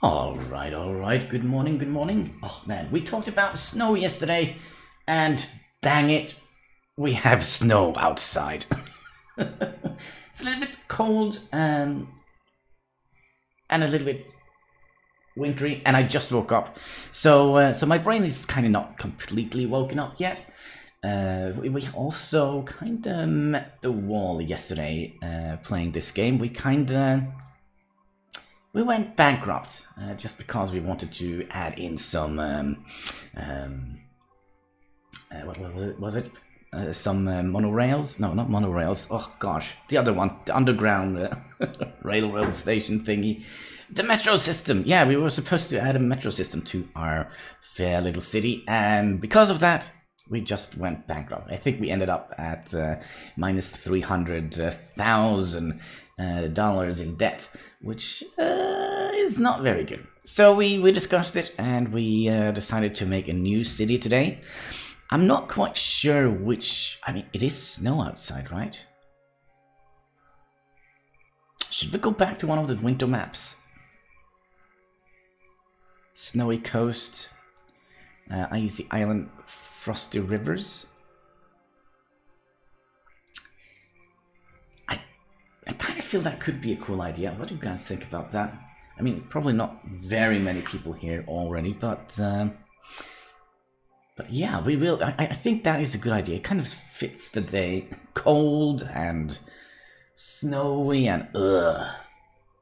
All right. Good morning, good morning. Oh man, we talked about snow yesterday, and dang it, we have snow outside. It's a little bit cold and a little bit wintry, and I just woke up, so my brain is kind of not completely woken up yet. We also kind of met the wall yesterday playing this game. We went bankrupt just because we wanted to add in some what was it? Some monorails? No, not monorails. Oh gosh, the other one, the underground railroad station thingy. The metro system. Yeah, we were supposed to add a metro system to our fair little city, and because of that, we just went bankrupt. I think we ended up at minus $300,000 in debt, which is not very good. So we discussed it, and we decided to make a new city today. I'm not quite sure which... I mean, it is snow outside, right? Should we go back to one of the winter maps? Snowy coast, icy island, frosty rivers. I kind of feel that could be a cool idea. What do you guys think about that? I mean, probably not very many people here already, but yeah, we will. I think that is a good idea. It kind of fits the day. Cold and snowy and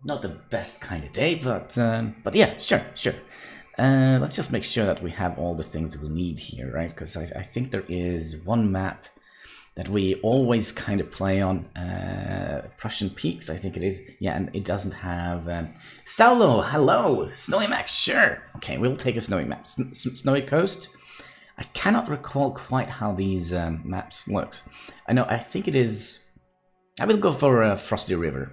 not the best kind of day, but yeah, sure. Let's just make sure that we have all the things we need here, right? Because I think there is one map that we always kind of play on, Prussian Peaks, I think it is. Yeah, and it doesn't have... Saulo, hello! Snowy map, sure! Okay, we'll take a snowy map. Snowy coast. I cannot recall quite how these maps look. I think it is... I will go for a frosty river.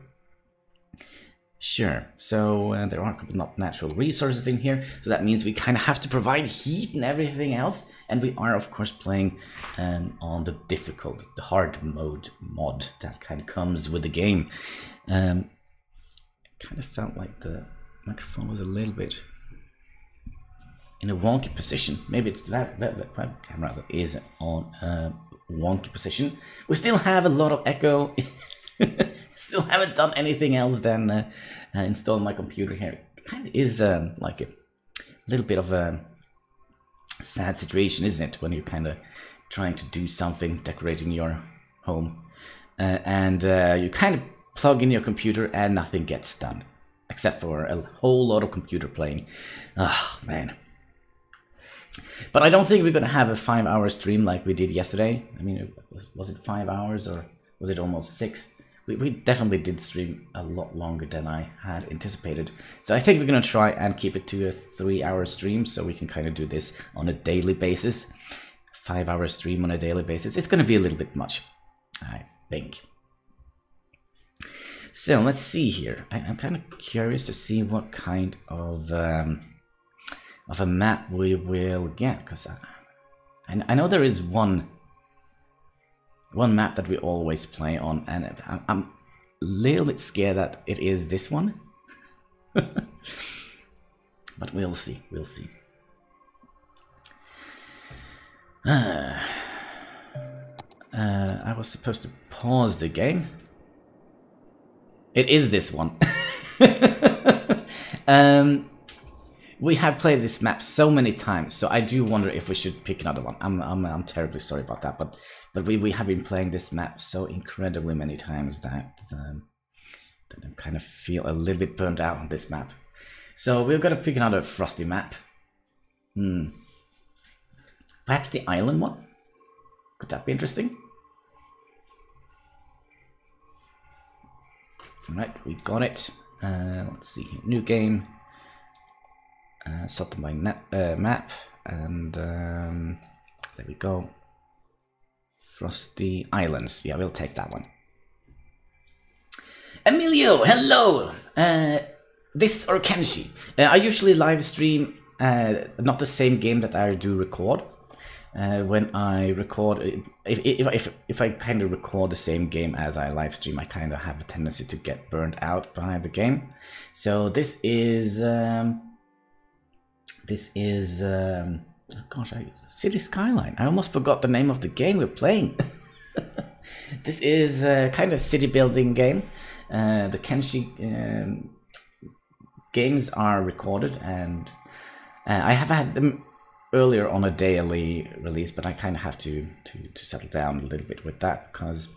Sure, so there are a couple of natural resources in here, so that means we kind of have to provide heat and everything else, and we are of course playing on the difficult, the hard mod that kind of comes with the game. Kind of felt like the microphone was a little bit in a wonky position. Maybe it's that web camera that is on a wonky position. We still have a lot of echo. Still haven't done anything else than install my computer here. It kind of is like a little bit of a sad situation, isn't it? When you're kind of trying to do something, decorating your home, and you kind of plug in your computer and nothing gets done, except for a whole lot of computer playing. Oh, man. But I don't think we're going to have a 5-hour stream like we did yesterday. I mean, was it 5 hours or was it almost 6? We definitely did stream a lot longer than I had anticipated. So I think we're going to try and keep it to a 3-hour stream so we can kind of do this on a daily basis. 5-hour stream on a daily basis. It's going to be a little bit much, I think. So let's see here. I'm kind of curious to see what kind of a map we will get. Because I know there is one map that we always play on, and I'm a little bit scared that it is this one. But we'll see. I was supposed to pause the game. It is this one. We have played this map so many times, so I do wonder if we should pick another one. I'm terribly sorry about that, but we have been playing this map so incredibly many times that I kind of feel a little bit burnt out on this map. So we're gonna pick another frosty map. Perhaps the island one? Could that be interesting? Alright, we got it. Let's see here. New game. Sort by map, and there we go. Frosty Islands. Yeah, we'll take that one. Emilio, hello! This or Kenshi. I usually live stream not the same game that I do record. when I record. If I kind of record the same game as I live stream, I kind of have a tendency to get burned out by the game. So this is oh gosh, City Skyline. I almost forgot the name of the game we're playing. This is kind of city building game. The Kenshi games are recorded, and I have had them earlier on a daily release, but I kind of have to settle down a little bit with that because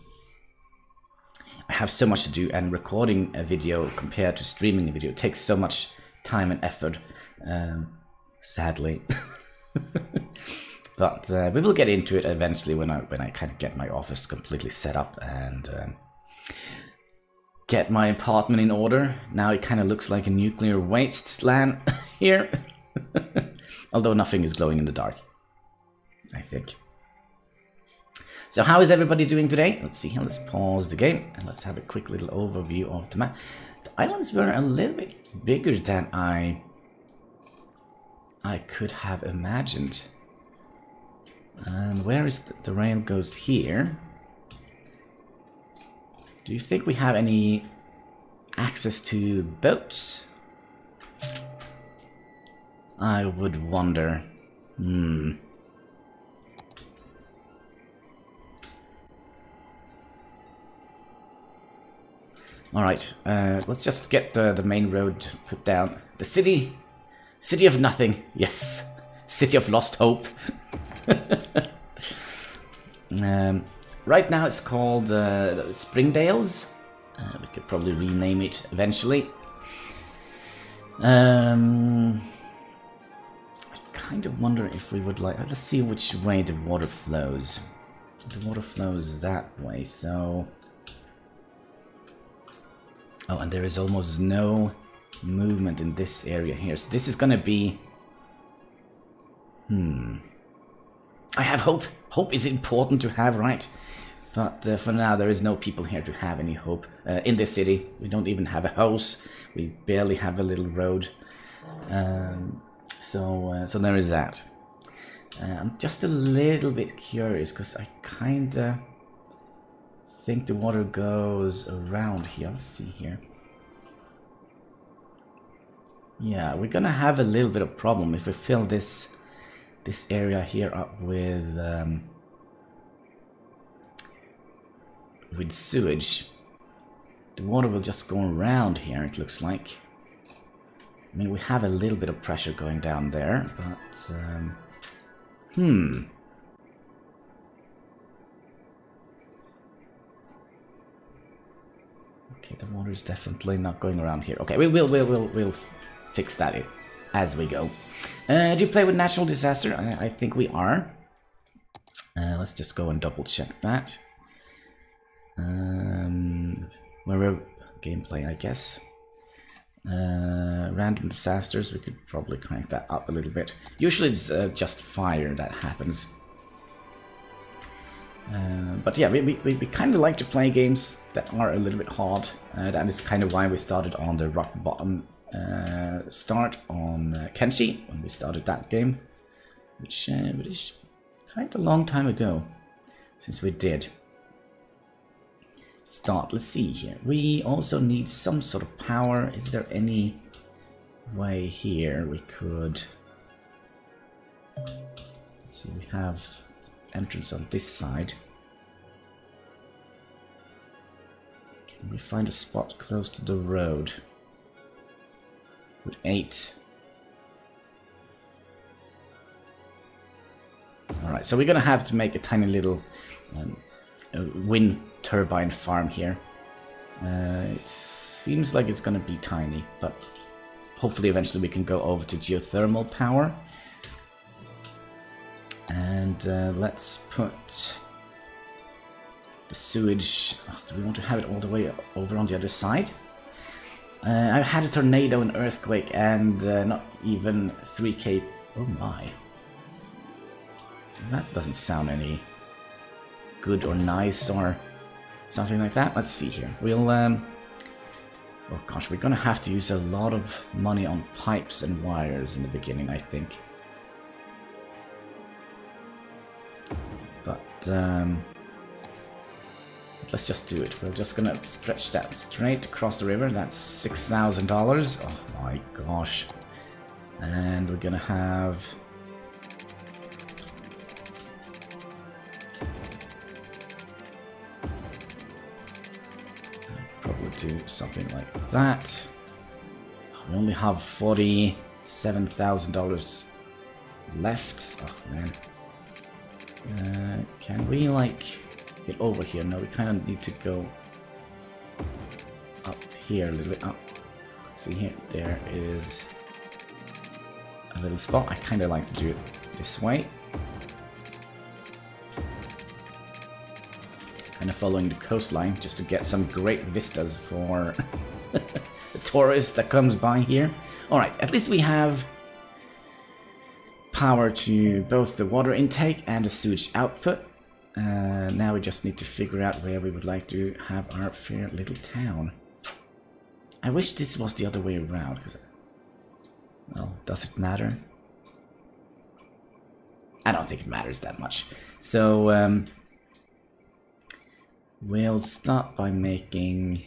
I have so much to do, and recording a video compared to streaming a video takes so much time and effort, sadly. But we will get into it eventually when I kind of get my office completely set up and get my apartment in order. Now it kind of looks like a nuclear wasteland here. Although nothing is glowing in the dark, I think. So how is everybody doing today? Let's see here. Let's pause the game and let's have a quick little overview of the map. The islands were a little bit bigger than I could have imagined. And where is the rail goes here? Do you think we have any access to boats? I would wonder. Alright, let's just get the main road put down. The city of nothing, yes. City of lost hope. Right now it's called Springdales. We could probably rename it eventually. I kind of wonder if we would like... Let's see which way the water flows. The water flows that way, so... Oh, and there is almost no movement in this area here. So this is gonna be... I have hope. Hope is important to have, right? But for now, there is no people here to have any hope. In this city, we don't even have a house. We barely have a little road. So there is that. I'm just a little bit curious, because I kind of think the water goes around here. Let's see here. Yeah, we're gonna have a little bit of problem if we fill this area here up with sewage. The water will just go around here, it looks like. I mean, we have a little bit of pressure going down there, but okay, the water is definitely not going around here. Okay, we'll fix that as we go. Do you play with natural disaster? I think we are. Let's just go and double check that. Where gameplay, I guess. Random disasters, we could probably crank that up a little bit. Usually it's just fire that happens. But yeah, we kind of like to play games that are a little bit hard. That is kind of why we started on the rock bottom start on Kenshi, when we started that game. Which is kind of a long time ago since we did start. Let's see here. We also need some sort of power. Is there any way here we could... Let's see, we have entrance on this side. Can we find a spot close to the road? With 8. Alright, so we're gonna have to make a tiny little wind turbine farm here. It seems like it's gonna be tiny, but hopefully eventually we can go over to geothermal power. And let's put the sewage... Oh, do we want to have it all the way over on the other side? I've had a tornado, an earthquake, and not even 3K... Oh my. That doesn't sound any good or nice or something like that. Let's see here. We'll... oh gosh, we're gonna have to use a lot of money on pipes and wires in the beginning, I think. But let's just do it. We're just gonna stretch that straight across the river. That's $6,000. Oh my gosh. And we're gonna have... probably do something like that. We only have $47,000 left. Oh man. Can we like get over here? No, we kind of need to go up here a little bit. Up. Let's see here. There is a little spot. I kind of like to do it this way. Kind of following the coastline just to get some great vistas for the tourist that comes by here. Alright, at least we have power to both the water intake and the sewage output. Now we just need to figure out where we would like to have our fair little town. I wish this was the other way around. Well, does it matter? I don't think it matters that much. So, we'll start by making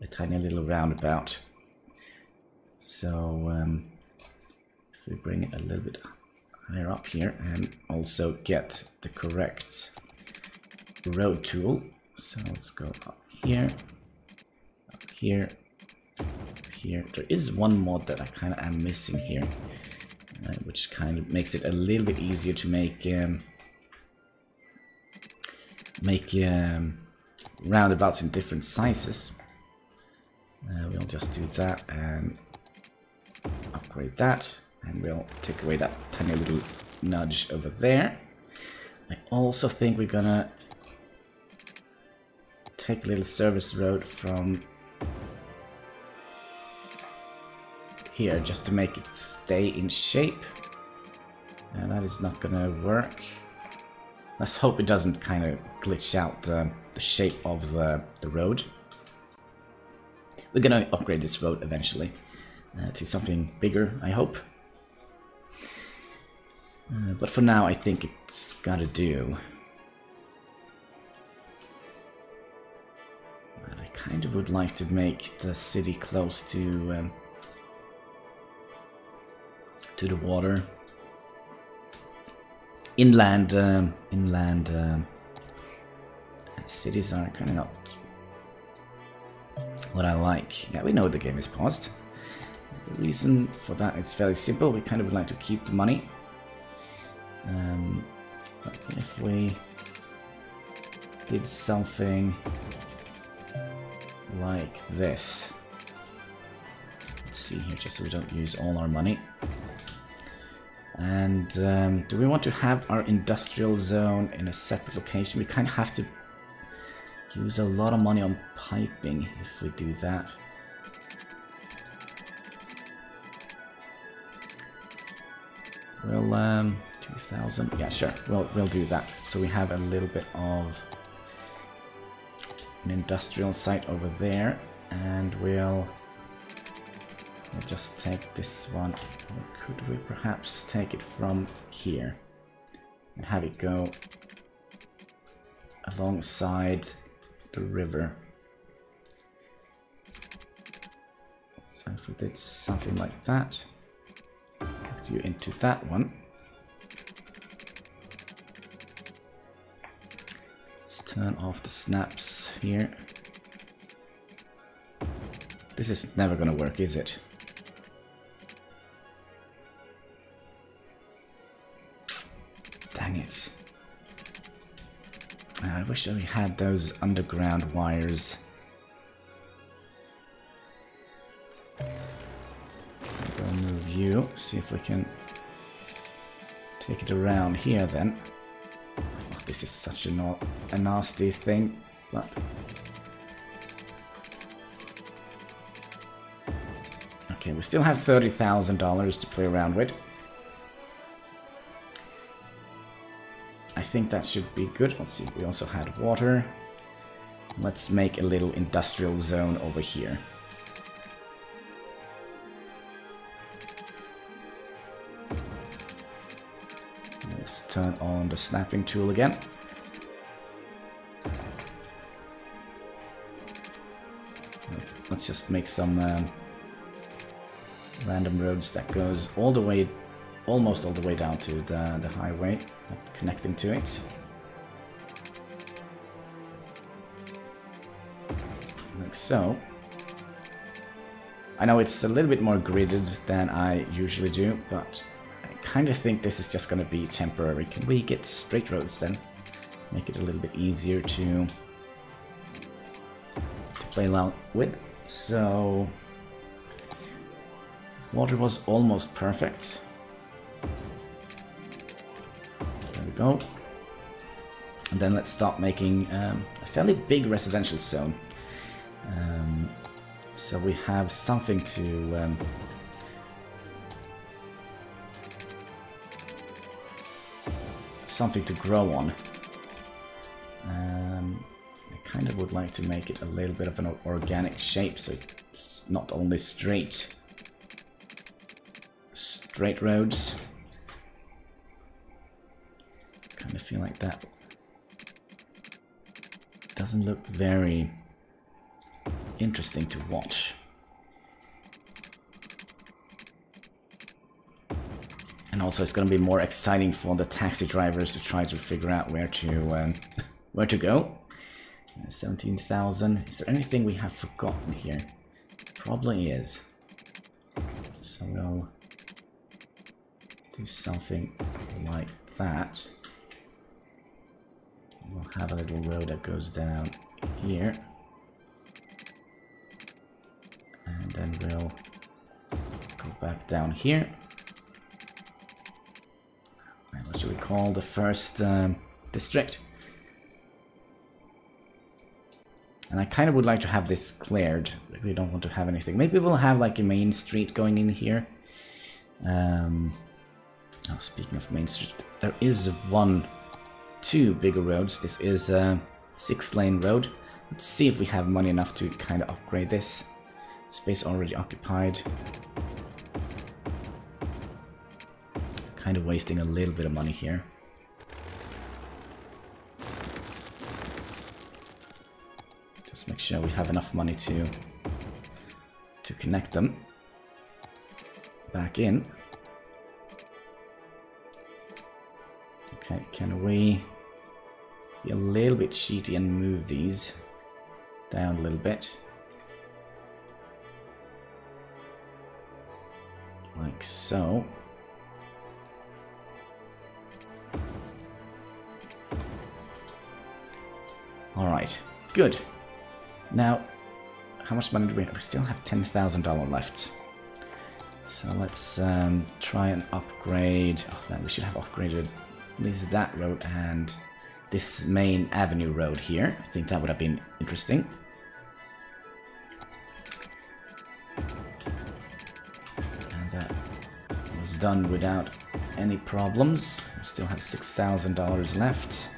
a tiny little roundabout. So, if we bring it a little bit higher up here and also get the correct road tool. So let's go up here, here. There is one mod that I kind of am missing here, which kind of makes it a little bit easier to make roundabouts in different sizes. We'll just do that and upgrade that, and we'll take away that tiny little nudge over there. I also think we're gonna take a little service road from here just to make it stay in shape. And that is not gonna work. Let's hope it doesn't kind of glitch out the shape of the road. We're gonna upgrade this road eventually to something bigger, I hope. But for now, I think it's gotta do. And I kind of would like to make the city close to the water. Inland cities are kind of not what I like. Yeah, we know the game is paused. The reason for that is fairly simple. We kind of would like to keep the money. But if we did something like this, let's see here, just so we don't use all our money. And do we want to have our industrial zone in a separate location? We kind of have to use a lot of money on piping if we do that. Well, 2,000. Yeah, sure. We'll do that. So we have a little bit of an industrial site over there, and we'll just take this one. Or could we perhaps take it from here and have it go alongside the river? So if we did something like that, put you into that one. Let's turn off the snaps here. This is never gonna work, is it? Dang it. I wish we had those underground wires. I'll move you, see if we can take it around here then. Oh, this is such a nasty thing, but... Okay, we still have $30,000 to play around with. I think that should be good. Let's see, we also had water. Let's make a little industrial zone over here. Let's turn on the snapping tool again. Let's just make some random roads that goes all the way, almost all the way down to the highway, connecting to it. Like so. I know it's a little bit more gridded than I usually do, but I kind of think this is just going to be temporary. Can we get straight roads then? Make it a little bit easier to play along with. So, water was almost perfect. There we go. And then let's start making a fairly big residential zone. So we have something to grow on. I kind of would like to make it a little bit of an organic shape, so it's not only straight roads. Kind of feel like that doesn't look very interesting to watch. And also it's going to be more exciting for the taxi drivers to try to figure out where to go. 17,000. Is there anything we have forgotten here? Probably is. So we'll do something like that. We'll have a little road that goes down here. And then we'll go back down here. And what should we call the first district? And I kind of would like to have this cleared. We don't want to have anything. Maybe we'll have like a main street going in here. Oh, speaking of main street, there is two bigger roads. This is a 6-lane road. Let's see if we have money enough to kind of upgrade this. Space already occupied. Kind of wasting a little bit of money here. Just make sure we have enough money to connect them back in. Okay, can we be a little bit cheaty and move these down a little bit? Like so. Alright, good. Now, how much money do we have? We still have $10,000 left. So let's try and upgrade. Oh man, we should have upgraded at least that road and this main avenue road here. I think that would have been interesting. And that was done without any problems. We still have $6,000 left.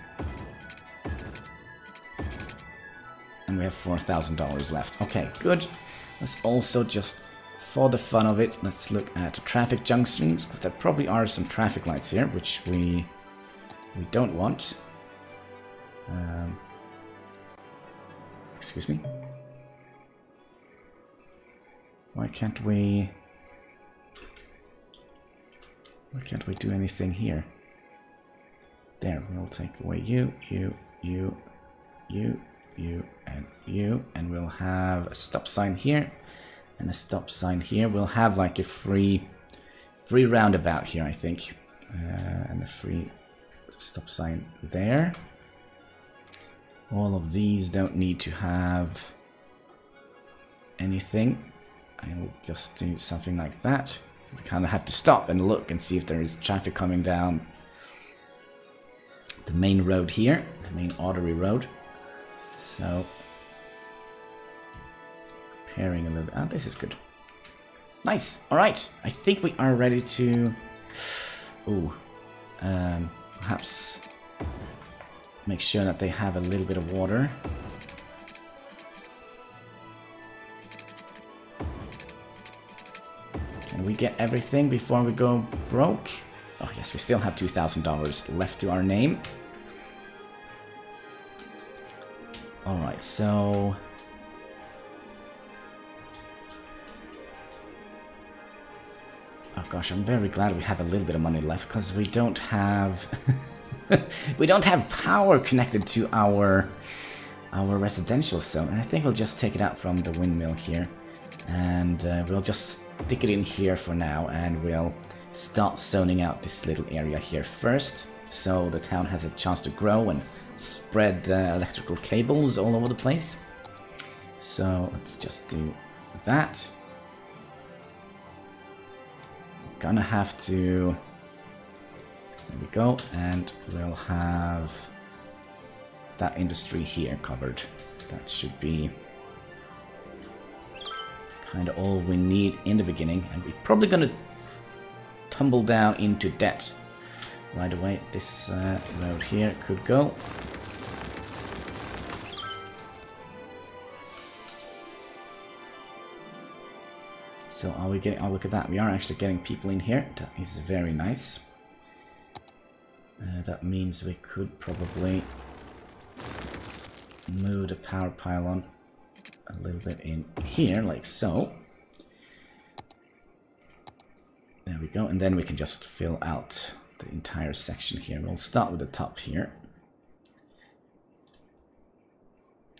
And we have $4,000 left. Okay, good. Let's also just, for the fun of it, let's look at the traffic junctions, because there probably are some traffic lights here, which we don't want. Excuse me. Why can't we do anything here? There, we'll take away you, and we'll have a stop sign here and a stop sign here. We'll have like a free roundabout here, I think, and a free stop sign there. All of these don't need to have anything. I'll just do something like that. We kind of have to stop and look and see if there is traffic coming down the main road here, the main artery road. So, pairing a little bit. Ah, this is good. Nice. All right. I think we are ready to. Perhaps make sure that they have a little bit of water. Can we get everything before we go broke? Oh yes, we still have $2,000 left to our name. Alright, so... Oh gosh, I'm very glad we have a little bit of money left, because we don't have... we don't have power connected to our residential zone. And I think we'll just take it out from the windmill here. And we'll just stick it in here for now, and we'll start zoning out this little area here first, so the town has a chance to grow and spread electrical cables all over the place. So let's just do that. Gonna have to... There we go, and we'll have that industry here covered. That should be kind of all we need in the beginning, and we're probably gonna tumble down into debt right away. This road here could go. So are we getting... Oh, look at that. We are actually getting people in here. That is very nice. That means we could probably move the power pylon a little bit in here, like so. There we go. And then we can just fill out the entire section here. We'll start with the top here.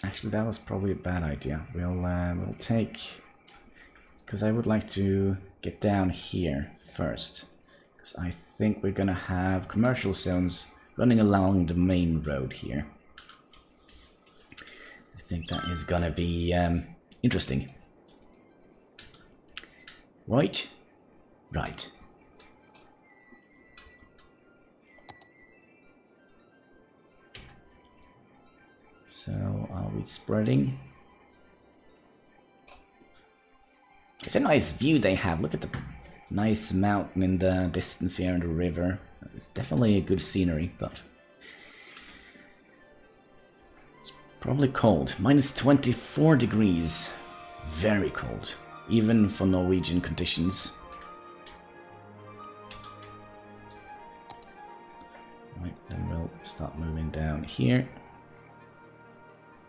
Actually, that was probably a bad idea. We'll take... Because I would like to get down here first. Because I think we're gonna have commercial zones running along the main road here. I think that is gonna be interesting. Right? Right. So, are we spreading? It's a nice view they have. Look at the nice mountain in the distance here and the river. It's definitely a good scenery, but it's probably cold. Minus 24 degrees. Very cold. Even for Norwegian conditions. Right, then we'll start moving down here.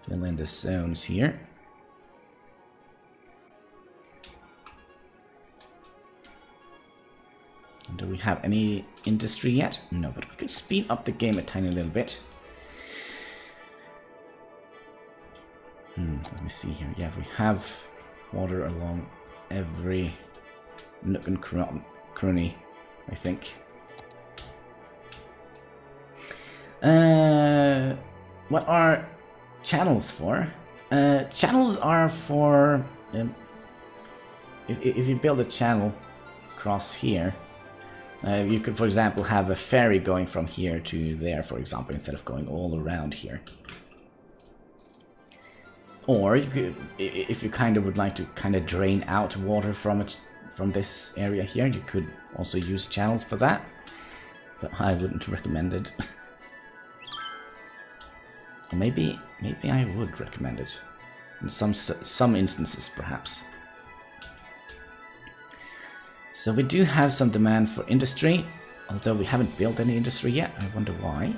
Fill in the zones here. Do we have any industry yet? No, but we could speed up the game a tiny little bit. Let me see here. Yeah, we have water along every nook and cranny, I think. What are channels for? Channels are for... if you build a channel across here, you could, for example, have a ferry going from here to there, for example, instead of going all around here. Or you could, if you kind of would like to kind of drain out water from it, from this area here, you could also use channels for that. But I wouldn't recommend it. Or maybe I would recommend it in some instances, perhaps. So we do have some demand for industry, although we haven't built any industry yet. I wonder why.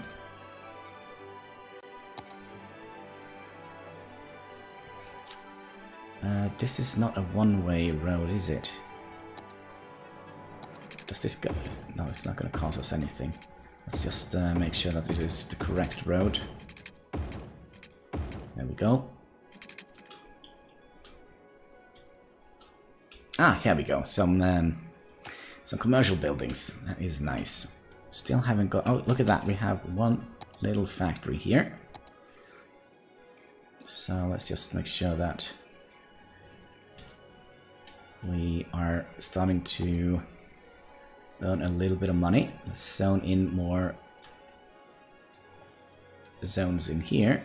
This is not a one-way road, is it? Does this go? No, it's not going to cost us anything. Let's just make sure that it is the correct road. There we go. Ah, here we go. Some commercial buildings. That is nice. Still haven't got... Oh, look at that. We have one little factory here. So let's just make sure that we are starting to earn a little bit of money. Let's zone in more zones in here.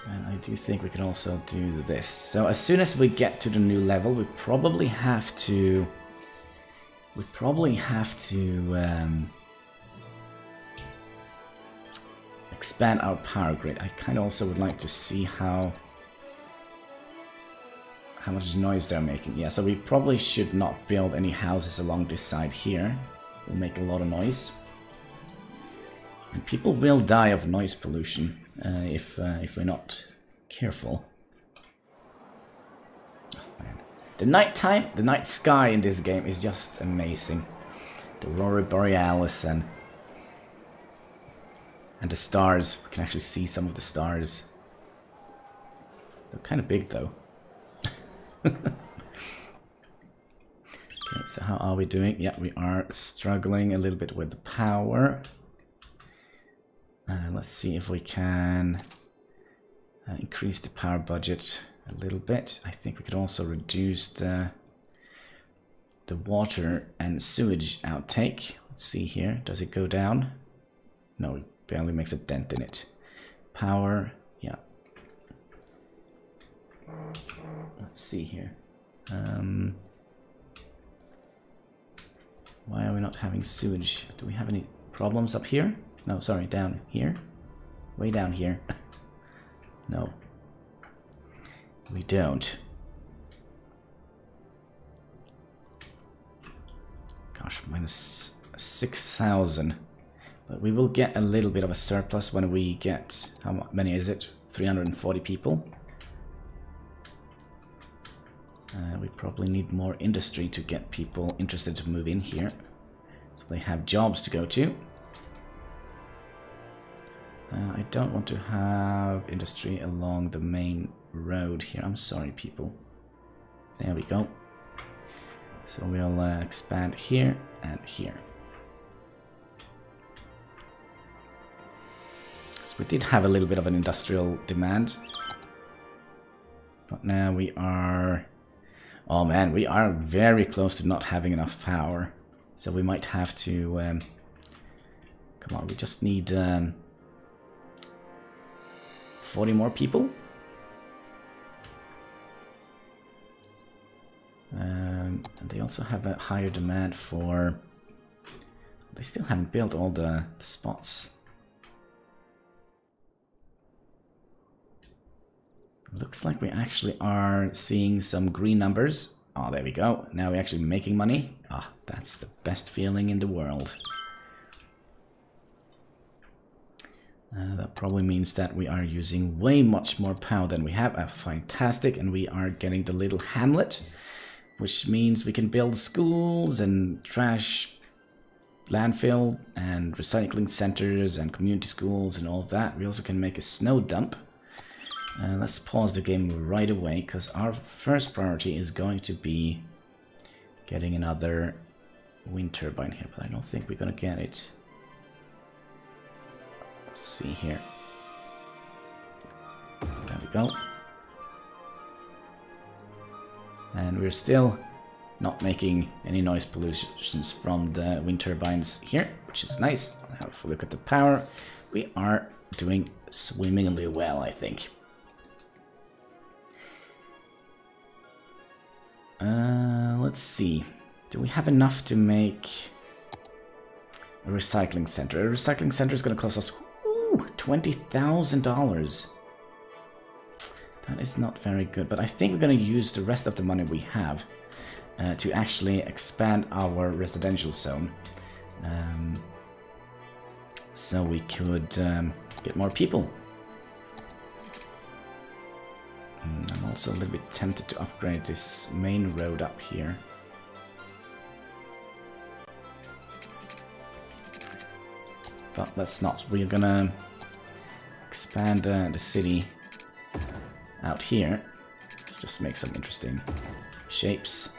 And I do think we can also do this. So as soon as we get to the new level, we probably have to... expand our power grid. I kind of also would like to see how how much noise they're making. Yeah, so we probably should not build any houses along this side here. We'll make a lot of noise. And people will die of noise pollution if we're not careful. Oh, man. The night sky in this game is just amazing. The Aurora Borealis and the stars. We can actually see some of the stars. They're kind of big though. Okay, so how are we doing? Yeah, we are struggling a little bit with the power. Let's see if we can increase the power budget a little bit. I think we could also reduce the water and sewage outtake. Let's see here. Does it go down? No, it barely makes a dent in it. Power, yeah. Let's see here. Why are we not having sewage? Do we have any problems up here? No, sorry, down here. Way down here. No. We don't. Gosh, minus 6,000. But we will get a little bit of a surplus when we get... How many is it? 340 people. We probably need more industry to get people interested to move in here. So they have jobs to go to. I don't want to have industry along the main road here. I'm sorry, people. There we go. So we'll expand here and here. So we did have a little bit of an industrial demand. But now we are... Oh man, we are very close to not having enough power. So we might have to... come on, we just need 40 more people. And they also have a higher demand for... They still haven't built all the spots. Looks like we actually are seeing some green numbers. Oh, there we go. Now we're actually making money. Ah, oh, that's the best feeling in the world. That probably means that we are using way much more power than we have. Fantastic. And we are getting the little hamlet, which means we can build schools and trash landfill and recycling centers and community schools and all of that. We also can make a snow dump. Let's pause the game right away, because our first priority is going to be getting another wind turbine here, but I don't think we're going to get it. Let's see here. There we go. And we're still not making any noise pollutions from the wind turbines here, which is nice. Now if we look at the power, we are doing swimmingly well, I think. Let's see. Do we have enough to make a recycling center? A recycling center is going to cost us $20,000. That is not very good, but I think we're going to use the rest of the money we have to actually expand our residential zone. So we could get more people. I'm also a little bit tempted to upgrade this main road up here. But let's not. We're gonna expand the city out here. Let's just make some interesting shapes.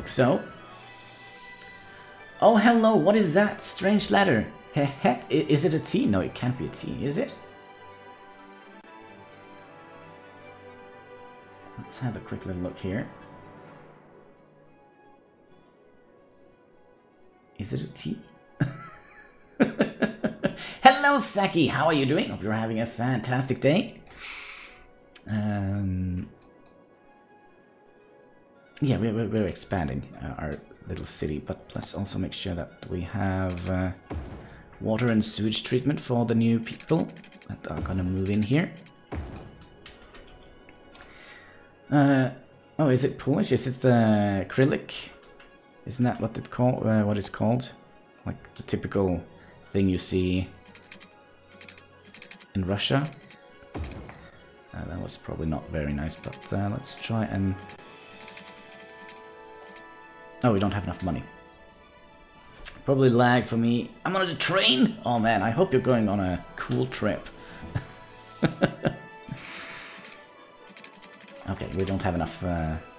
So, oh hello, what is that strange letter? Heck, is it a T? No, it can't be a T, is it? Let's have a quick little look here. Is it a T? Hello Saki, how are you doing? Hope you're having a fantastic day. yeah, we're expanding our little city, but let's also make sure that we have water and sewage treatment for the new people that are gonna move in here. Oh, is it Polish? Is it acrylic? Isn't that what what it's called? Like the typical thing you see in Russia. That was probably not very nice, but let's try and... Oh, we don't have enough money. Probably lag for me. I'm on the train! Oh man, I hope you're going on a cool trip. Okay, we don't have enough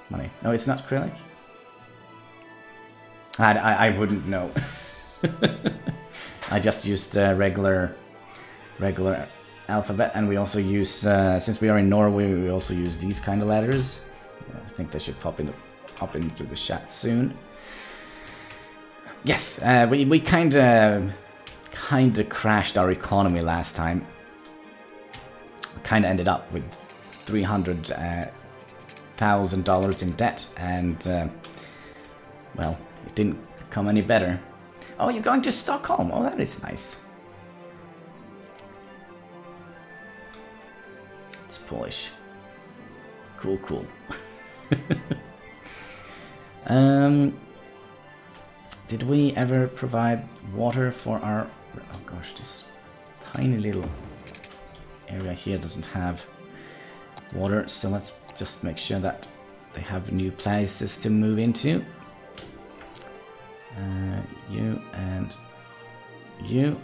money. No, it's not acrylic? I wouldn't know. I just used regular alphabet, and we also use, since we are in Norway, we also use these kind of letters. I think they should pop into the chat soon. Yes, we kinda crashed our economy last time. Kinda ended up with $300,000 in debt, and well, it didn't become any better. Oh, you're going to Stockholm? Oh, that is nice. It's Polish. Cool, cool. Did we ever provide water for our... Oh gosh, this tiny little area here doesn't have water, so let's just make sure that they have new places to move into. You and you.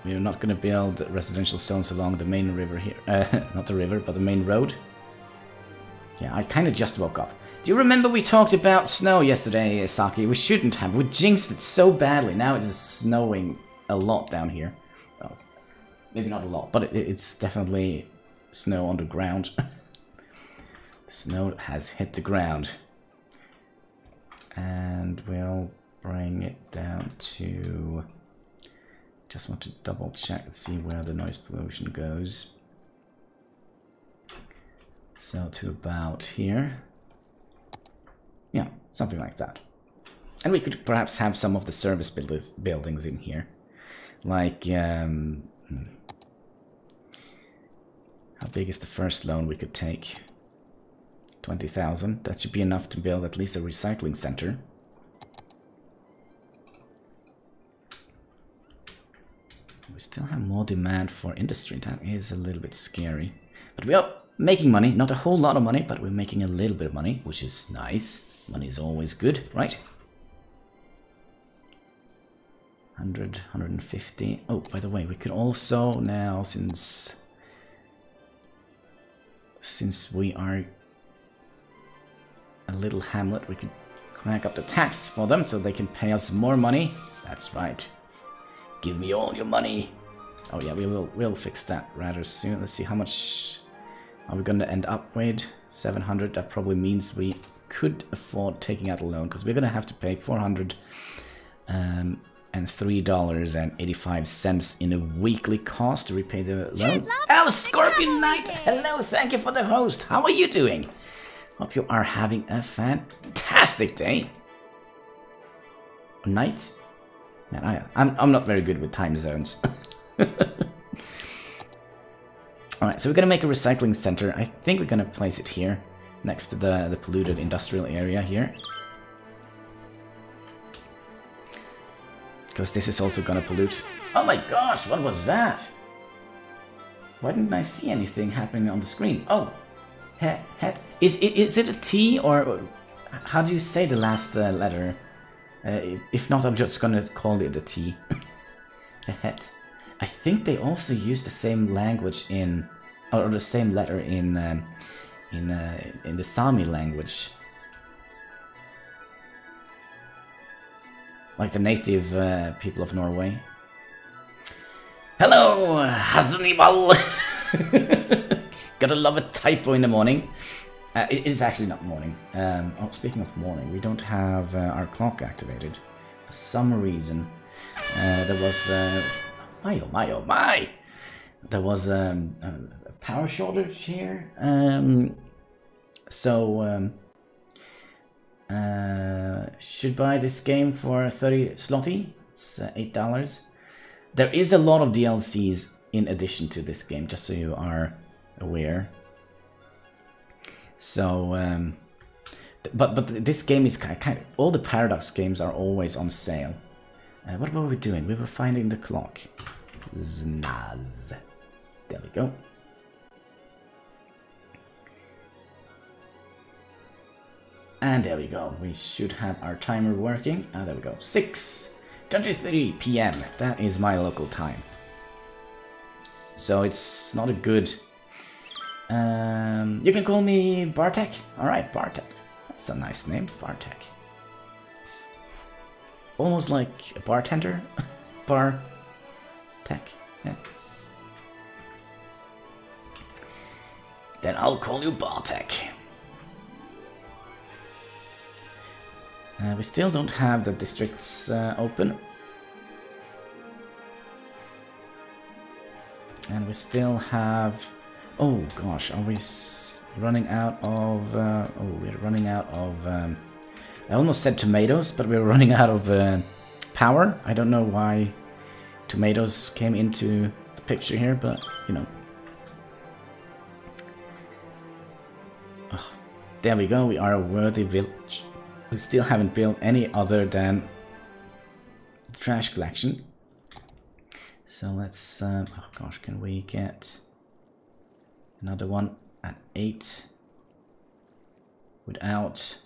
We're not going to build residential zones along the main river here. Not the river, but the main road. Yeah, I kind of just woke up. Do you remember we talked about snow yesterday, Saki? We shouldn't have. We jinxed it so badly. Now it is snowing a lot down here. Well, maybe not a lot, but it's definitely snow on the ground. Snow has hit the ground. And we'll bring it down to... Just want to double check and see where the noise pollution goes. So to about here. Yeah, something like that. And we could perhaps have some of the service buildings in here. Like, how big is the first loan we could take? 20,000. That should be enough to build at least a recycling center. We still have more demand for industry. That is a little bit scary. But we are making money. Not a whole lot of money, but we're making a little bit of money, which is nice. Money is always good, right? 100, 150. Oh, by the way, we could also now, since we are a little hamlet, we could crank up the tax for them so they can pay us more money. That's right. Give me all your money. Oh yeah, we'll fix that rather soon. Let's see, how much are we going to end up with? 700. That probably means we could afford taking out a loan, because we're going to have to pay $403.85 in a weekly cost to repay the loan. Oh, Scorpion Knight! Hello, thank you for the host. How are you doing? Hope you are having a fantastic day. Night? Man, I'm not very good with time zones. Alright, so we're gonna make a recycling center. I think we're gonna place it here, next to the polluted industrial area here. Because this is also gonna pollute. Oh my gosh, what was that? Why didn't I see anything happening on the screen? Oh, is it a T, or how do you say the last letter? If not, I'm just gonna call it a T. I think they also use the same language in, or the same letter in the Sami language, like the native people of Norway. Hello, Hannibal. Gotta love a typo in the morning. It is actually not morning. Oh, speaking of morning, we don't have our clock activated. For some reason, there was... my oh my oh my! There was a power shortage here. So Should buy this game for 30 zloty. It's $8. There is a lot of DLCs in addition to this game, just so you are aware. So, but this game is kind of all the Paradox games are always on sale. What were we doing? We were finding the clock. Znaz. There we go. And there we go. We should have our timer working. Ah, there we go. 6:23 p.m. That is my local time. So it's not a good... you can call me Bartek. Alright, Bartek. That's a nice name, Bartek. It's almost like a bartender. Bartek. Yeah. Then I'll call you Bartek. We still don't have the districts open. And we still have... Oh gosh, are we running out of... oh, we're running out of... I almost said tomatoes, but we're running out of power. I don't know why tomatoes came into the picture here, but, you know. Oh, there we go, we are a worthy village. We still haven't built any other than the trash collection. So let's, oh gosh, can we get another one at 8 without...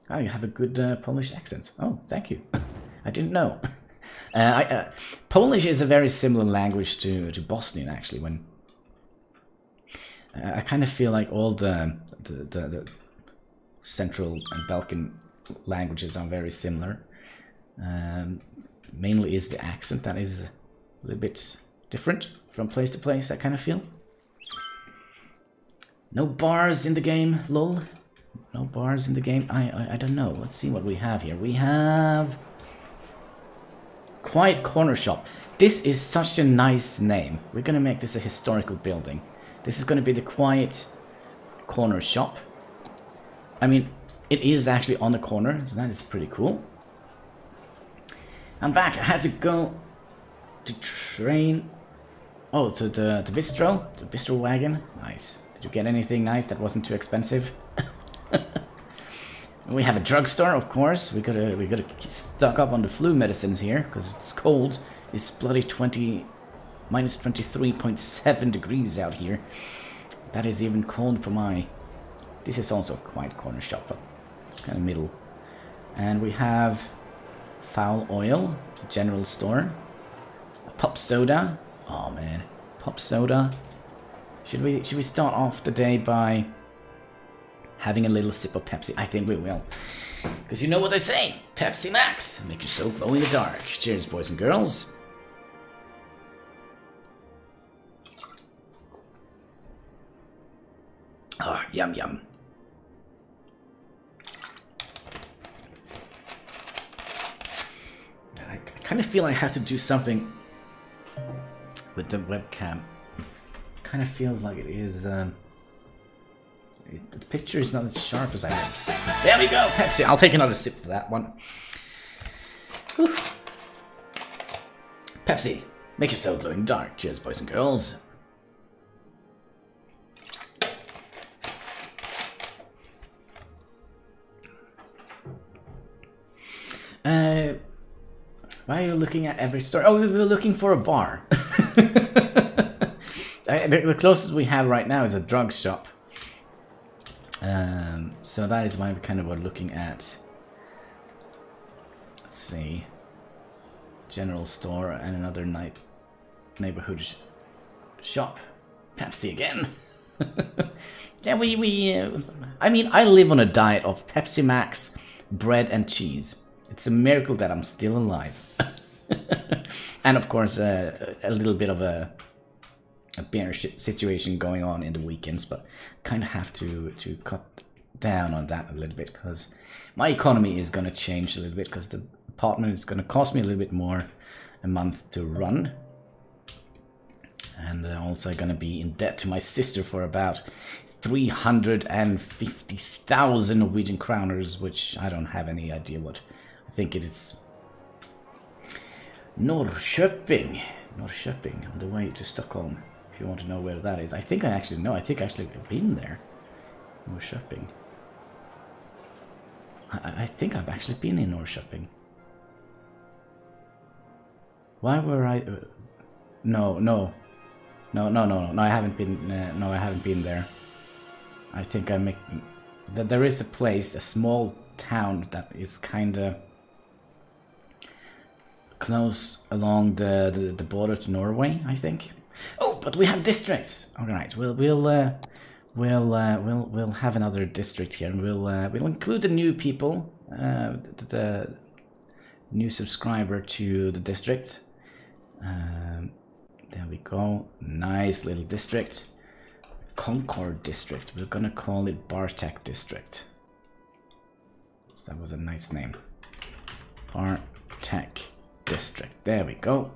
Oh, you have a good Polish accent. Oh, thank you. I didn't know. Polish is a very similar language to Bosnian, actually. When I kind of feel like all the Central and Balkan languages are very similar. Mainly is the accent that is a little bit different from place to place, I kind of feel. No bars in the game, lol. No bars in the game. I don't know. Let's see what we have here. We have Quiet Corner Shop. This is such a nice name. We're gonna make this a historical building. This is gonna be the Quiet Corner Shop. I mean, it is actually on the corner, so that is pretty cool. I'm back. I had to go to train. Oh, to the bistro wagon. Nice. Did you get anything nice that wasn't too expensive? We have a drugstore, of course. We gotta stock up on the flu medicines here because it's cold. It's bloody minus 23.7 degrees out here. That is even cold for my... This is also a Quiet Corner Shop, but it's kind of middle. And we have Foul Oil, general store. A pop soda. Oh man, pop soda. Should we start off the day by having a little sip of Pepsi? I think we will. Because you know what they say, Pepsi Max, make yourself glow in the dark. Cheers, boys and girls. Oh, yum yum. I kind of feel I have to do something with the webcam. Kind of feels like it is. The picture is not as sharp as I want. There we go, Pepsi. I'll take another sip for that one. Whew. Pepsi, make yourself glow in the dark. Cheers, boys and girls. Why are you looking at every store? Oh, we were looking for a bar. The closest we have right now is a drug shop. So that is why we kind of were looking at, let's see, general store and another neighborhood shop. Pepsi again. Yeah, I mean, I live on a diet of Pepsi Max, bread and cheese. It's a miracle that I'm still alive. And of course, a little bit of a bear situation going on in the weekends, but kind of have to cut down on that a little bit because my economy is going to change a little bit because the apartment is going to cost me a little bit more a month to run. And also I'm gonna be in debt to my sister for about 350,000 Norwegian kroners, which I don't have any idea what. I think it is Norrköping. Norrköping, on the way to Stockholm, if you want to know where that is. I think I actually know. I think I actually have been there. Norrköping. I think I've actually been in Norrköping. Why were I... No, I haven't been... no, I haven't been there. I think I make... That there is a place, a small town that is kind of close along the border to Norway, I think. Oh, but we have districts. All right, we'll have another district here, and we'll include the new people, the new subscriber to the district. There we go. Nice little district. Concord district. We're gonna call it Bartek district. So that was a nice name. Bartek district. There we go.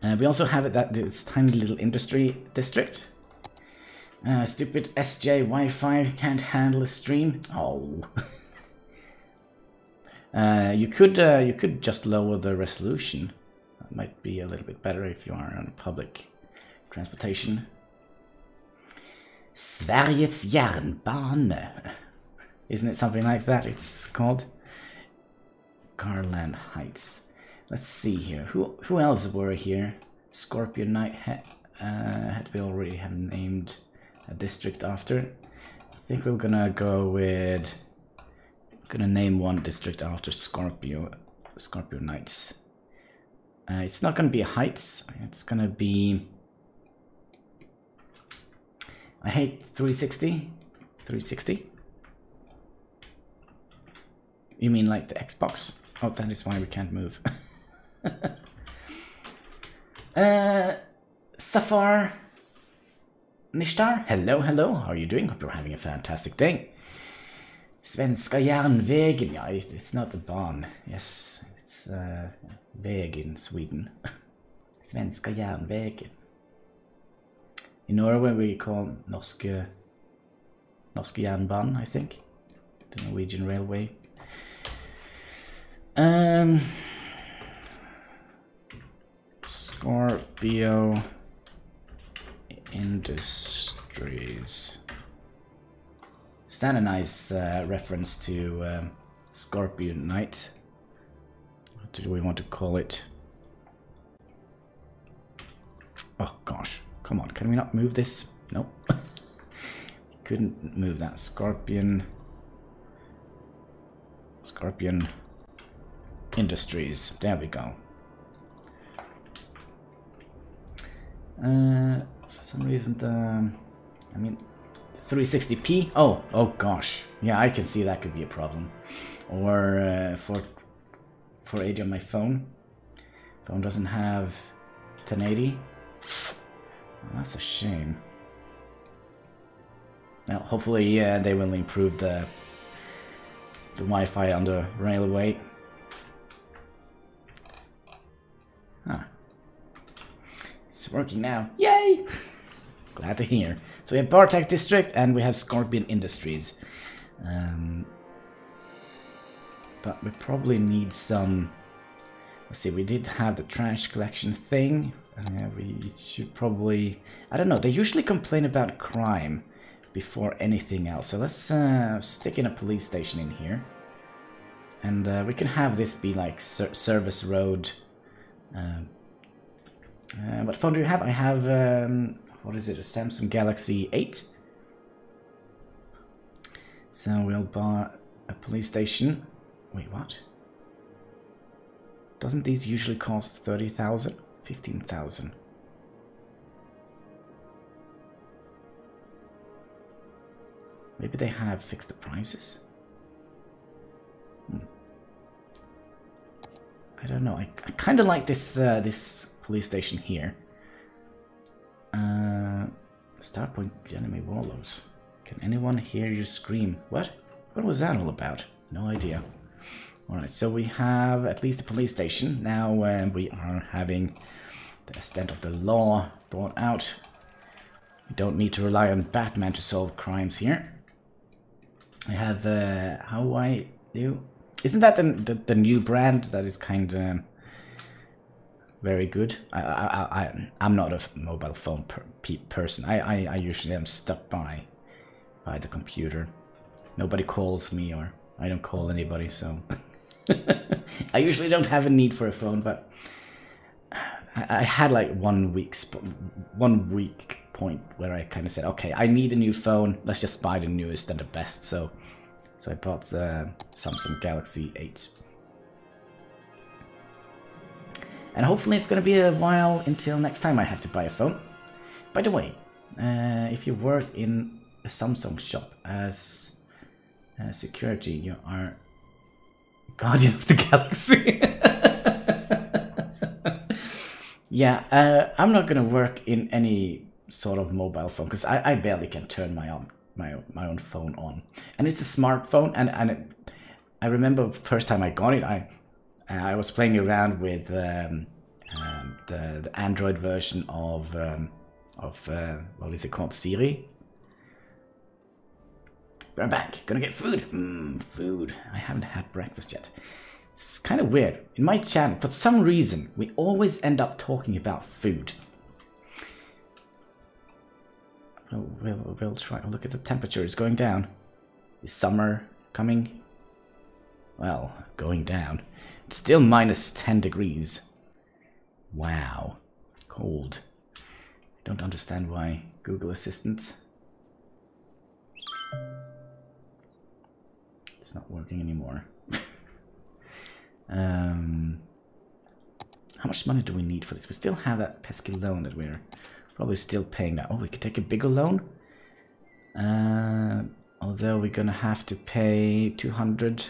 We also have this tiny little industry district. Stupid SJ Wi-Fi can't handle a stream. Oh. You could just lower the resolution. That might be a little bit better if you are on public transportation. Sveriges Järnbane. Isn't it something like that? It's called Garland Heights. Let's see here. Who else were here? Scorpion Knight had we already have named a district after. I think we're gonna go with... Gonna name one district after Scorpio Knights. It's not gonna be Heights. It's gonna be... I hate 360. 360. You mean like the Xbox? Oh, that is why we can't move. Safar Nishtar, hello, how are you doing? Hope you're having a fantastic day. Svenska järnvägen, yeah, it's not the barn. Yes, it's väg in Sweden. Svenska järnvägen. In Norway we call Norske jernbanen, I think. The Norwegian railway. Scorpio Industries. Is that a nice reference to Scorpion Knight? What do we want to call it? Oh gosh, come on, can we not move this? Nope. Couldn't move that. Scorpion Industries. There we go. For some reason I mean 360p. Oh gosh, yeah, I can see that could be a problem. Or 480 on my phone. Phone doesn't have 1080. Well, that's a shame. Now hopefully they will improve the Wi-Fi on the railway. Huh. It's working now. Yay! Glad to hear. So we have Bartek District and we have Scorpion Industries. But we probably need some... Let's see, we did have the trash collection thing. We should probably... I don't know, they usually complain about crime before anything else. So let's stick in a police station in here. And we can have this be like service road. What phone do you have? I have, what is it, a Samsung Galaxy 8. So we'll buy a police station. Wait, what? Doesn't these usually cost 30,000? 15,000. Maybe they have fixed the prices? I don't know. I kind of like this this police station here. Starpoint enemy wallows. Can anyone hear you scream? What? What was that all about? No idea. Alright, so we have at least a police station. Now we are having the extent of the law brought out. We don't need to rely on Batman to solve crimes here. I have how I do. Isn't that the new brand that is kind of very good? I'm not a mobile phone person. I usually am stuck by the computer. Nobody calls me, or I don't call anybody, so I usually don't have a need for a phone. But I had like 1 week point where I kind of said, okay, I need a new phone. Let's just buy the newest and the best. So I bought Samsung Galaxy 8. And hopefully it's going to be a while until next time I have to buy a phone. By the way, if you work in a Samsung shop as security, you are Guardian of the Galaxy. Yeah, I'm not going to work in any sort of mobile phone because I barely can turn my own phone on. And it's a smartphone, and I remember the first time I got it, I was playing around with the Android version of what is it called, Siri. I'm back. Gonna get food. Food. I haven't had breakfast yet. It's kind of weird. In my channel, for some reason, we always end up talking about food. We'll try. Look at the temperature. It's going down. Is summer coming? Well, going down. It's still minus 10 degrees. Wow. Cold. I don't understand why Google Assistant. It's not working anymore. How much money do we need for this? We still have that pesky loan that we're probably still paying now. Oh, we could take a bigger loan. Although we're gonna have to pay 200.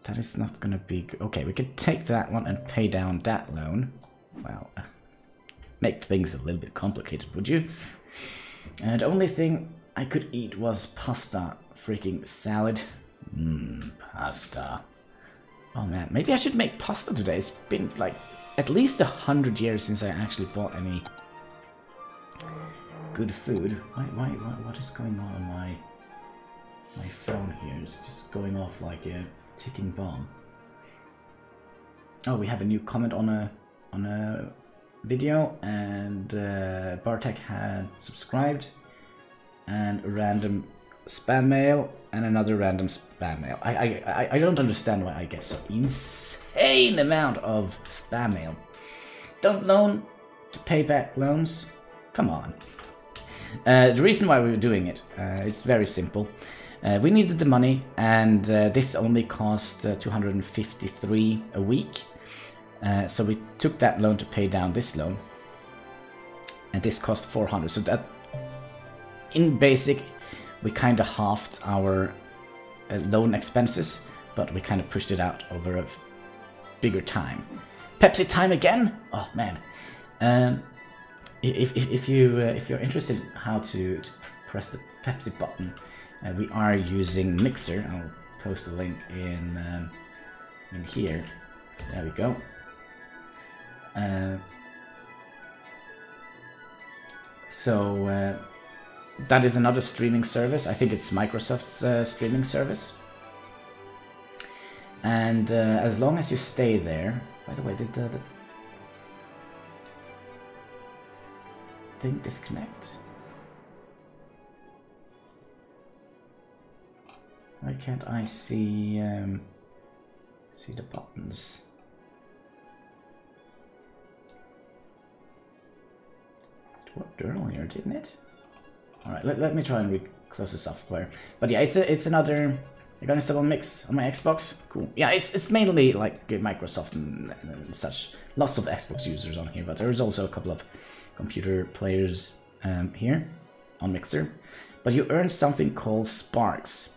That is not gonna be good. Okay, we could take that one and pay down that loan. Well, make things a little bit complicated, would you? The only thing I could eat was pasta freaking salad. Pasta. Oh man, maybe I should make pasta today. It's been like at least 100 years since I actually bought any good food. What is going on my phone here? It's just going off like a ticking bomb. Oh, we have a new comment on a video, and Bartek had subscribed, and a random spam mail and another random spam mail. I don't understand why I get so insane amount of spam mail. Don't loan to pay back loans. Come on. The reason why we were doing it, it's very simple. We needed the money, and this only cost 253 a week. So we took that loan to pay down this loan, and this cost 400. So that, in basic, we kind of halved our loan expenses, but we kind of pushed it out over a bigger time. Pepsi time again? Oh man! If you're interested in how to press the Pepsi button, we are using Mixer. I'll post a link in here. There we go. That is another streaming service. I think it's Microsoft's streaming service. And as long as you stay there... By the way, did the thing disconnect? Why can't I see the buttons? It worked earlier, didn't it? Alright, let me try and close the software. But yeah, it's another... You're gonna install a Mix on my Xbox? Cool. Yeah, it's mainly like Microsoft and such. Lots of Xbox users on here, but there is also a couple of computer players here on Mixer. But you earn something called Sparks.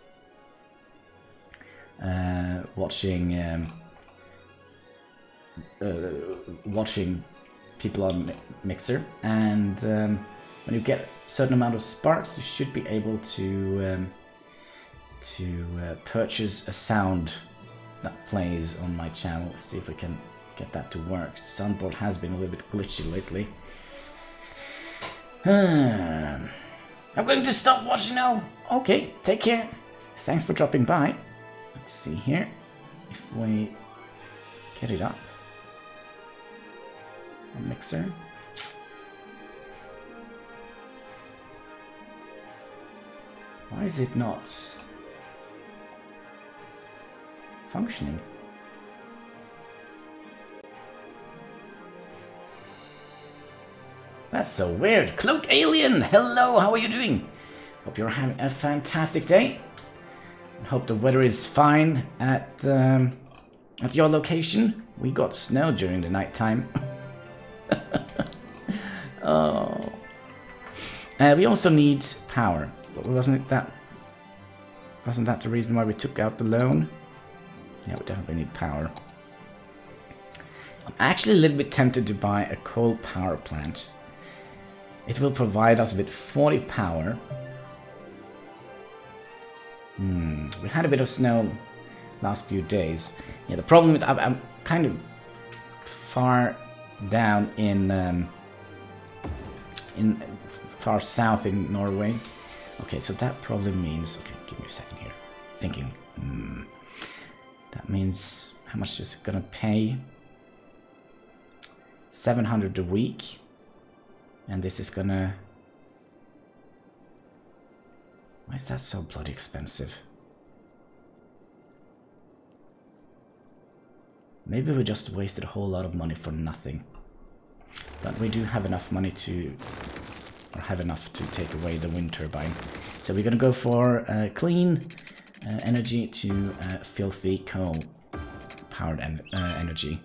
Watching people on Mixer, and when you get a certain amount of Sparks, you should be able to purchase a sound that plays on my channel. Let's see if we can get that to work. Soundboard has been a little bit glitchy lately. I'm going to stop watching now. Okay, take care. Thanks for dropping by. Let's see here if we get it up. A mixer. Why is it not functioning? That's so weird. Cloak Alien, hello, how are you doing? Hope you're having a fantastic day. Hope the weather is fine at your location. We got snow during the nighttime. Oh. We also need power. Wasn't that the reason why we took out the loan? Yeah, we definitely need power. I'm actually a little bit tempted to buy a coal power plant. It will provide us with 40 power. We had a bit of snow last few days. Yeah, the problem is I'm kind of far down in far south in Norway. Okay, so that probably means... Okay, give me a second here. Thinking. That means... How much is it gonna pay? 700 a week. And this is gonna... Why is that so bloody expensive? Maybe we just wasted a whole lot of money for nothing. But we do have enough money to... Or have enough to take away the wind turbine. So we're gonna go for clean energy to filthy coal powered energy.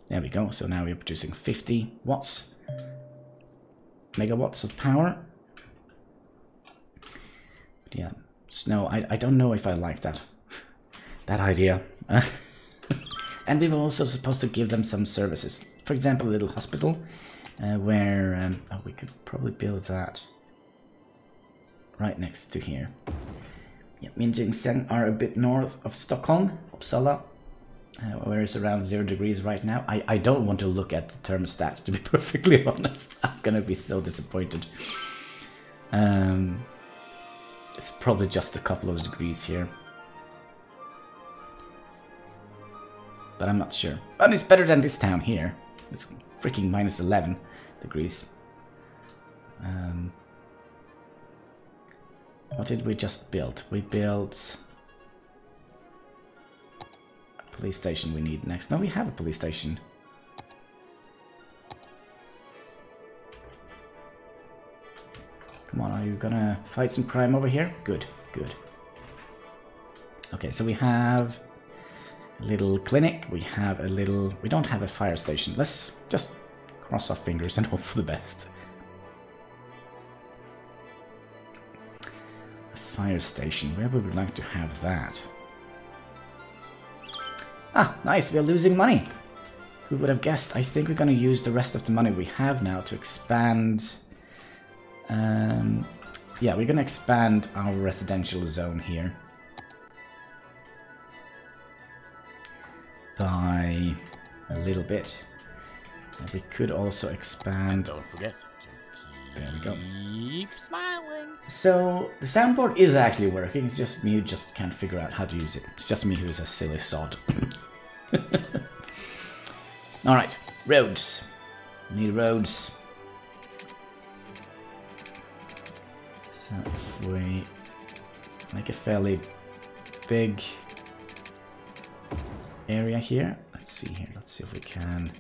There we go. So now we're producing 50 watts. Megawatts of power. But yeah, snow. I don't know if I like that idea. And we were also supposed to give them some services. For example, a little hospital where oh, we could probably build that right next to here. Yeah, me and Jinsen are a bit north of Stockholm, Uppsala, where it's around 0 degrees right now. I don't want to look at the thermostat, to be perfectly honest. I'm gonna be so disappointed. It's probably just a couple of degrees here. But I'm not sure. But it's better than this town here. It's freaking minus 11 degrees. What did we just build? We built a police station we need next. No, we have a police station. Come on, are you gonna fight some crime over here? Good, good. Okay, so we have a little clinic. We have a little... We don't have a fire station. Let's just cross our fingers and hope for the best. A fire station. Where would we like to have that? Ah, nice. We are losing money. Who would have guessed? I think we're going to use the rest of the money we have now to expand... yeah, we're going to expand our residential zone here. By a little bit. And we could also expand... Don't forget to there we go. Keep smiling. So, the soundboard is actually working. It's just me who just can't figure out how to use it. It's just me who's a silly sod. Alright, roads. We need roads. So if we make a fairly big area here. Let's see here. Let's see if we can...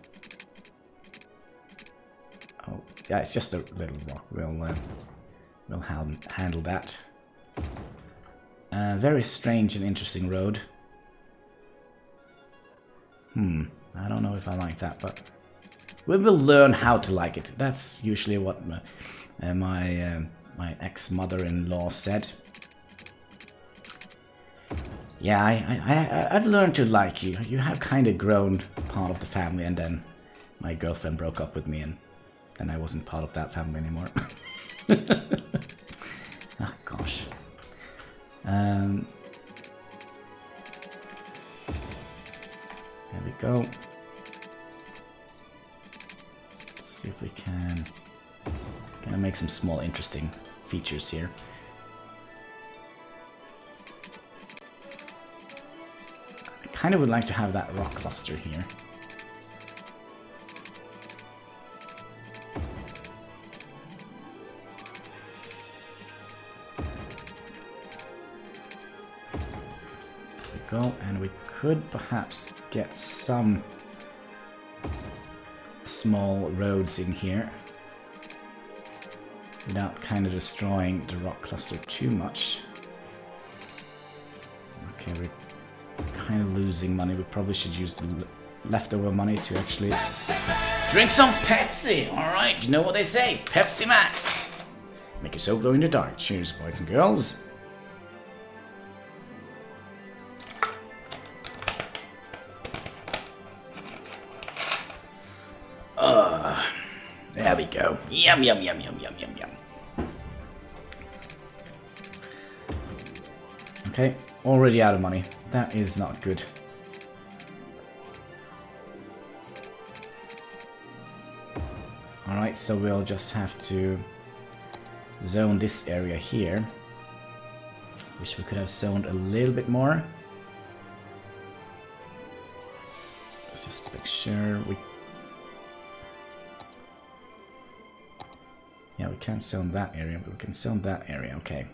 Oh, yeah, it's just a little rock. We'll handle that. Very strange and interesting road. I don't know if I like that, but we will learn how to like it. That's usually what my ex-mother-in-law said. Yeah, I've learned to like you. You have kind of grown part of the family, and then my girlfriend broke up with me, and then I wasn't part of that family anymore. Oh, gosh. There we go. see if we can kind of make some small interesting features here. I kind of would like to have that rock cluster here. There we go, and we could perhaps get some small roads in here without kind of destroying the rock cluster too much. Okay, we're kind of losing money. We probably should use the leftover money to actually drink some Pepsi. Alright, you know what they say, Pepsi Max. Make yourself glow in the dark. Cheers, boys and girls. There we go. Yum, yum, yum, yum, yum, yum, yum. Okay, already out of money. That is not good. Alright, so we'll just have to zone this area here. Wish we could have zoned a little bit more. Let's just make sure we... Yeah, we can't zone that area, but we can zone that area, okay.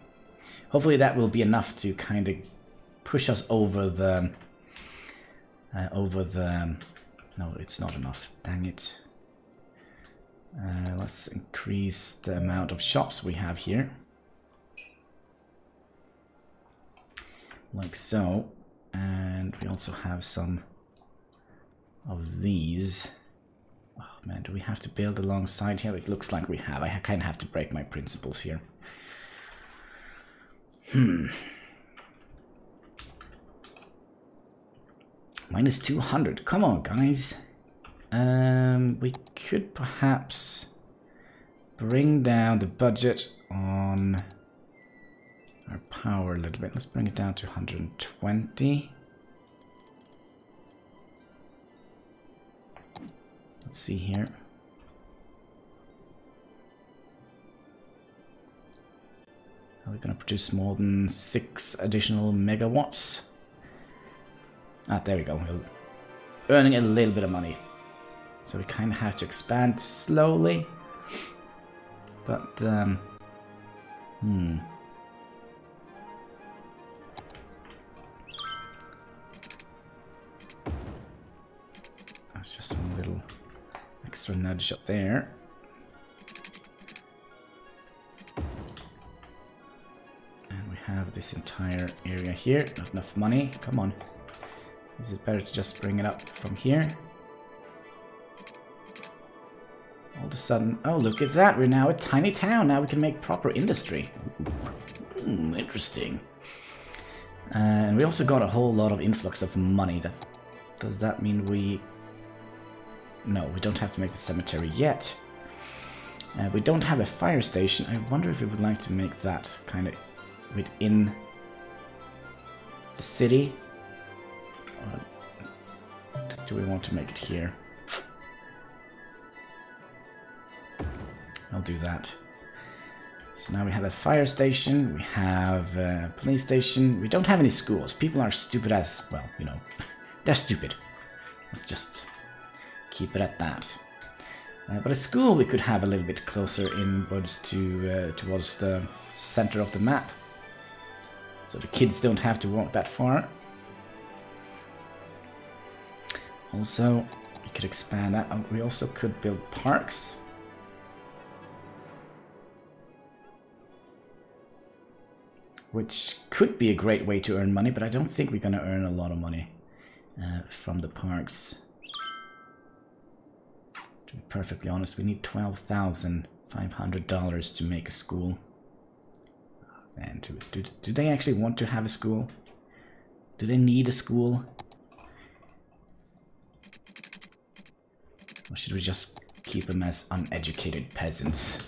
Hopefully that will be enough to kind of push us over the... No, it's not enough. Dang it. Let's increase the amount of shops we have here. Like so. And we also have some of these. Oh man, do we have to build alongside here? It looks like we have. I kind of have to break my principles here. Minus 200. Come on, guys. We could perhaps bring down the budget on our power a little bit. Let's bring it down to 120. Let's see here. Are we going to produce more than 6 additional megawatts? Ah, there we go. We're earning a little bit of money. So we kind of have to expand slowly. But, That's just one little extra nudge up there. And we have this entire area here. Not enough money. Come on. Is it better to just bring it up from here? All of a sudden, oh look at that, we're now a tiny town. Now we can make proper industry. Interesting. And we also got a whole lot of influx of money. Does that mean we... No, we don't have to make the cemetery yet. We don't have a fire station. I wonder if we would like to make that kind of within the city. Or do we want to make it here? I'll do that. So now we have a fire station, we have a police station, we don't have any schools. People are stupid as, well, you know, they're stupid. Let's just keep it at that. But a school we could have a little bit closer inwards to towards the center of the map. So the kids don't have to walk that far. Also, we could expand that. We also could build parks. Which could be a great way to earn money, but I don't think we're going to earn a lot of money from the parks. To be perfectly honest, we need $12,500 to make a school. And do they actually want to have a school? Do they need a school? Or should we just keep them as uneducated peasants?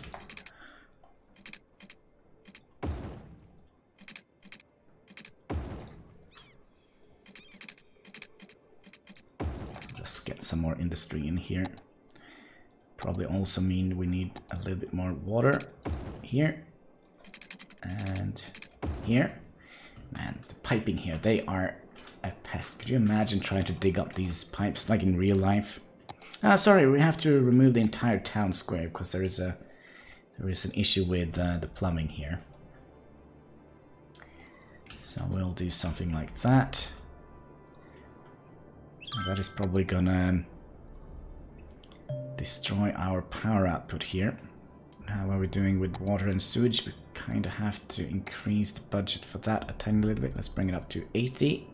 Get some more industry in here. probably also mean we need a little bit more water here and here. Man, the piping here, they are a pest. Could you imagine trying to dig up these pipes like in real life? Sorry, we have to remove the entire town square because there is an issue with the plumbing here. So we'll do something like that. That is probably gonna destroy our power output here. How are we doing with water and sewage? We kind of have to increase the budget for that a tiny little bit. Let's bring it up to 80.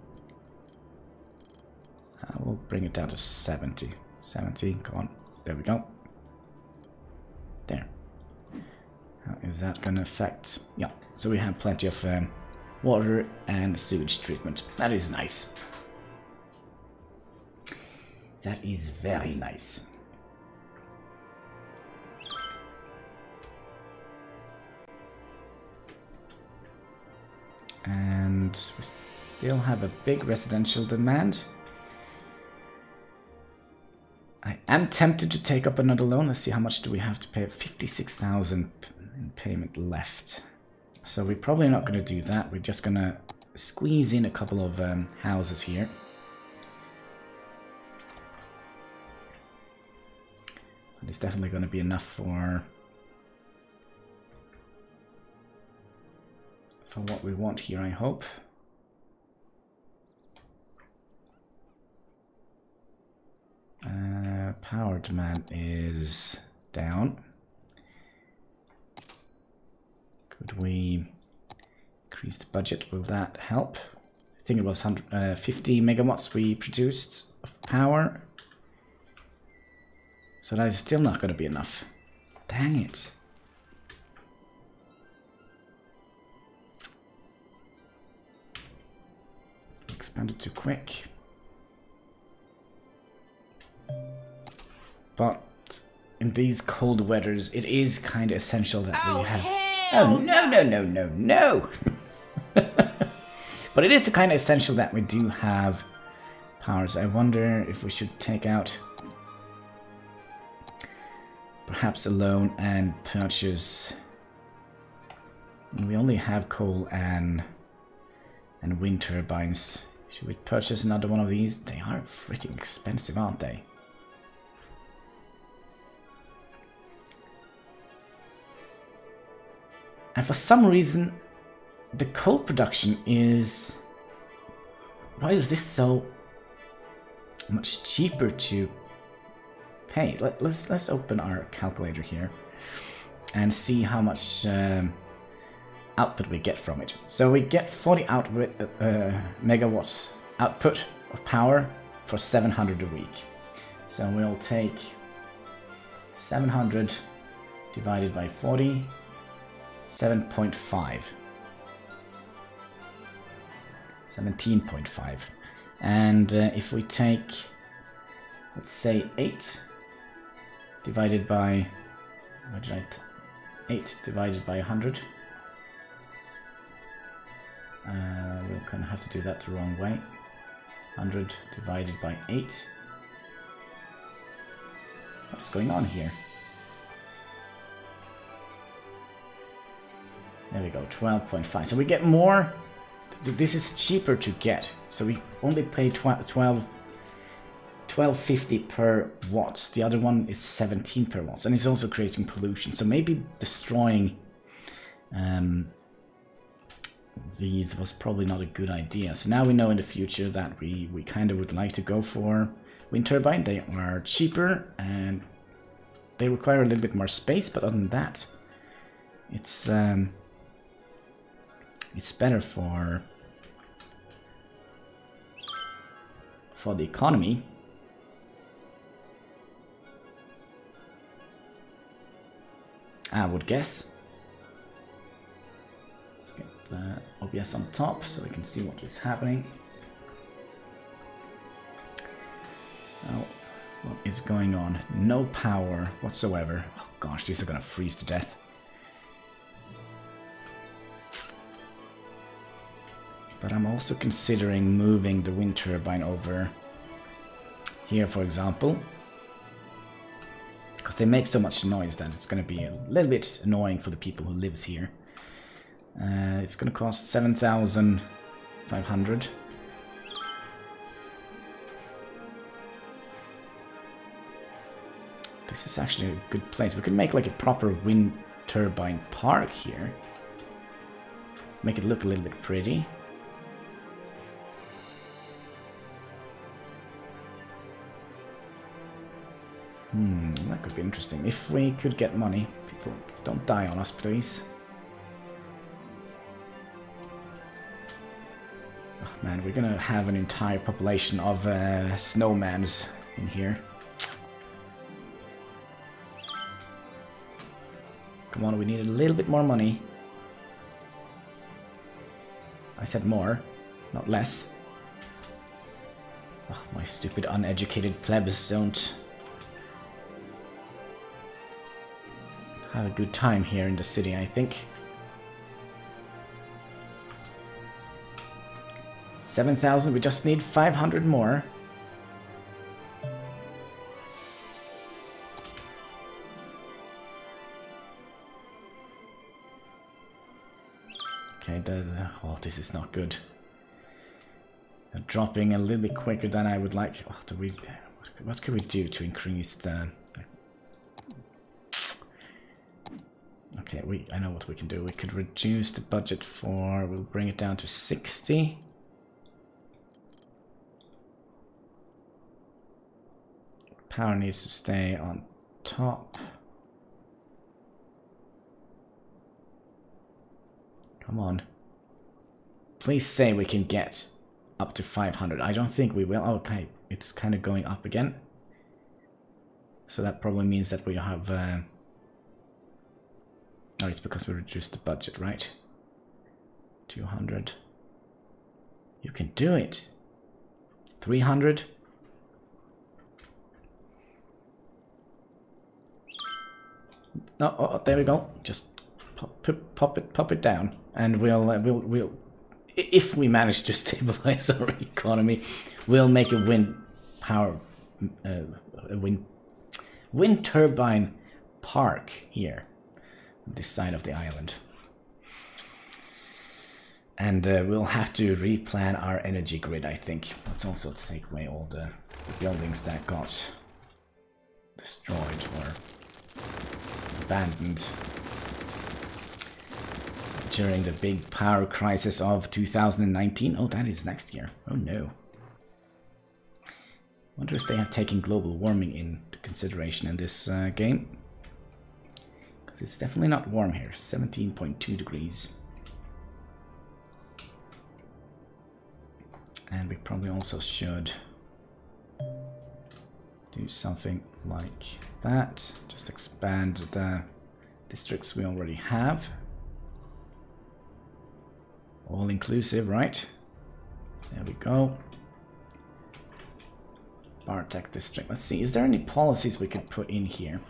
We'll bring it down to 70. 70, come on. There we go. There. How is that going to affect? Yeah, so we have plenty of water and sewage treatment. That is nice. That is very nice. And we still have a big residential demand. I am tempted to take up another loan. Let's see, how much do we have to pay? 56,000 in payment left. So we're probably not going to do that. We're just going to squeeze in a couple of houses here. And it's definitely going to be enough for what we want here, I hope. Power demand is down. Could we increase the budget? Will that help? I think it was 50 megawatts we produced of power. So that is still not going to be enough. Dang it. Expanded too quick. But in these cold weathers, it is kind of essential that we have... Oh, no, no, no, no, no! But it is kind of essential that we do have powers. I wonder if we should take out perhaps a loan and purchase... We only have coal and wind turbines. Should we purchase another one of these? They are freaking expensive, aren't they? And for some reason, the coal production is... Why is this so much cheaper to pay? Let's open our calculator here and see how much output we get from it. So we get 40 megawatts output of power for 700 a week. So we'll take 700 divided by 40, 7.5. 17.5. And if we take, let's say 8 divided by, what did I, 8 divided by 100. We'll kind of have to do that the wrong way. 100 divided by 8. What's going on here? There we go, 12.5. So we get more. This is cheaper to get. So we only pay 12.50 per watts. The other one is 17 per watts, and it's also creating pollution. So maybe destroying these was probably not a good idea. So now we know in the future that we kind of would like to go for wind turbine. They are cheaper and they require a little bit more space, but other than that, it's better for the economy. I would guess. Let's get OBS on top so we can see what is happening. Oh, what is going on? No power whatsoever. Oh gosh, these are gonna freeze to death. But I'm also considering moving the wind turbine over here, for example. Because they make so much noise that it's going to be a little bit annoying for the people who lives here. It's going to cost 7,500. This is actually a good place. We could make like a proper wind turbine park here. Make it look a little bit pretty. That could be interesting. If we could get money. People, don't die on us, please. Oh man, we're gonna have an entire population of snowmans in here. Come on, we need a little bit more money. I said more, not less. Oh, my stupid uneducated plebs don't have a good time here in the city, I think. 7,000, we just need 500 more. Okay, oh, this is not good. They're dropping a little bit quicker than I would like. Oh, what could we do to increase the... Okay, I know what we can do. We could reduce the budget for... We'll bring it down to 60. Power needs to stay on top. Come on. Please say we can get up to 500. I don't think we will. Okay, it's kind of going up again. So that probably means that we have... Oh, it's because we reduced the budget, right? 200. You can do it. 300. No, oh, there we go. Just pop it down, and we'll if we manage to stabilize our economy, we'll make a wind power a wind turbine park here, on this side of the island, and we'll have to replan our energy grid. I think let's also take away all the buildings that got destroyed or abandoned during the big power crisis of 2019. Oh, that is next year. Oh no. Wonder if they have taken global warming into consideration in this game. Because it's definitely not warm here. 17.2 degrees. And we probably also should do something like that. Just expand the districts we already have. All inclusive, right? There we go. Bartek district. Let's see, is there any policies we could put in here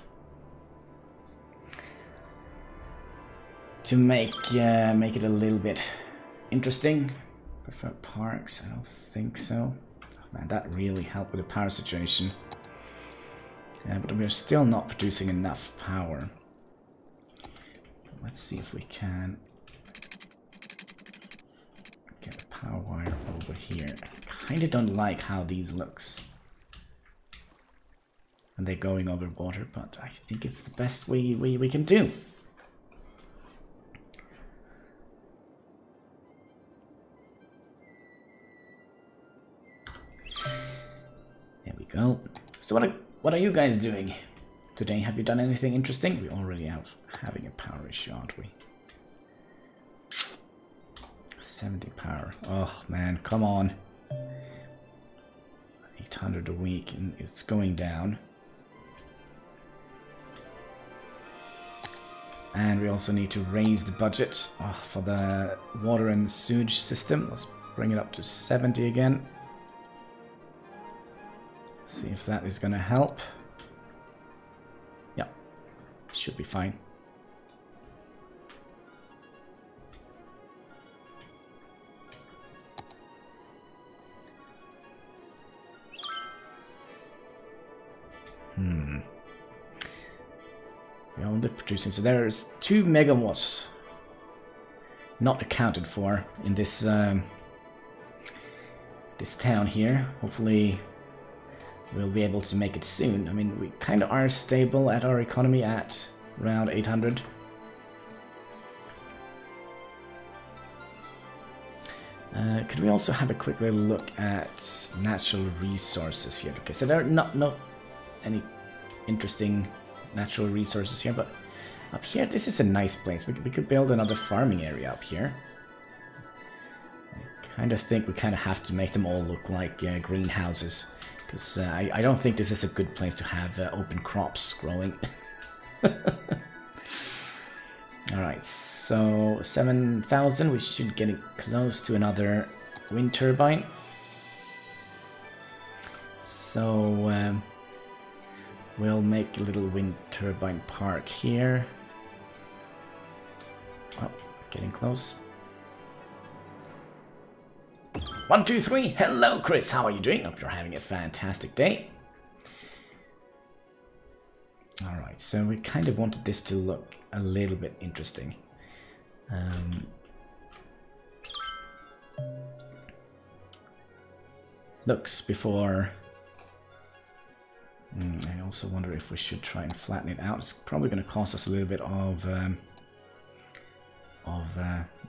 to make it a little bit interesting? Preferred parks? I don't think so. Oh, man, that really helped with the power situation. But we're still not producing enough power. Let's see if we can get a power wire over here. I kinda don't like how these looks. And they're going over water, but I think it's the best we can do. There we go. So what are you guys doing today? Have you done anything interesting? We already having a power issue, aren't we? 70 power. Oh man, come on. 800 a week, and it's going down. And we also need to raise the budget for the water and sewage system. Let's bring it up to 70 again. See if that is going to help. Yeah, should be fine. We own the producing. So there's 2 megawatts not accounted for in this this town here. Hopefully we'll be able to make it soon. I mean, we kind of are stable at our economy at around 800. Could we also have a quick little look at natural resources here? Okay, so there are not any interesting natural resources here, but up here, this is a nice place. We could build another farming area up here. I kind of think we kind of have to make them all look like greenhouses, because I don't think this is a good place to have open crops growing. Alright, so 7,000, we should get close to another wind turbine. So we'll make a little wind turbine park here. Oh, getting close. 1, 2, 3. Hello, Chris. How are you doing? Hope you're having a fantastic day. Alright, so we kind of wanted this to look a little bit interesting. Looks before... I also wonder if we should try and flatten it out. It's probably going to cost us a little bit of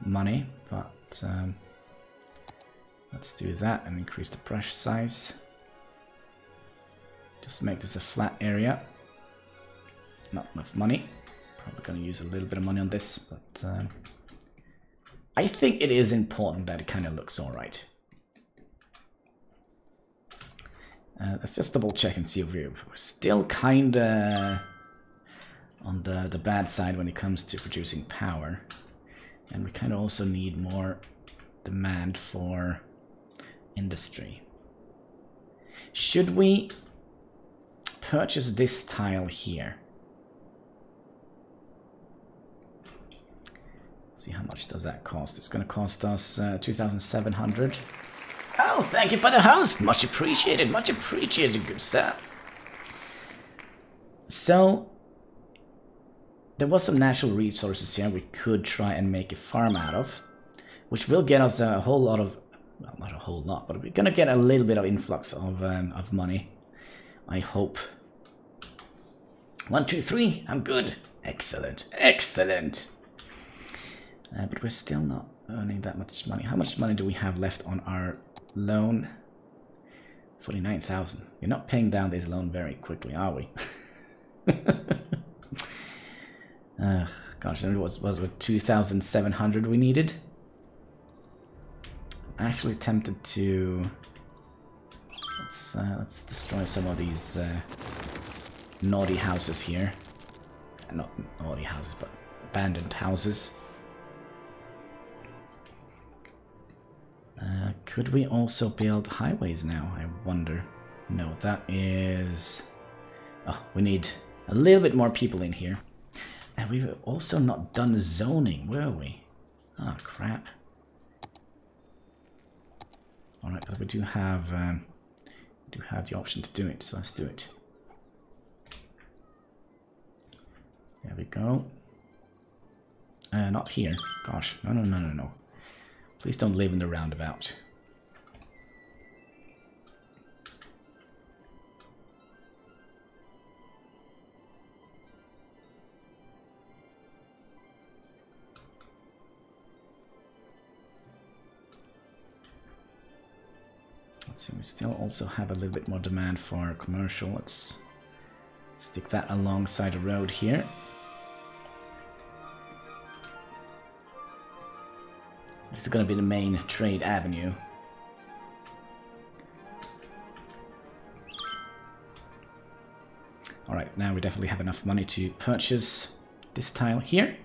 money, but let's do that and increase the brush size. Just make this a flat area. Not enough money. Probably going to use a little bit of money on this, but I think it is important that it kind of looks alright. Let's just double check and see if we're still kind of on the bad side when it comes to producing power. And we kind of also need more demand for industry. Should we purchase this tile here? See how much does that cost? It's going to cost us 2,700. Oh, thank you for the host. Much appreciated, good sir. So, there was some natural resources here we could try and make a farm out of, which will get us a whole lot of, well, not a whole lot, but we're going to get a little bit of influx of money, I hope. 1, 2, 3, I'm good. Excellent, excellent. But we're still not earning that much money. How much money do we have left on our loan? 49,000. We're not paying down this loan very quickly, are we? Gosh, it was 2,700 we needed. I'm actually tempted to... Let's destroy some of these naughty houses here. Not naughty houses, but abandoned houses. Could we also build highways now, I wonder? No, that is... Oh, we need a little bit more people in here. And we've also not done zoning, were we? Oh, crap. Alright, but we do have the option to do it, so let's do it. There we go. Not here. Gosh, no. Please don't live in the roundabout. Let's see, we still also have a little bit more demand for commercial. Let's stick that alongside the road here. This is going to be the main trade avenue. Alright, now we definitely have enough money to purchase this tile here.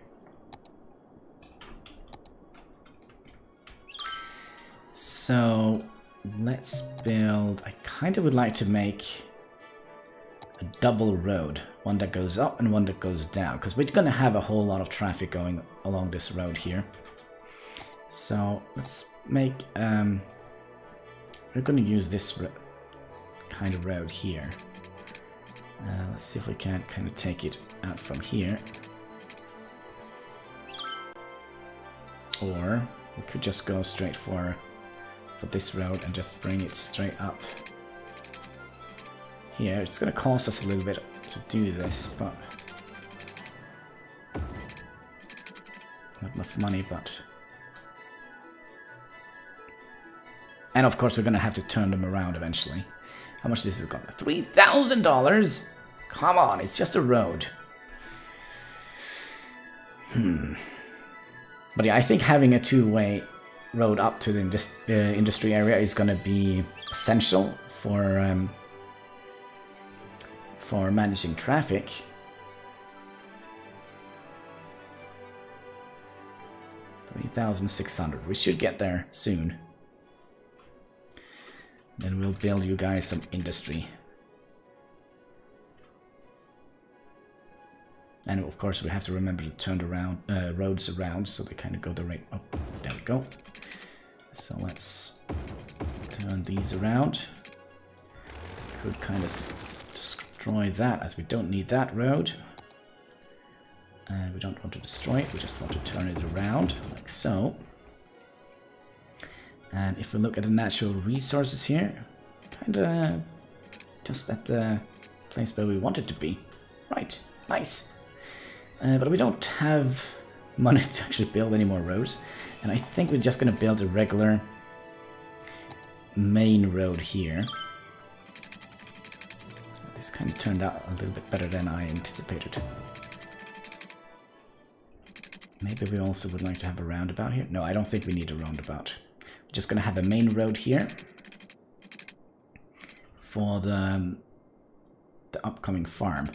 So, let's build... I kind of would like to make a double road. One that goes up and one that goes down. Because we're going to have a whole lot of traffic going along this road here. So let's make, we're going to use this kind of road here. Let's see if we can kind of take it out from here. Or we could just go straight for this road and just bring it straight up here. It's going to cost us a little bit to do this, but not enough money, but... And of course we're going to have to turn them around eventually. How much this has got? $3,000? Come on, it's just a road. But yeah, I think having a two-way road up to the industry area is going to be essential for managing traffic. $3,600. We should get there soon. Then we'll build you guys some industry. And of course we have to remember to turn the roads around so they kind of go the right... Oh, there we go. So let's turn these around. Could kind of destroy that, as we don't need that road. We don't want to destroy it, we just want to turn it around, like so. And if we look at the natural resources here, kind of just at the place where we want it to be. Right, nice. But we don't have money to actually build any more roads. And I think we're just going to build a regular main road here. This kind of turned out a little bit better than I anticipated. Maybe we also would like to have a roundabout here. No, I don't think we need a roundabout. We're just going to have a main road here for the upcoming farm.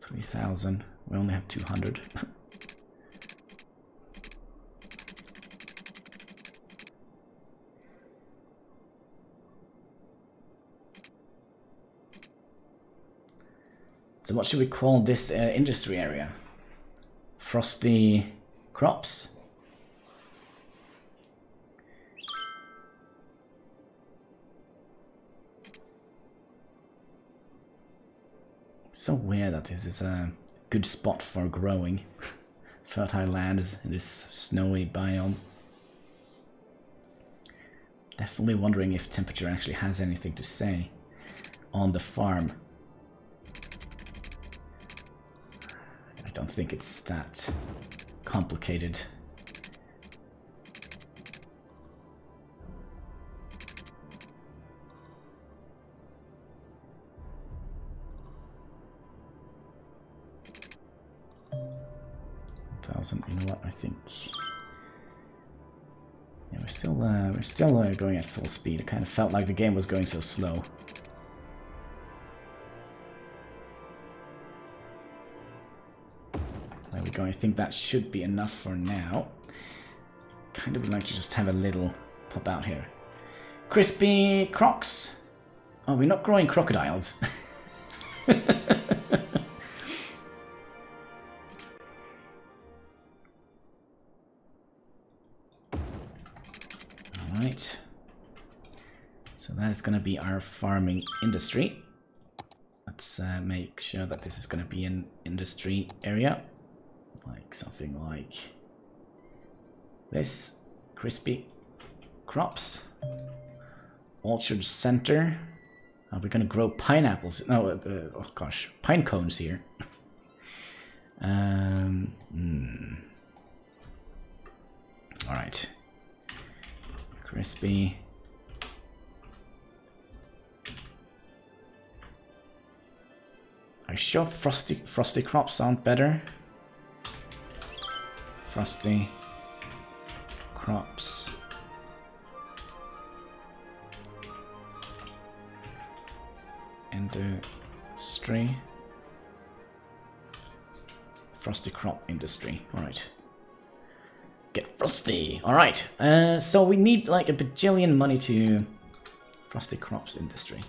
$3,000. We only have 200. So what should we call this industry area? Frosty crops? So weird that this is a good spot for growing fertile lands in this snowy biome. Definitely wondering if temperature actually has anything to say on the farm. I don't think it's that complicated. You know what? I think yeah, we're still going at full speed. It kind of felt like the game was going so slow. There we go. I think that should be enough for now. Kind of would like to just have a little pop out here. Crispy crocs. Oh, we're not growing crocodiles. Alright. So that is going to be our farming industry. Let's make sure that this is going to be an industry area. Like something like this. Crispy crops. Orchard center. We're going to grow pineapples. No, oh gosh, pine cones here. Alright. Crispy. Are you sure frosty crops sound better? Frosty crops. Industry. Frosty crop industry. Alright. Get frosty. Alright. So we need like a bajillion money to frosty crops industry.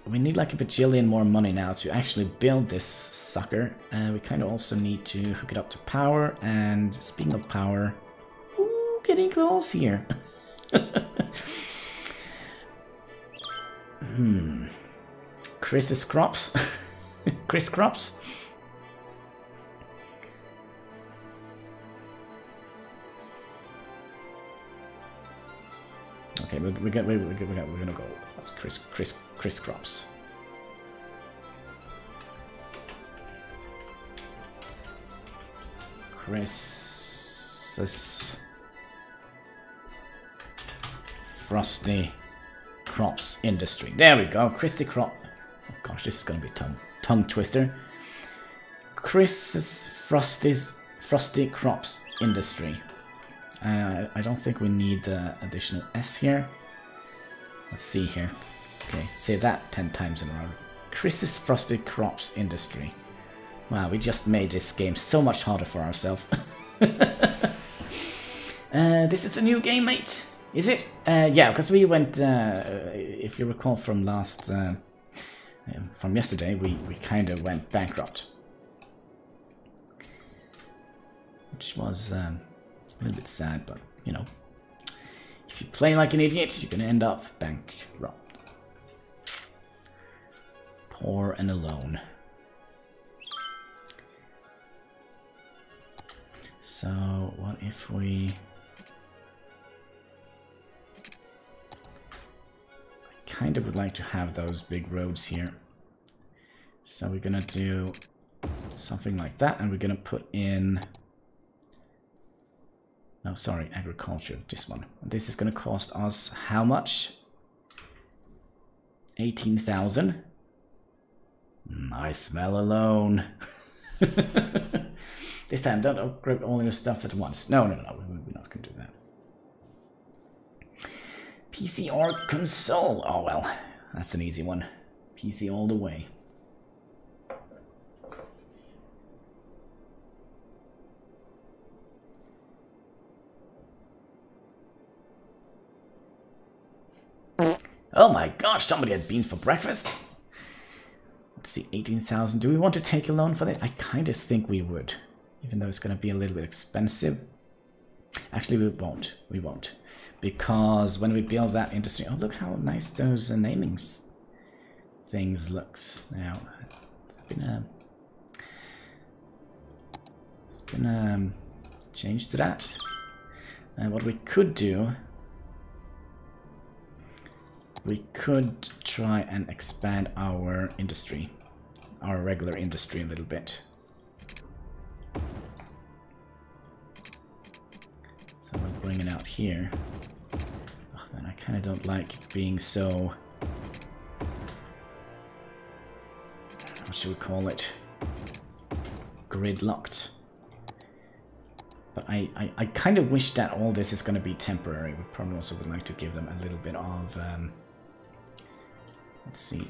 We need like a bajillion more money now to actually build this sucker. We kind of also need to hook it up to power. And speaking of power, ooh, getting close here. Chris's crops. Chris crops. Okay, we're gonna go. That's Chris crops. Chris's Frosty Crops Industry. There we go. Christy Crop. Oh gosh, this is gonna be a tongue twister. Chris's Frosty Crops Industry. I don't think we need the additional S here. Let's see here. Okay, say that 10 times in a row. Chris's Frosty Crops Industry. Wow, we just made this game so much harder for ourselves. This is a new game, mate. Is it? Yeah, because we went, if you recall from from yesterday, we kind of went bankrupt. Which was a little bit sad, but, you know, if you play like an idiot, you're going to end up bankrupt. Poor and alone. So, what if we... I kind of would like to have those big roads here. So we're gonna do something like that, and we're gonna put in... No, sorry, agriculture, this one. This is gonna cost us how much? 18,000. I smell alone. This time, don't upgrade all your stuff at once. No, we're not gonna do that. PC or console? Oh well, that's an easy one. PC all the way. Oh my gosh, somebody had beans for breakfast? Let's see, 18,000. Do we want to take a loan for that? I kind of think we would. Even though it's going to be a little bit expensive. Actually, we won't. We won't. Because when we build that industry... Oh, look how nice those naming things looks now. It's been a change to that. And what we could do... We could try and expand our industry. Our regular industry a little bit. So we'll bring it out here. Oh man, I kind of don't like being so... What should we call it? Gridlocked. But I kind of wish that all this is going to be temporary. We probably also would like to give them a little bit of... let's see.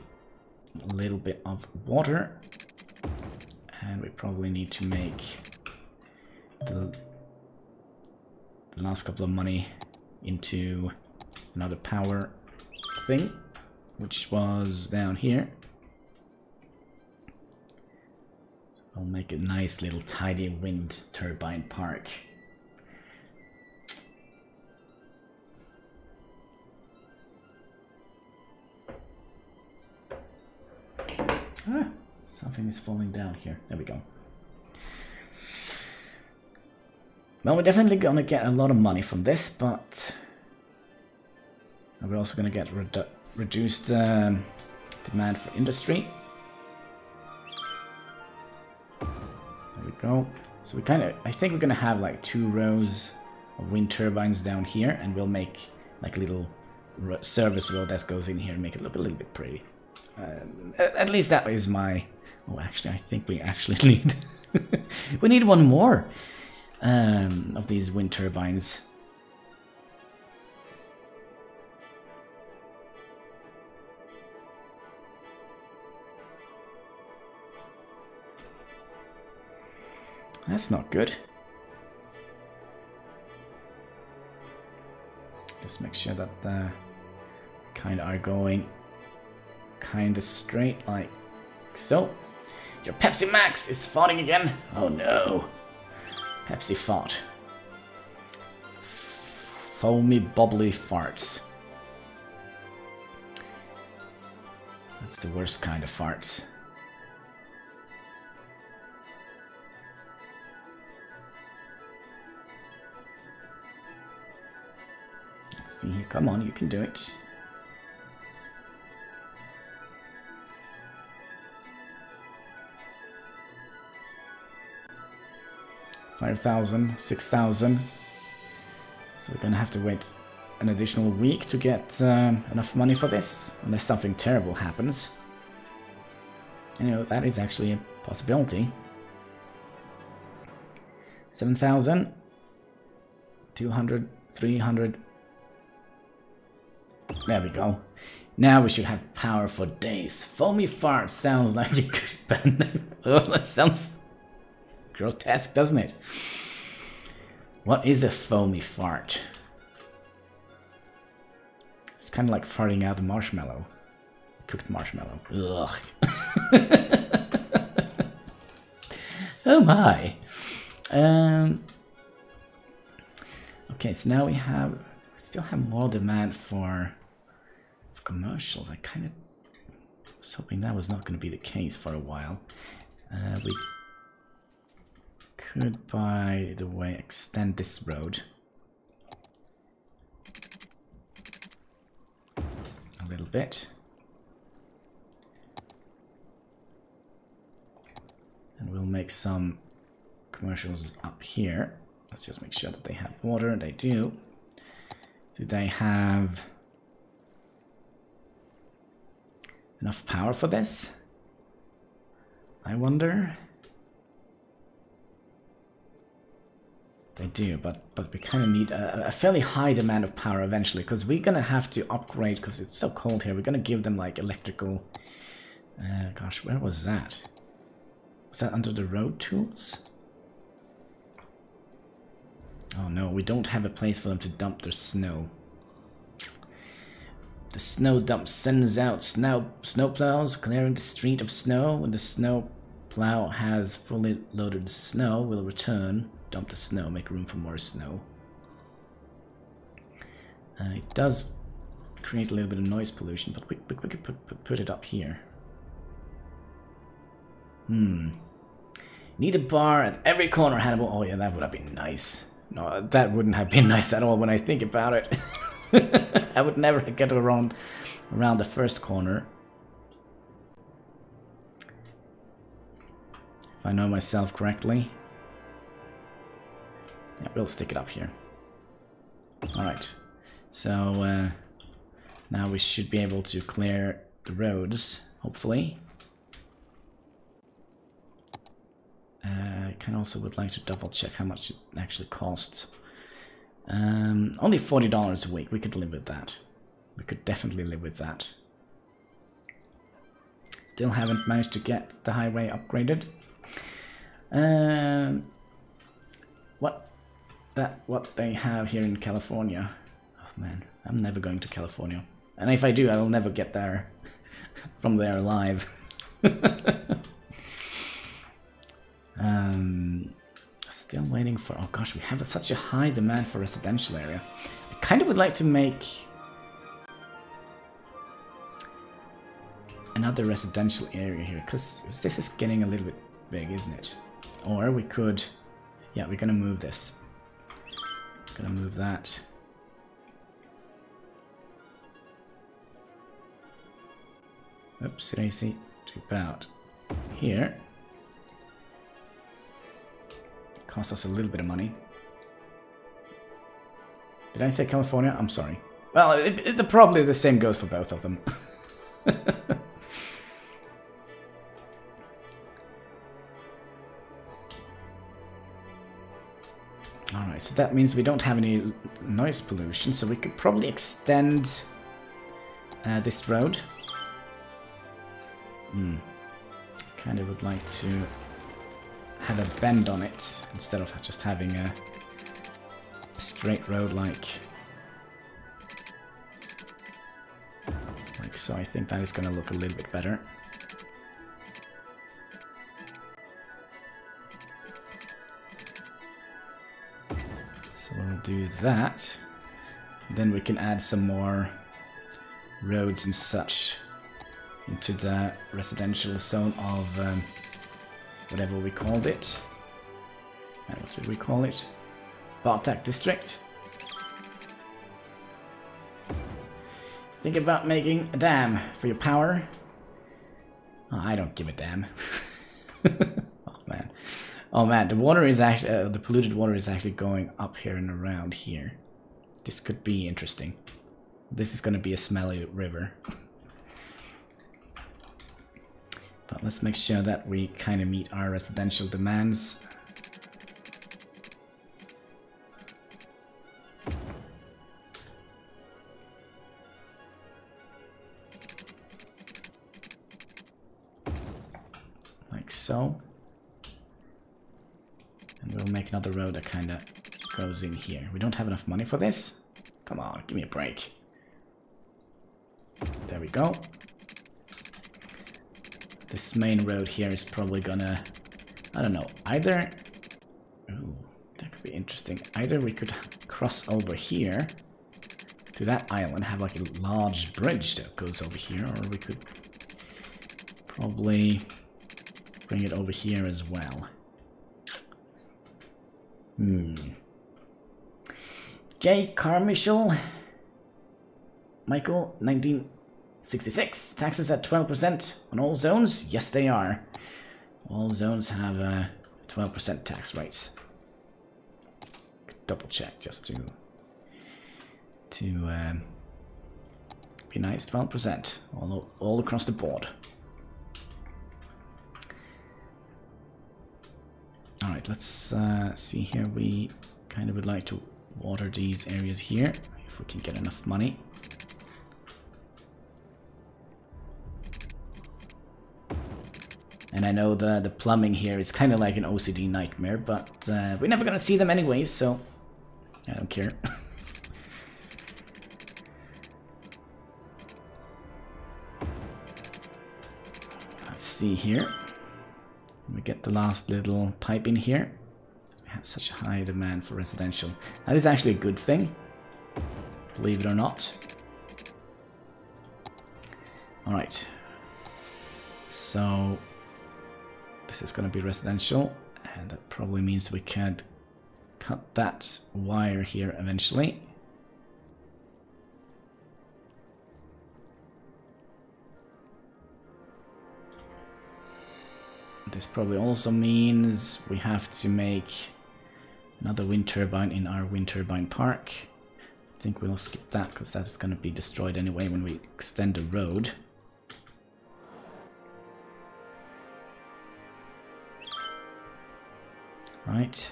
A little bit of water. And we probably need to make the last couple of money into another power thing, which was down here. So I'll make a nice little tidy wind turbine park. Ah, something is falling down here. There we go. Well, we're definitely gonna get a lot of money from this, but we're also gonna get reduced demand for industry. There we go. So we I think we're gonna have like 2 rows of wind turbines down here, and we'll make like a little service road that goes in here and make it look a little bit pretty. At least that is my... Oh, actually, I think we actually need... we need one more. Of these wind turbines. That's not good. Just make sure that the kind of are going kind of straight, like so. Your Pepsi Max is farting again. Oh no. Pepsi fart. Foamy, bubbly farts. That's the worst kind of fart. Let's see here. Come on, you can do it. $5,000, $6,000. So we're gonna have to wait an additional week to get enough money for this, unless something terrible happens. And, you know, that is actually a possibility. 7,000, 200, 300. There we go. Now we should have power for days. Foamy fart sounds like a good band name. Oh, that sounds grotesque, doesn't it? What is a foamy fart? It's kind of like farting out a marshmallow. Cooked marshmallow. Ugh. Oh my. Okay, so now we still have more demand for commercials. I kind of was hoping that was not going to be the case for a while. We could, by the way, extend this road a little bit. And we'll make some commercials up here. Let's just make sure that they have water. They do. Do they have enough power for this? I wonder. They do, but we kind of need a fairly high demand of power eventually, because we're gonna have to upgrade, because it's so cold here. We're gonna give them like electrical. Gosh, where was that? Was that under the road tools? Oh no, we don't have a place for them to dump their snow. The snow dump sends out snowplows clearing the street of snow. When the snow plow has fully loaded snow, will return, dump the snow, make room for more snow. It does create a little bit of noise pollution, but we could put it up here. Need a bar at every corner, Hannibal. Oh yeah, that would have been nice. No, that wouldn't have been nice at all when I think about it. I would never get around the first corner. If I know myself correctly. Yeah, we'll stick it up here. Alright. So, now we should be able to clear the roads, hopefully. I kind of also would like to double check how much it actually costs. Only $40 a week. We could live with that. We could definitely live with that. Still haven't managed to get the highway upgraded. What they have here in California. Oh man, I'm never going to California. And if I do, I will never get there from there alive. Still waiting for... Oh gosh, we have such a high demand for residential area. I kind of would like to make another residential area here, because this is getting a little bit big, isn't it? Or we could... Yeah, we're gonna move this. Gonna move that. Oops, daisy. To about here. Cost us a little bit of money. Did I say California? I'm sorry. Well, probably the same goes for both of them. Alright, so that means we don't have any noise pollution, so we could probably extend this road. Kind of would like to have a bend on it instead of just having a straight road like so. I think that is going to look a little bit better. So we'll do that. Then we can add some more roads and such into the residential zone of whatever we called it. What did we call it? Bartak district. Think about making a dam for your power. Oh, I don't give a damn. Oh man. Oh man, the water is actually the polluted water is actually going up here and around here. This could be interesting. This is going to be a smelly river. But let's make sure that we kind of meet our residential demands. Like so. And we'll make another road that kind of goes in here. We don't have enough money for this. Come on, give me a break. There we go. This main road here is probably gonna, I don't know, either, ooh, that could be interesting. Either we could cross over here to that island, have like a large bridge that goes over here, or we could probably bring it over here as well. J. Carmichael, Michael, 1966. Taxes at 12% on all zones? Yes, they are. All zones have 12% tax rates. Double check just to be nice. 12% all across the board. All right, let's see here. We kind of would like to water these areas here if we can get enough money. And I know the plumbing here is kind of like an OCD nightmare, but we're never gonna see them anyways, so I don't care. Let's see here. We get the last little pipe in here. We have such a high demand for residential. That is actually a good thing, believe it or not. Alright. So this is going to be residential, and that probably means we can cut that wire here eventually. This probably also means we have to make another wind turbine in our wind turbine park. I think we'll skip that because that is going to be destroyed anyway when we extend the road. Right.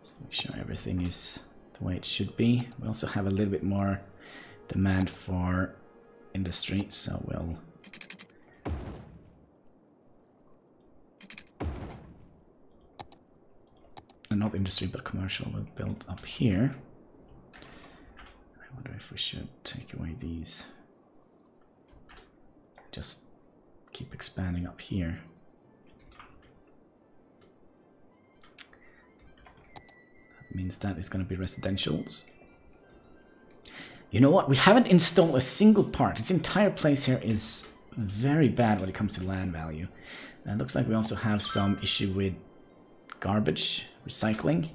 Let's make sure everything is the way it should be. We also have a little bit more demand for industry, so we'll not industry but commercial will build up here. I wonder if we should take away these. Just keep expanding up here. That means that is going to be residentials. You know what? We haven't installed a single part. This entire place here is very bad when it comes to land value. It looks like we also have some issue with garbage recycling.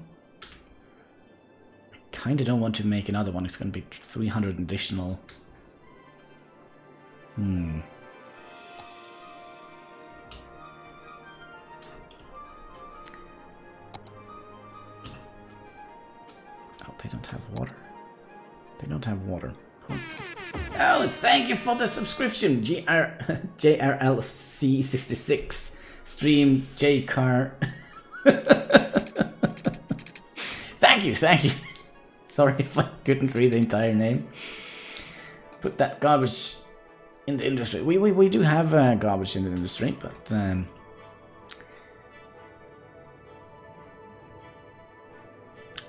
I kind of don't want to make another one. It's going to be 300 additional. Oh, they don't have water. They don't have water. Oh, thank you for the subscription, JRLC66 stream JCar. Thank you. Sorry if I couldn't read the entire name. Put that garbage in the industry. We do have garbage in the industry, but I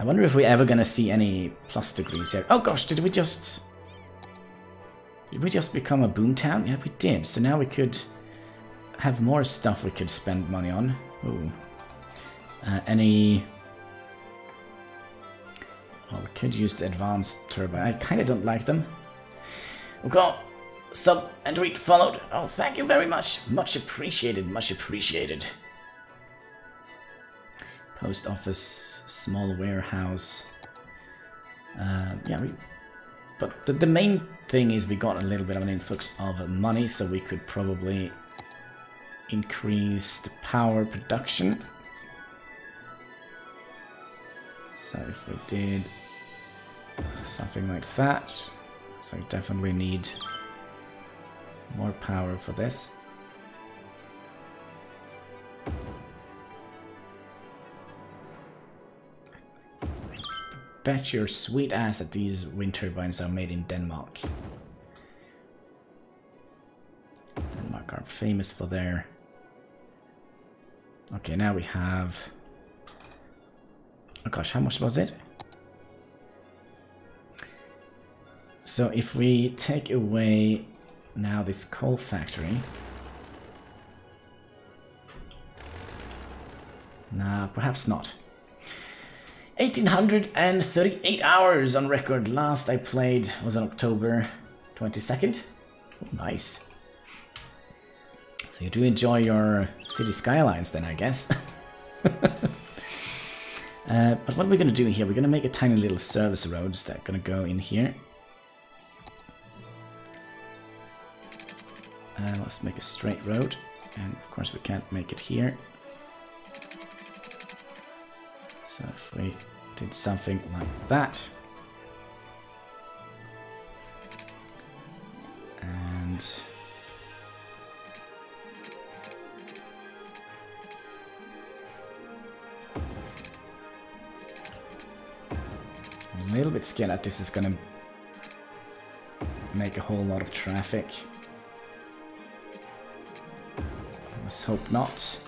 wonder if we're ever gonna see any plus degrees here. Oh gosh, did we just become a boomtown? Yeah, we did. So now we could have more stuff we could spend money on. Ooh. Any... Well, we could use the advanced turbine. I kind of don't like them. We've got sub and tweet followed. Oh, thank you very much. Much appreciated, much appreciated. Post office, small warehouse. Yeah, but the main thing is we got a little bit of an influx of money, so we could probably increase the power production. So if we did something like that, so we definitely need more power for this. Bet your sweet ass that these wind turbines are made in Denmark. Denmark are famous for their... Okay, now we have... Oh gosh, how much was it? So if we take away now this coal factory... Nah, perhaps not. 1838 hours on record. Last I played was on October 22nd. Oh, nice. So you do enjoy your city skylines then, I guess. But what we're going to do here, we're going to make a tiny little service roads that are going to go in here. Let's make a straight road. And of course we can't make it here. So if we did something like that, and I'm a little bit scared that this is gonna make a whole lot of traffic. Let's hope not.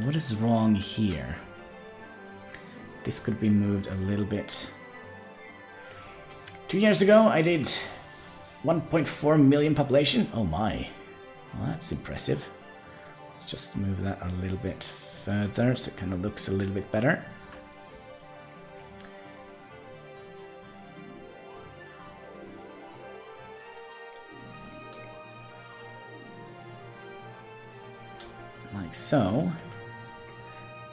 What is wrong here? This could be moved a little bit. 2 years ago I did 1.4 million population. Oh my. Well, that's impressive. Let's just move that a little bit further so it kind of looks a little bit better. Like so.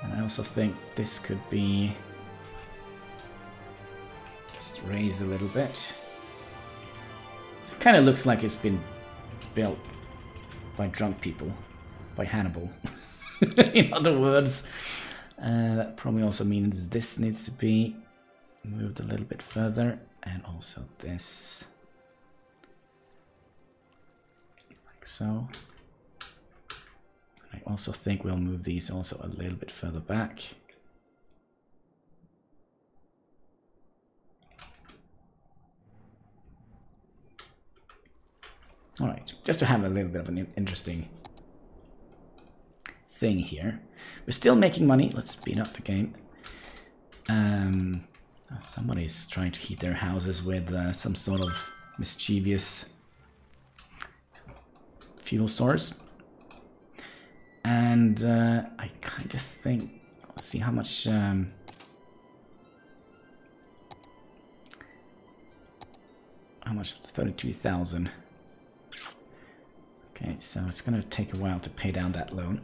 And I also think this could be just raised a little bit. So it kind of looks like it's been built by drunk people, by Hannibal. In other words, that probably also means this needs to be moved a little bit further, and also this, like so. I also think we'll move these also a little bit further back. Alright, just to have a little bit of an interesting thing here. We're still making money. Let's speed up the game. Somebody's trying to heat their houses with some sort of mischievous fuel source. And I kind of think, let's see how much 32,000. Okay, so it's gonna take a while to pay down that loan.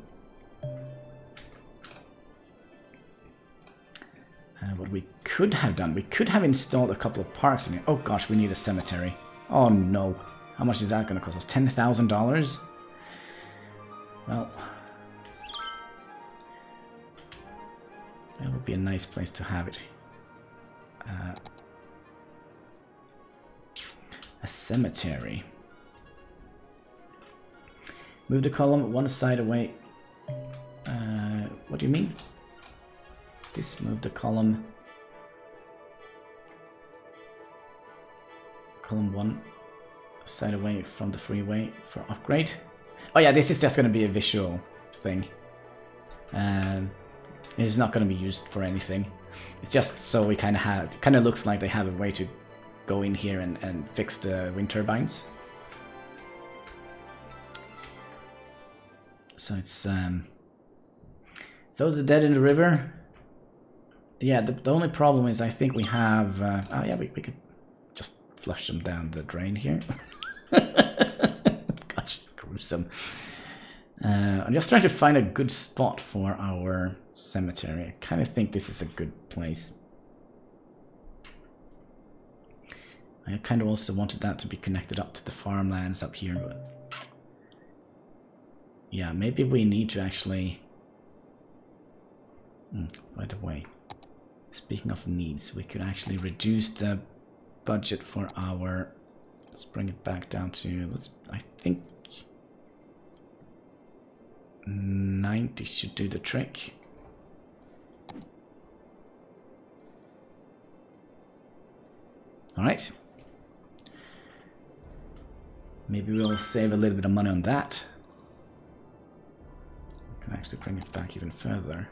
What we could have done, we could have installed a couple of parks in here. Oh gosh, we need a cemetery. Oh no, how much is that gonna cost us? $10,000? Well, that would be a nice place to have it. A cemetery. Move the column one side away. What do you mean? This move the column one side away from the freeway for upgrade. Oh yeah, this is just going to be a visual thing. This is not going to be used for anything. It's just so we kind of looks like they have a way to go in here and fix the wind turbines. So So it's throw the dead in the river. Yeah, the only problem is I think we have oh yeah, we could just flush them down the drain here. Gosh, gruesome. I'm just trying to find a good spot for our cemetery. I kind of think this is a good place. I kind of also wanted that to be connected up to the farmlands up here, but yeah, maybe we need to actually... by the way, speaking of needs, we could actually reduce the budget for our... Let's bring it back down to... I think 90 should do the trick. Alright. Maybe we'll save a little bit of money on that. We can actually bring it back even further.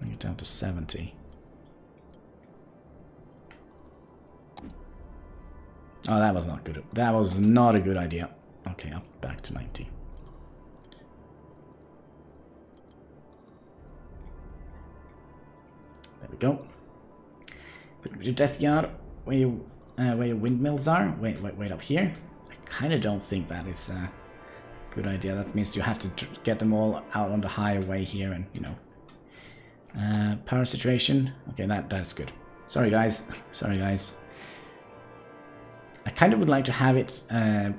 Bring it down to 70. Oh, that was not good. That was not a good idea. Okay, up back to 90. There we go. Put your death yard where your windmills are. Wait up here. I kind of don't think that is a good idea. That means you have to get them all out on the highway here, and you know. Power situation. Okay, that's good. Sorry guys. Sorry guys. I kind of would like to have it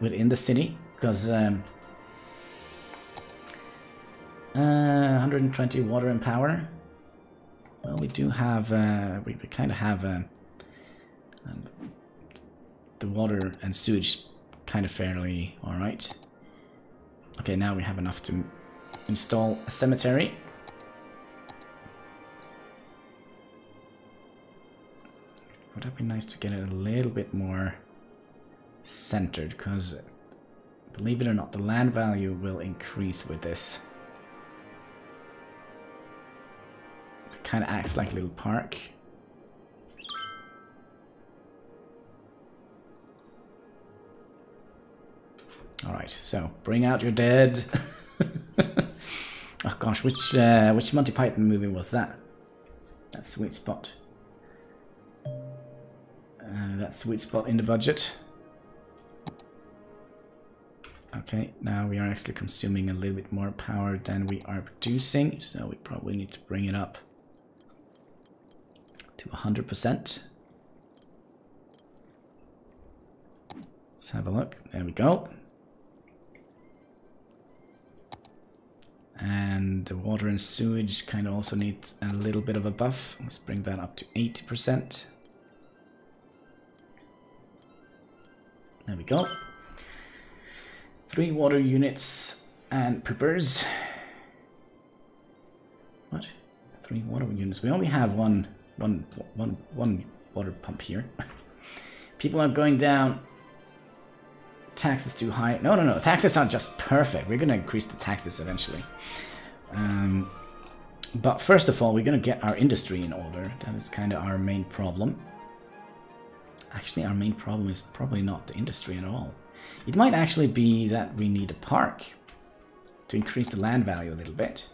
within the city, because 120 water and power. Well, we do have, we kind of have the water and sewage kind of fairly alright. Okay, now we have enough to install a cemetery. Would that be nice to get it a little bit more centered, because believe it or not, the land value will increase with this. It kind of acts like a little park. Alright, so bring out your dead. Oh gosh, which Monty Python movie was that? That sweet spot. That sweet spot in the budget. Okay, now we are actually consuming a little bit more power than we are producing, so we probably need to bring it up to 100%. Let's have a look. There we go. And the water and sewage kind of also need a little bit of a buff. Let's bring that up to 80%. There we go. 3 water units and poopers. What? 3 water units. We only have one water pump here. People are going down. Taxes too high. No. Taxes are just perfect. We're going to increase the taxes eventually. But first of all, we're going to get our industry in order. That is kind of our main problem. Actually, our main problem is probably not the industry at all. It might actually be that we need a park to increase the land value a little bit.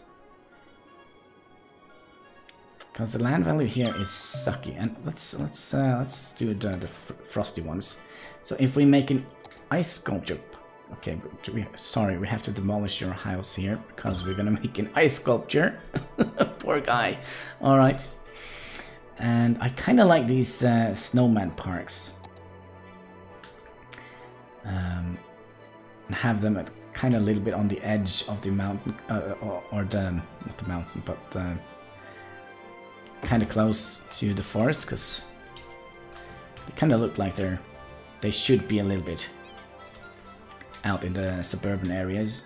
Because the land value here is sucky. And let's do the frosty ones. So if we make an ice sculpture, okay, sorry, we have to demolish your house here because we're gonna make an ice sculpture. Poor guy. All right. And I kind of like these snowman parks. And have them at kind of a little bit on the edge of the mountain, or the, not the mountain, but kind of close to the forest, because they kind of look like they should be a little bit out in the suburban areas.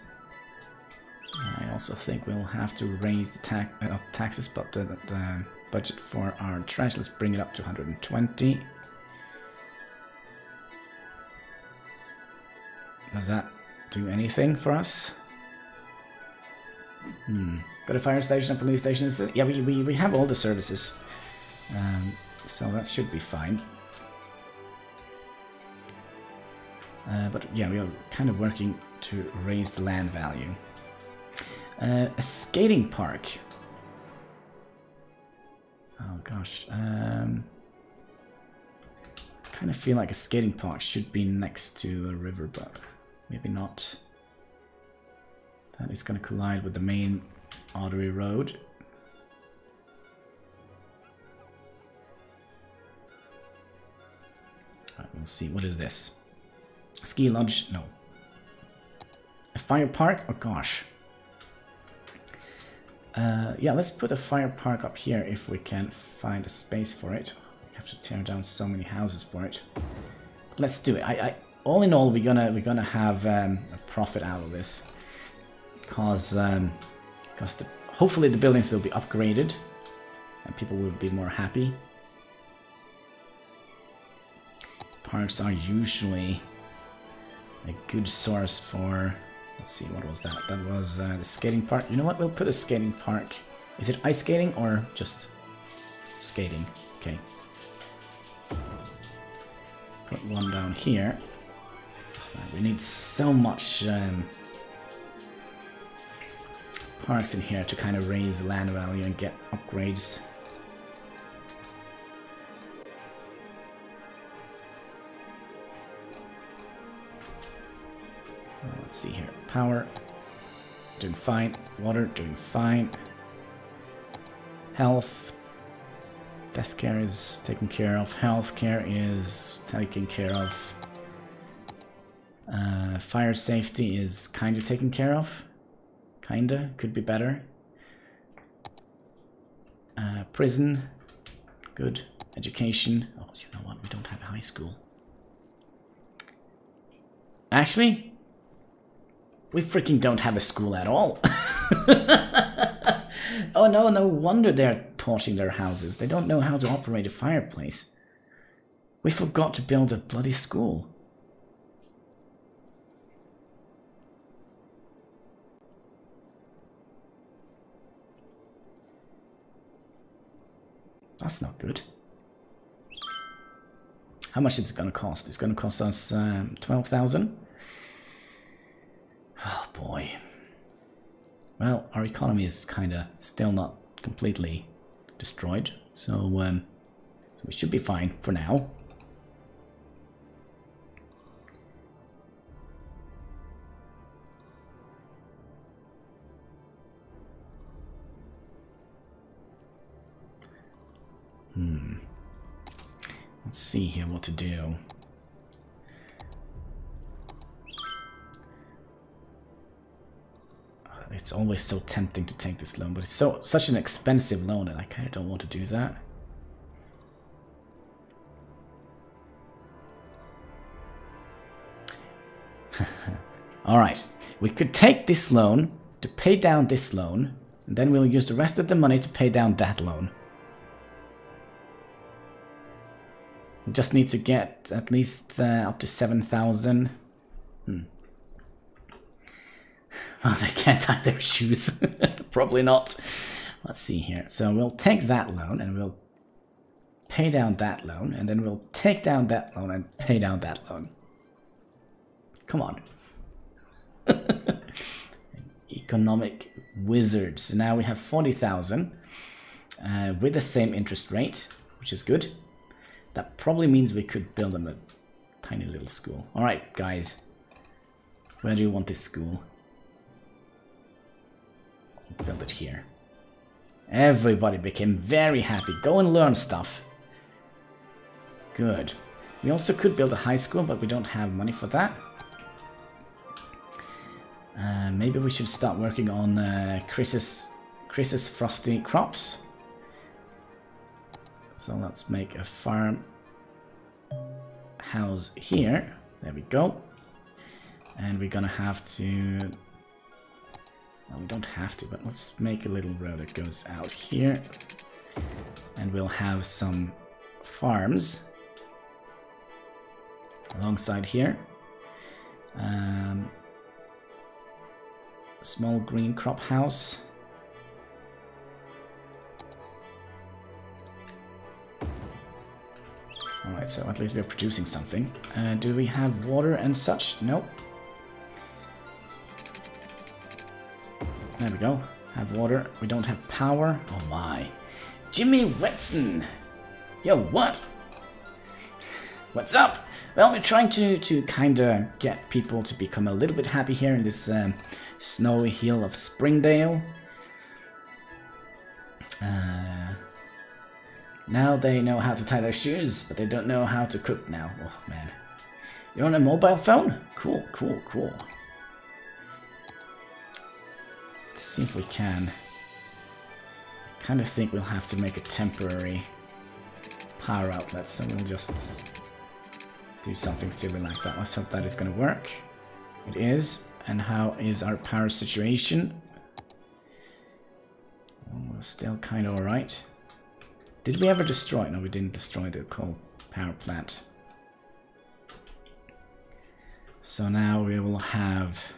I also think we'll have to raise the taxes, but the budget for our trash, let's bring it up to 120. Does that do anything for us? Got a fire station, a police station. Yeah, we have all the services, so that should be fine. But yeah, we are kind of working to raise the land value. A skating park. Oh gosh. Kind of feel like a skating park should be next to a river, but maybe not. That is going to collide with the main artery road. Alright, we'll see. What is this? Ski lodge? No. A fire park? Oh gosh. Yeah, let's put a fire park up here if we can find a space for it. We have to tear down so many houses for it. But let's do it. All in all, we're gonna have a profit out of this, because hopefully the buildings will be upgraded and people will be more happy. Parks are usually a good source for. Let's see, what was that? That was the skating park. You know what? We'll put a skating park. Is it ice skating or just skating? Okay. Put one down here. We need so much parks in here to kind of raise the land value and get upgrades. Let's see here. Power, doing fine. Water, doing fine. Health, death care is taken care of. Health care is taken care of. Fire safety is kind of taken care of. Kinda, could be better. Prison, good. Education. Oh, you know what? We don't have high school. Actually, we freaking don't have a school at all. Oh no, no wonder they're torching their houses. They don't know how to operate a fireplace. We forgot to build a bloody school. That's not good. How much is it going to cost? It's going to cost us 12,000. Oh boy. Well, our economy is kind of still not completely destroyed, so we should be fine for now. Let's see here what to do. It's always so tempting to take this loan, but it's such an expensive loan and I kind of don't want to do that. Alright, we could take this loan to pay down this loan, and then we'll use the rest of the money to pay down that loan. We just need to get at least up to 7,000. Well, they can't tie their shoes. Probably not. Let's see here. So we'll take that loan and we'll pay down that loan, and then we'll take down that loan and pay down that loan. Come on. Economic wizards. Now we have 40,000 with the same interest rate, which is good. That probably means we could build them a tiny little school. Alright, guys. Where do you want this school? Build it here. Everybody became very happy. Go and learn stuff. Good. We also could build a high school, but we don't have money for that. Maybe we should start working on Chris's frosty crops. So let's make a farm house here. There we go. And we're gonna have to... Well, we don't have to, but let's make a little road that goes out here. And we'll have some farms alongside here. Small green crop house. Alright, Alright, so at least we're producing something. Do we have water and such? Nope. There we go. Have water. We don't have power. Oh my. Jimmy Wetson! Yo, what? What's up? Well, we're trying to kind of get people to become a little bit happy here in this snowy hill of Springdale. Now they know how to tie their shoes, but they don't know how to cook now. Oh, man. You're on a mobile phone? Cool, cool, cool. Let's see if we can. I kind of think we'll have to make a temporary power outlet, so we'll just do something silly like that. Let's hope that is going to work. It is. And how is our power situation? Oh, still kind of alright. Did we ever destroy it? No, we didn't destroy the coal power plant. So now we will have...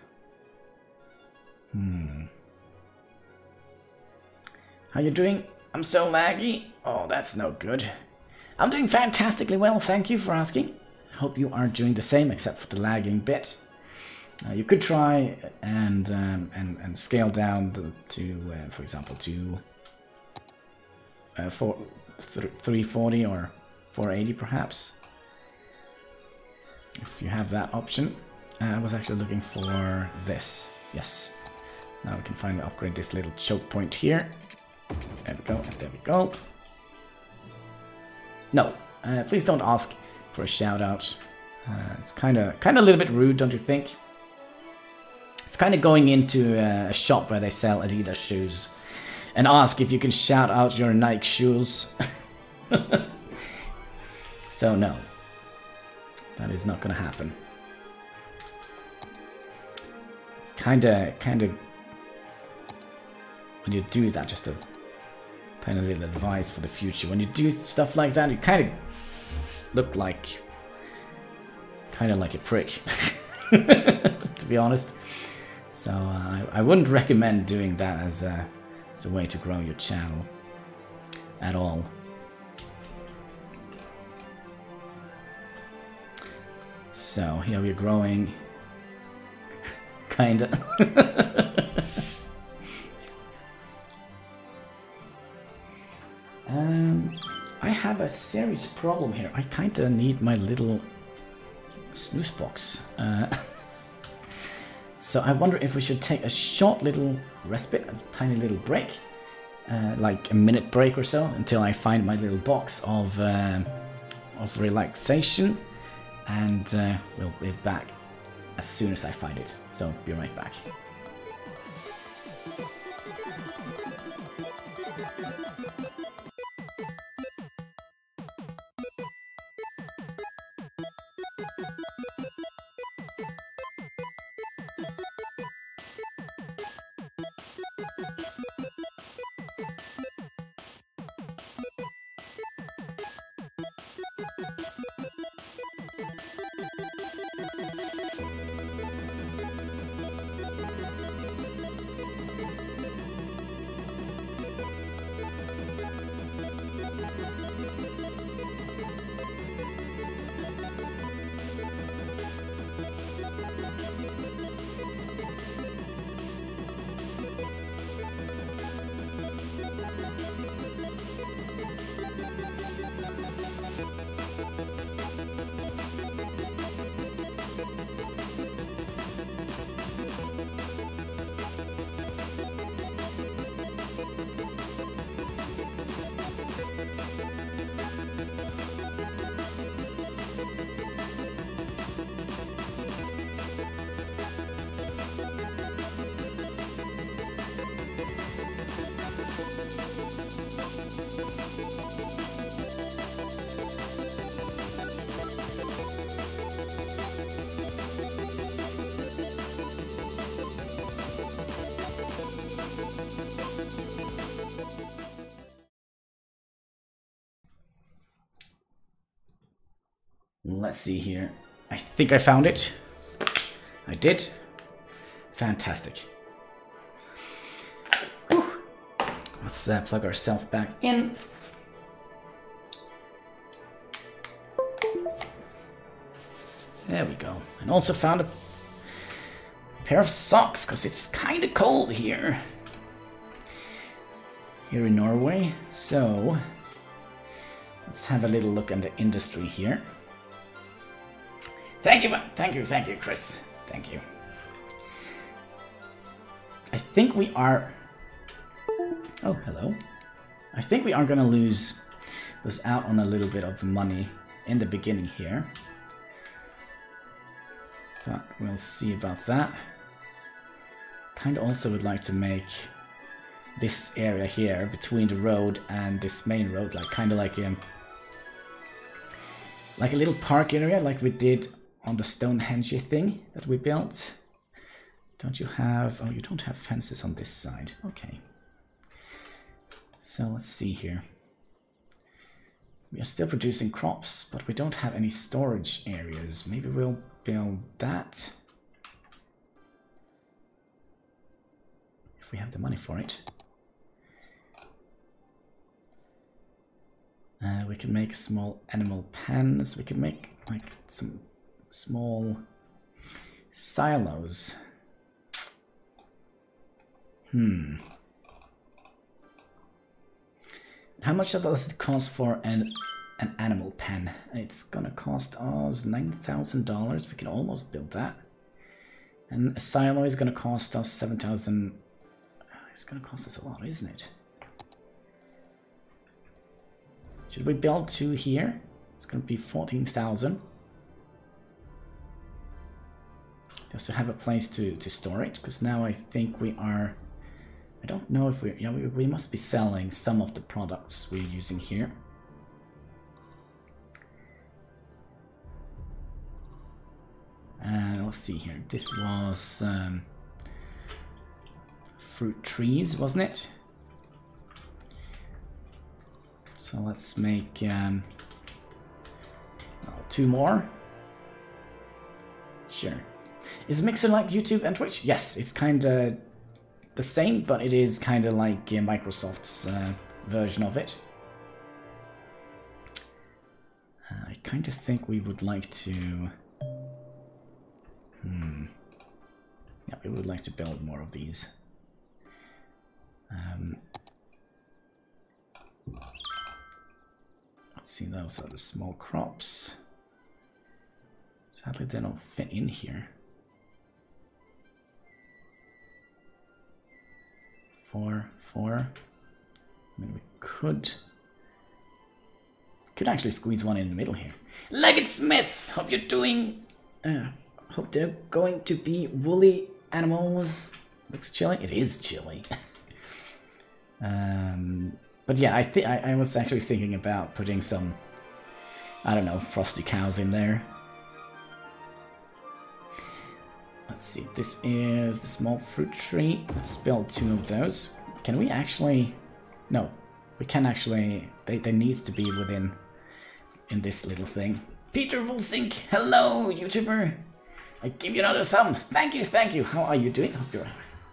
How you doing? I'm so laggy. Oh, that's no good. I'm doing fantastically well, thank you for asking. Hope you are doing the same, except for the lagging bit. You could try and scale down to for example, to 340 or 480 perhaps, if you have that option. I was actually looking for this. Yes. Now we can finally upgrade this little choke point here. There we go, and there we go. No, please don't ask for a shout out. It's kind of a little bit rude, don't you think? It's kind of going into a shop where they sell Adidas shoes and ask if you can shout out your Nike shoes. So no, that is not gonna happen. Kind of when you do that, just a kind of little advice for the future. When you do stuff like that, you kind of look like kind of like a prick, to be honest. So I wouldn't recommend doing that as a way to grow your channel at all. So here we're growing, kinda. I have a serious problem here. I kinda need my little snooze box. So I wonder if we should take a short little respite, a tiny little break, like a minute break or so, until I find my little box of relaxation, and we'll be back as soon as I find it. So be right back. Let's see here. I think I found it. I did. Fantastic. Whew. Let's plug ourselves back in. There we go. And also found a pair of socks, because it's kind of cold here. Here in Norway. So, let's have a little look at the industry here. Thank you, Chris. Thank you. I think we are... Oh, hello. I think we are going to lose out on a little bit of money in the beginning here. But we'll see about that. Kind of also would like to make this area here between the road and this main road like kind of like a little park area like we did on the Stonehenge thing that we built. Don't you have... Oh, you don't have fences on this side. Okay. So let's see here. We are still producing crops, but we don't have any storage areas. Maybe we'll build that. If we have the money for it. We can make small animal pens. We can make like some small silos. How much does it cost for an animal pen? It's gonna cost us $9,000. We can almost build that. And a silo is gonna cost us 7,000. It's gonna cost us a lot, isn't it? Should we build 2 here? It's gonna be 14,000. Just to have a place to store it, because now I think we are... I don't know if we must be selling some of the products we're using here. Let's see here. This was fruit trees, wasn't it? So let's make 2 more. Sure. Is Mixer like YouTube and Twitch? Yes, it's kind of the same, but it is kind of like Microsoft's version of it. I kind of think we would like to... Yeah, we would like to build more of these. Let's see, those are the small crops. Sadly, they don't fit in here. 4, 4. I mean, we could actually squeeze one in the middle here. Leggett Smith, hope you're doing. Hope they're going to be woolly animals. Looks chilly. It is chilly. But yeah, I was actually thinking about putting some, I don't know, frosty cows in there. Let's see, this is the small fruit tree. Let's build 2 of those. Can we actually... No, we can actually... They needs to be within... in this little thing. Peter Wolsink, hello, YouTuber! I give you another thumb. Thank you. How are you doing? Hope you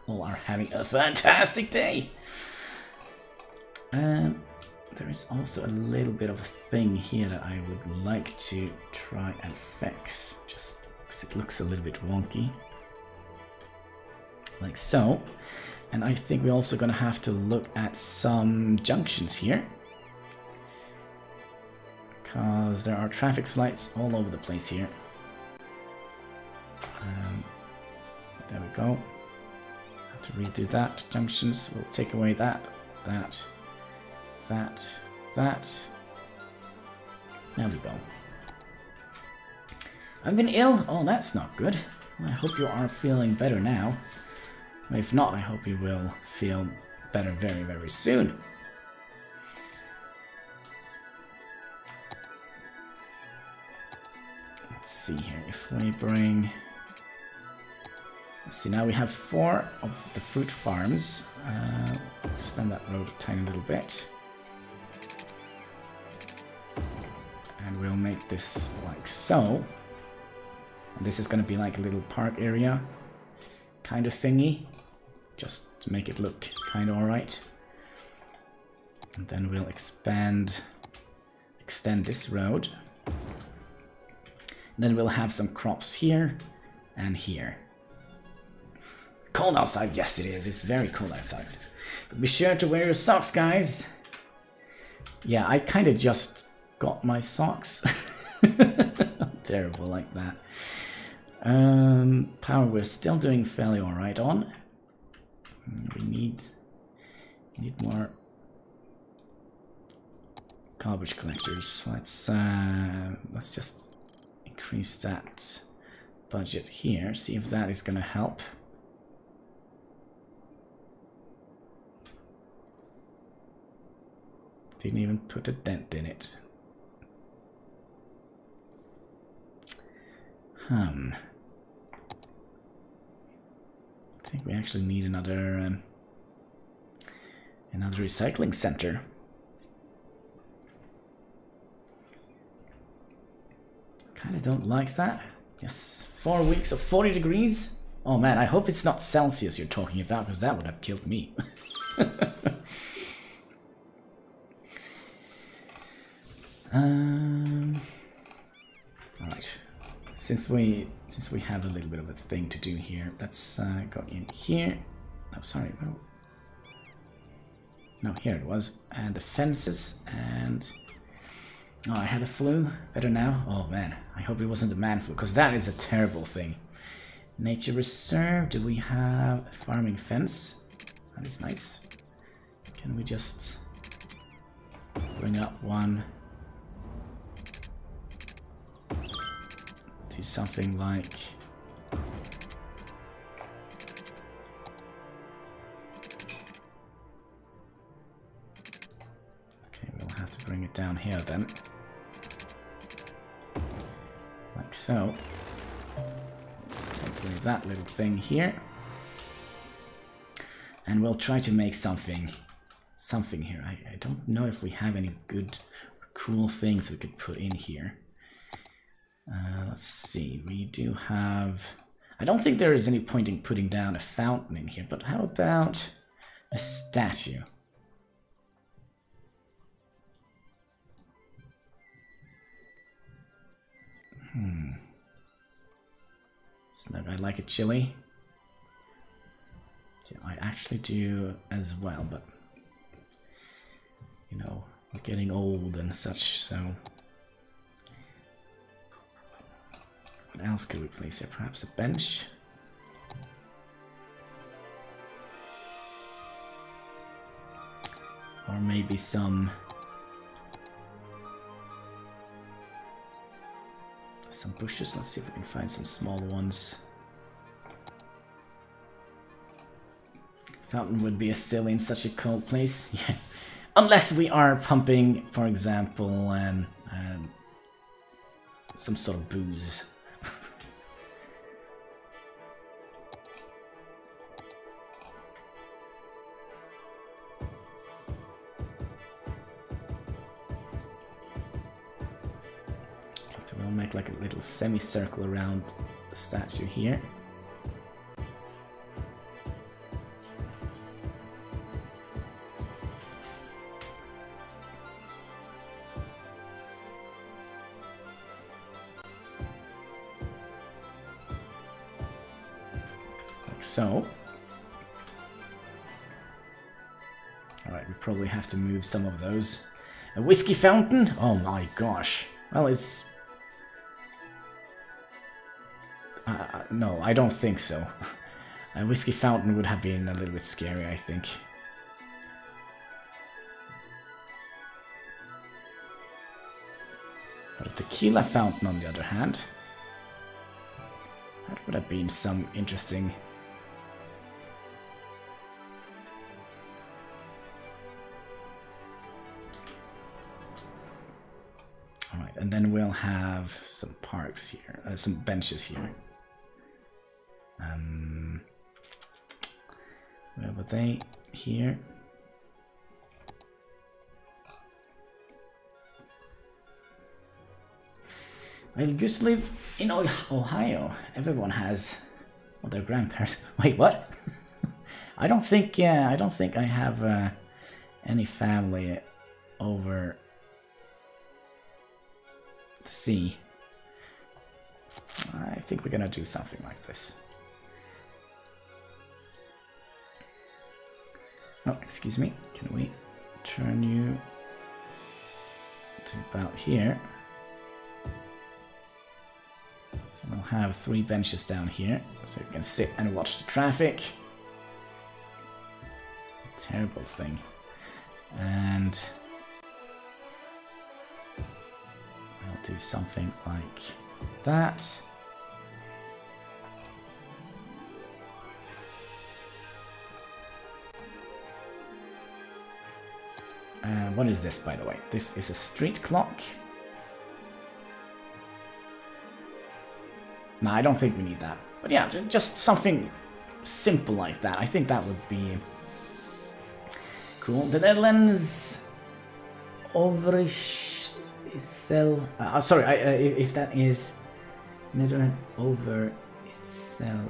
all are having a fantastic day. There is also a little bit of a thing here that I would like to try and fix. Just because it looks a little bit wonky. Like so. And I think we're also going to have to look at some junctions here. Because there are traffic lights all over the place here. There we go. Have to redo that. Junctions. We'll take away that. That. There we go. I've been ill? Oh, that's not good. I hope you are feeling better now. If not, I hope you will feel better very, very soon. Let's see here. If we bring... Let's see, now we have 4 of the fruit farms. Extend that road a tiny little bit. And we'll make this like so. And this is going to be like a little park area kind of thingy. Just to make it look kind of alright. And then we'll extend this road. Then we'll have some crops here and here. Cold outside, yes it is. It's very cold outside. But be sure to wear your socks, guys. Yeah, I kind of just got my socks. I'm terrible like that. Power we're still doing fairly alright on. We need more garbage collectors. Let's just increase that budget here. See if that is gonna help. Didn't even put a dent in it. I think we actually need another recycling center. Kinda don't like that. Yes, 4 weeks of 40 degrees. Oh man, I hope it's not Celsius you're talking about, because that would have killed me. Alright. Since we have a little bit of a thing to do here, let's go in here. Oh, sorry. No, here it was. And the fences, and... Oh, I had a flu. Better now. Oh man, I hope it wasn't a man flu, because that is a terrible thing. Nature reserve. Do we have a farming fence? That is nice. Can we just bring up one? Do something like... Okay, we'll have to bring it down here then. Like so. Take away that little thing here. And we'll try to make something here. I don't know if we have any good or cool things we could put in here. Let's see, we do have... I don't think there is any point in putting down a fountain in here, but how about a statue? Snug, I like it chilly. Yeah, I actually do as well, but... You know, we're getting old and such, so... What else could we place here? Perhaps a bench? Or maybe some bushes. Let's see if we can find some small ones. Fountain would be a silly in such a cold place. Yeah. Unless we are pumping, for example, some sort of booze. So we'll make like a little semicircle around the statue here. Like so. Alright, we probably have to move some of those. A whiskey fountain? Oh my gosh. Well, it's... no, I don't think so. A whiskey fountain would have been a little bit scary, I think. But a tequila fountain, on the other hand, that would have been some interesting... Alright, and then we'll have some parks here, some benches here. Where were they? Here. I used to live in Ohio. Everyone has, well, their grandparents. Wait, what? I don't think I have any family over the sea. I think we're gonna do something like this. Oh, excuse me. Can we turn you to about here? So we'll have 3 benches down here, so you can sit and watch the traffic. Terrible thing. And I'll do something like that. What is this, by the way? This is a street clock. No, I don't think we need that. But yeah, just something simple like that. I think that would be cool. The Netherlands Overijssel. Sorry, if that is Netherlands Overijssel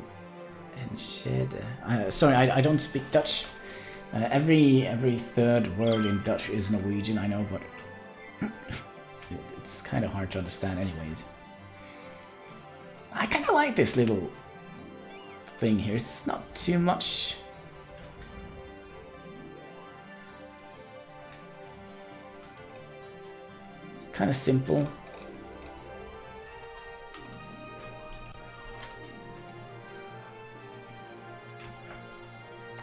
and Schede. Sorry, I don't speak Dutch. Every third word in Dutch is Norwegian, I know, but it's kind of hard to understand anyways. I kind of like this little thing here. It's not too much. It's kind of simple.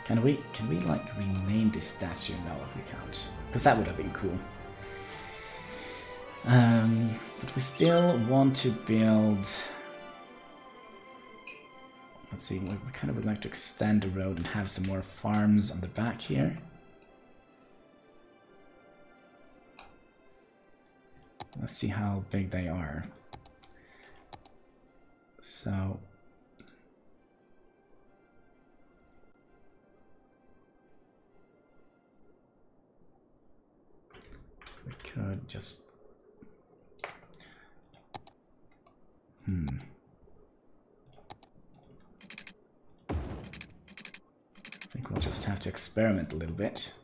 Can we like rename this statue? No, we can't, because that would have been cool. But we still want to build. Let's see. We kind of would like to extend the road and have some more farms on the back here. Let's see how big they are. So. We could just... I think we'll just have to experiment a little bit.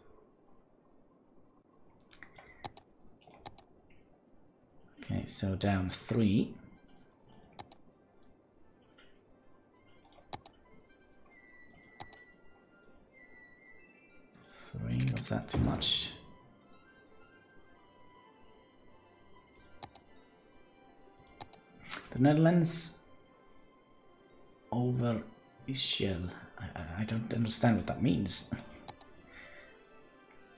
Okay, so down 3. Was that too much? The Netherlands Overijssel. I don't understand what that means.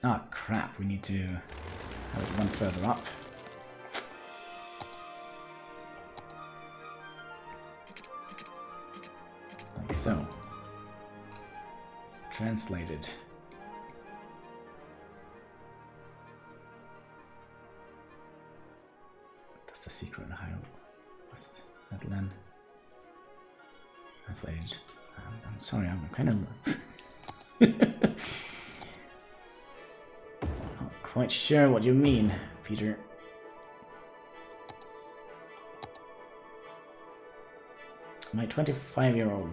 Ah, crap. We need to have it one further up. Like so. Translated. That's the secret in Ohio. West Netherland. Translated. I'm sorry, I'm kind of not quite sure what you mean, Peter. My 25-year-old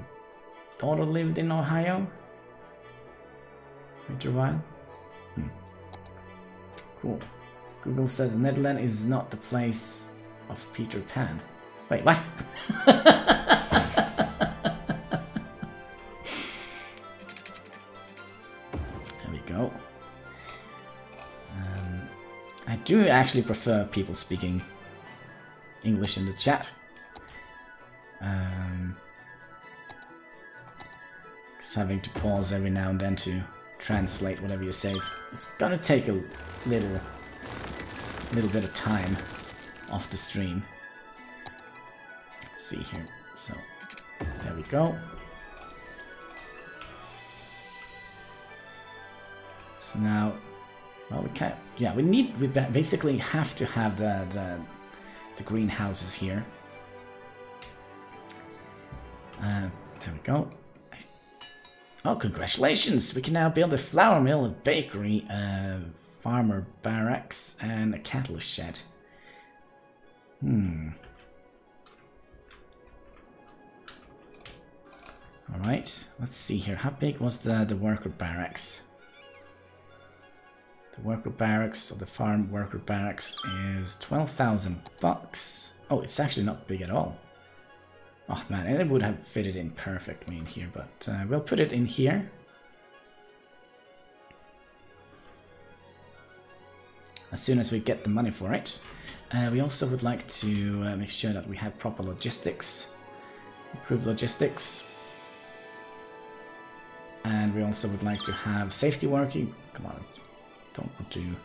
daughter lived in Ohio. After a while. Cool. Google says Netherlands is not the place of Peter Pan. Wait, what? There we go. I do actually prefer people speaking English in the chat. Just having to pause every now and then to translate whatever you say. It's gonna take a little bit of time off the stream. Let's see here. So there we go. So now, well, we can't. Yeah, we basically have to have the greenhouses here. There we go. Oh, congratulations! We can now build a flour mill, a bakery, a farmer barracks, and a cattle shed. Alright, let's see here. How big was the worker barracks? The worker barracks, or the farm worker barracks, is 12,000 bucks. Oh, it's actually not big at all. Oh man, it would have fitted in perfectly in here, but we'll put it in here. As soon as we get the money for it. We also would like to make sure that we have proper logistics. Improve logistics. And we also would like to have safety working. Come on, don't want to...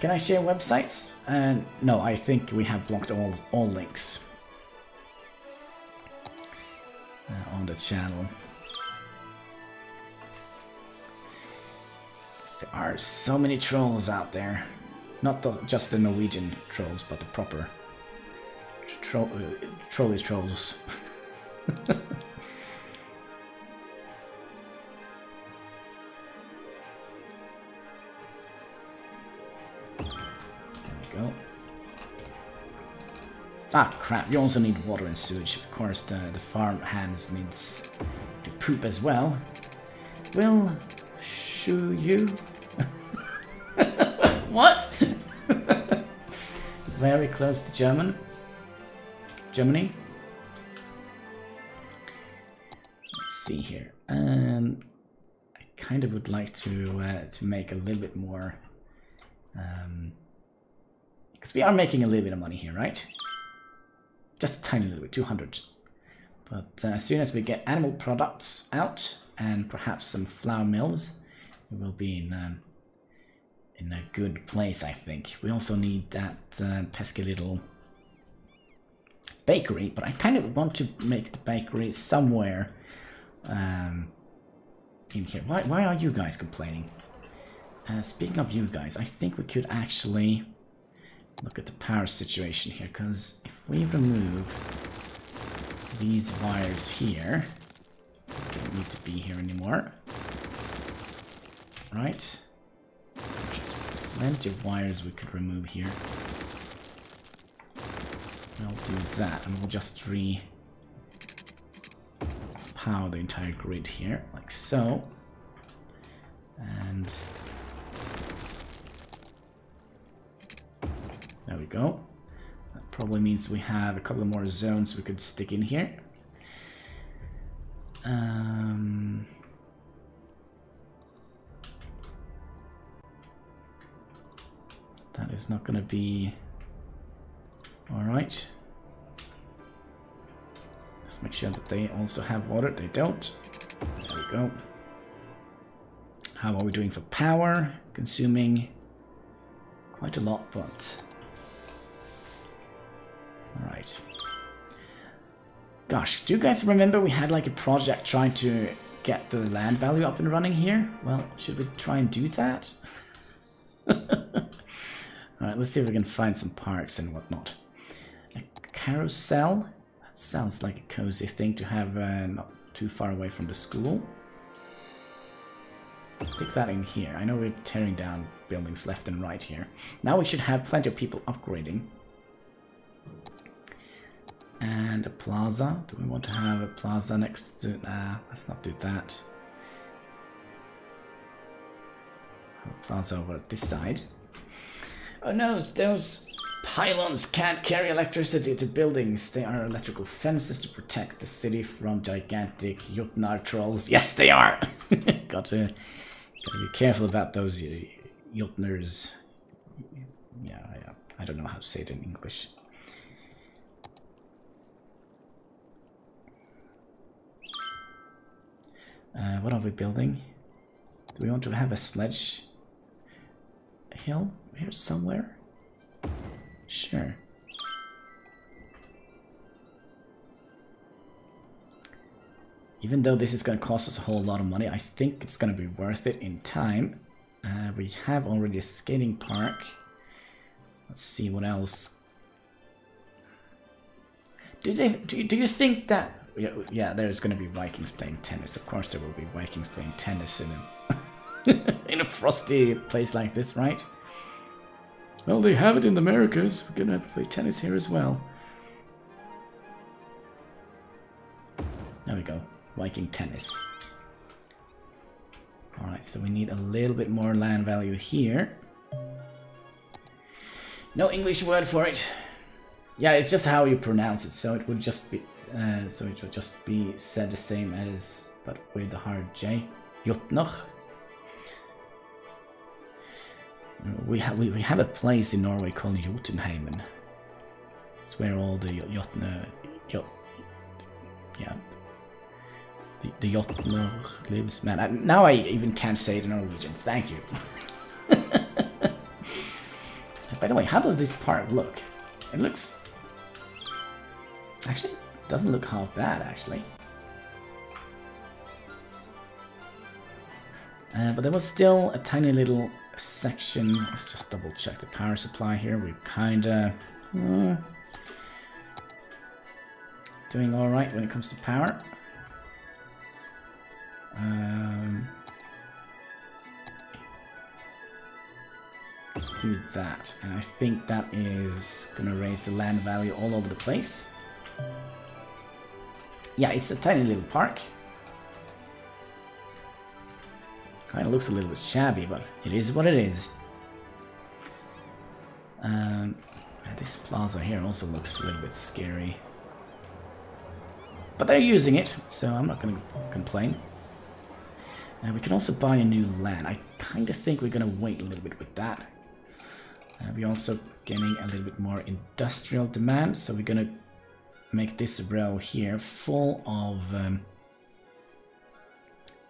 Can I share websites? No, I think we have blocked all links on the channel. There are so many trolls out there. Not just the Norwegian trolls, but the proper trolly trolls. There we go. Ah, crap. You also need water and sewage. Of course, the farm hands needs to poop as well. We'll show you. What? Very close to Germany. Let's see here. I kind of would like to make a little bit more, because we are making a little bit of money here, right? Just a tiny little bit, 200. But as soon as we get animal products out and perhaps some flour mills, we will be in a good place, I think. We also need that pesky little bakery, but I kind of want to make the bakery somewhere in here. Why are you guys complaining? Speaking of you guys, I think we could actually look at the power situation here, because if we remove these wires here, they don't need to be here anymore. Right? Plenty of wires we could remove here. We'll do that, and we'll just power the entire grid here, like so. And there we go. That probably means we have a couple of more zones we could stick in here. That is not going to be alright. Let's make sure that they also have water. They don't. There we go. How are we doing for power? Consuming quite a lot, but... Alright. Gosh, do you guys remember we had like a project trying to get the land value up and running here? Well, should we try and do that? Alright, let's see if we can find some parks and whatnot. A carousel? That sounds like a cozy thing to have not too far away from the school. Stick that in here. I know we're tearing down buildings left and right here. Now we should have plenty of people upgrading. And a plaza. Do we want to have a plaza next to... let's not do that. Have a plaza over at this side. Oh no, those pylons can't carry electricity to buildings. They are electrical fences to protect the city from gigantic Jotnar trolls. Yes, they are! Gotta be careful about those Jotnars. Yeah, I don't know how to say it in English. What are we building? Do we want to have a sledge hill here somewhere? Sure. Even though this is going to cost us a whole lot of money, I think it's going to be worth it in time. We have already a skating park. Let's see what else. Do you think that... Yeah, there's going to be Vikings playing tennis. Of course there will be Vikings playing tennis in a, in a frosty place like this, right? Well, they have it in the Americas. We're going to have to play tennis here as well. There we go. Viking tennis. Alright, so we need a little bit more land value here. No English word for it. Yeah, it's just how you pronounce it, so it would just so it will just be said the same as, but with the hard J. Jotner. We have a place in Norway called Jotunheimen. It's where all the Jotner, the Jotner lives. Man, now I even can't say it in Norwegian. Thank you. By the way, how does this park look? It looks... Actually, it doesn't look half bad, actually. But there was still a tiny little section. Let's just double check the power supply here. We're kinda... doing alright when it comes to power. Let's do that, and I think that is gonna raise the land value all over the place. Yeah, it's a tiny little park. Kinda looks a little bit shabby, but it is what it is. This plaza here also looks a little bit scary. But they're using it, so I'm not gonna complain. We can also buy a new land. I kinda think we're gonna wait a little bit with that. We're also getting a little bit more industrial demand, so we're gonna make this row here full of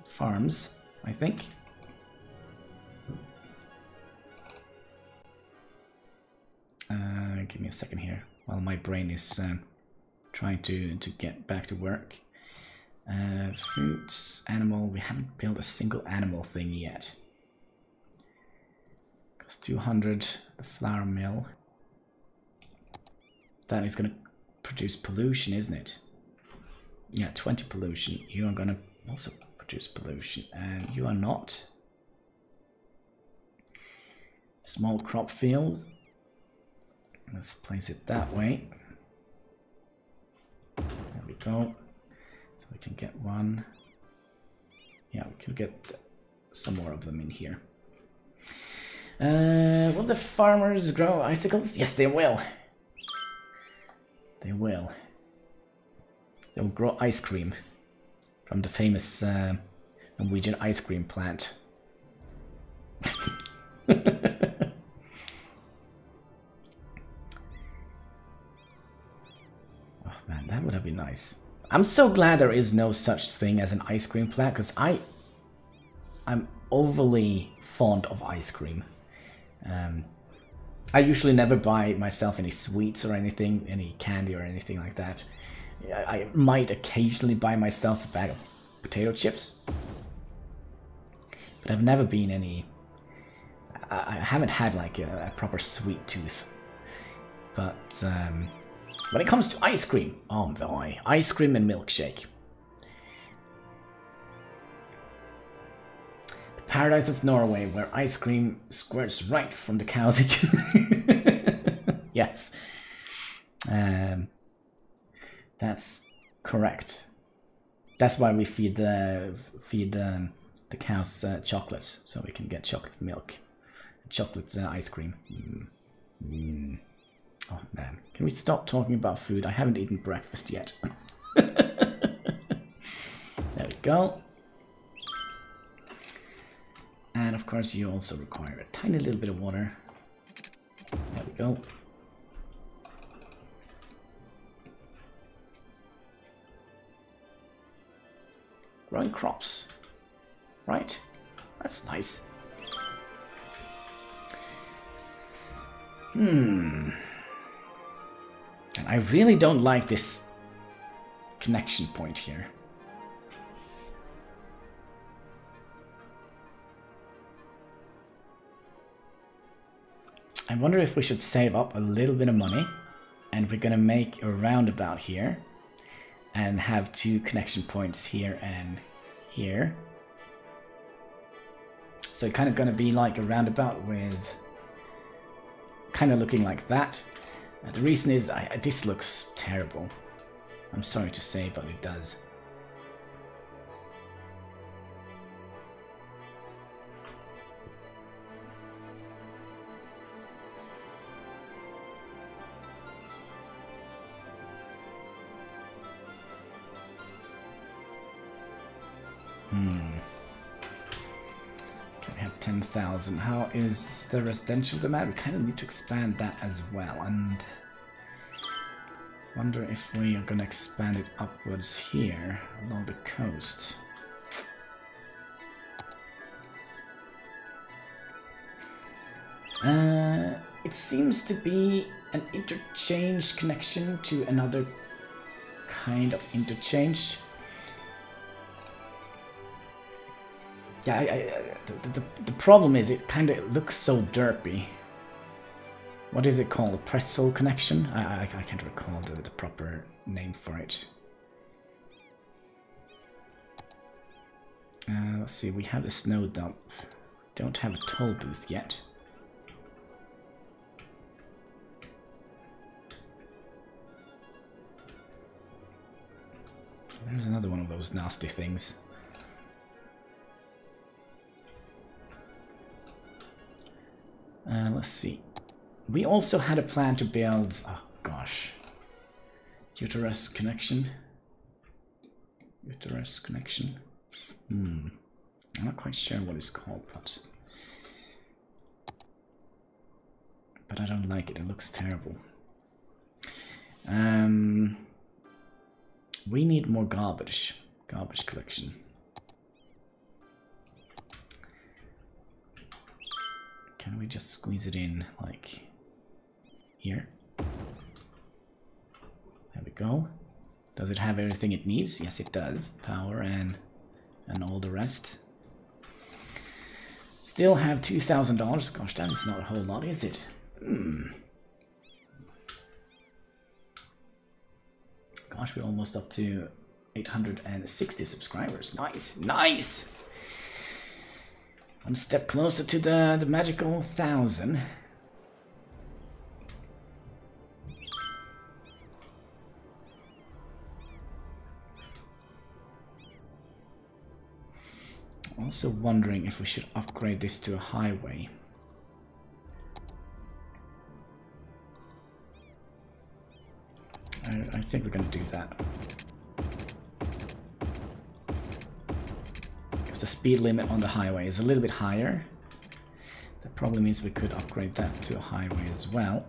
farms, I think. Give me a second here while my brain is trying to get back to work. Fruits, animal, we haven't built a single animal thing yet. 200, the flour mill. That is going to produce pollution, isn't it? Yeah, 20 pollution. You are going to also produce pollution, and you are not. Small crop fields. Let's place it that way. There we go. So we can get one. Yeah, we can get some more of them in here. Will the farmers grow icicles? Yes, they will. They will. They will grow ice cream from the famous Norwegian ice cream plant. Oh man, that would have been nice. I'm so glad there is no such thing as an ice cream plant, because I'm overly fond of ice cream. I usually never buy myself any sweets or anything, any candy or anything like that. I might occasionally buy myself a bag of potato chips, but I've never been any... I haven't had like a proper sweet tooth. But when it comes to ice cream, oh boy, ice cream and milkshake. Paradise of Norway, where ice cream squirts right from the cow's. Yes, that's correct. That's why we feed the cows chocolates, so we can get chocolate milk, chocolate ice cream. Oh man, can we stop talking about food? I haven't eaten breakfast yet. There we go. And of course you also require a tiny little bit of water. There we go. Growing crops. Right. That's nice. And I really don't like this connection point here. I wonder if we should save up a little bit of money, and we're gonna make a roundabout here and have two connection points here and here. So kind of gonna be like a roundabout with kind of looking like that. The reason is this looks terrible. I'm sorry to say, but it does. Okay, we have 10,000. How is the residential demand? We kind of need to expand that as well, and wonder if we are going to expand it upwards here along the coast. It seems to be an interchange connection to another kind of interchange. Yeah, the problem is it kind of looks so derpy. What is it called? A pretzel connection? I can't recall the proper name for it. Let's see, we have a snow dump. Don't have a toll booth yet. There's another one of those nasty things. Let's see. We also had a plan to build... Oh, gosh. Uterus connection. Uterus connection. I'm not quite sure what it's called, but I don't like it. It looks terrible. We need more garbage. Garbage collection. Can we just squeeze it in, like, here? There we go. Does it have everything it needs? Yes, it does. Power and all the rest. Still have $2,000. Gosh, that is not a whole lot, is it? Gosh, we're almost up to 860 subscribers. Nice, nice! One step closer to the magical 1,000. Also wondering if we should upgrade this to a highway. I think we're going to do that. Because the speed limit on the highway is a little bit higher. That probably means we could upgrade that to a highway as well.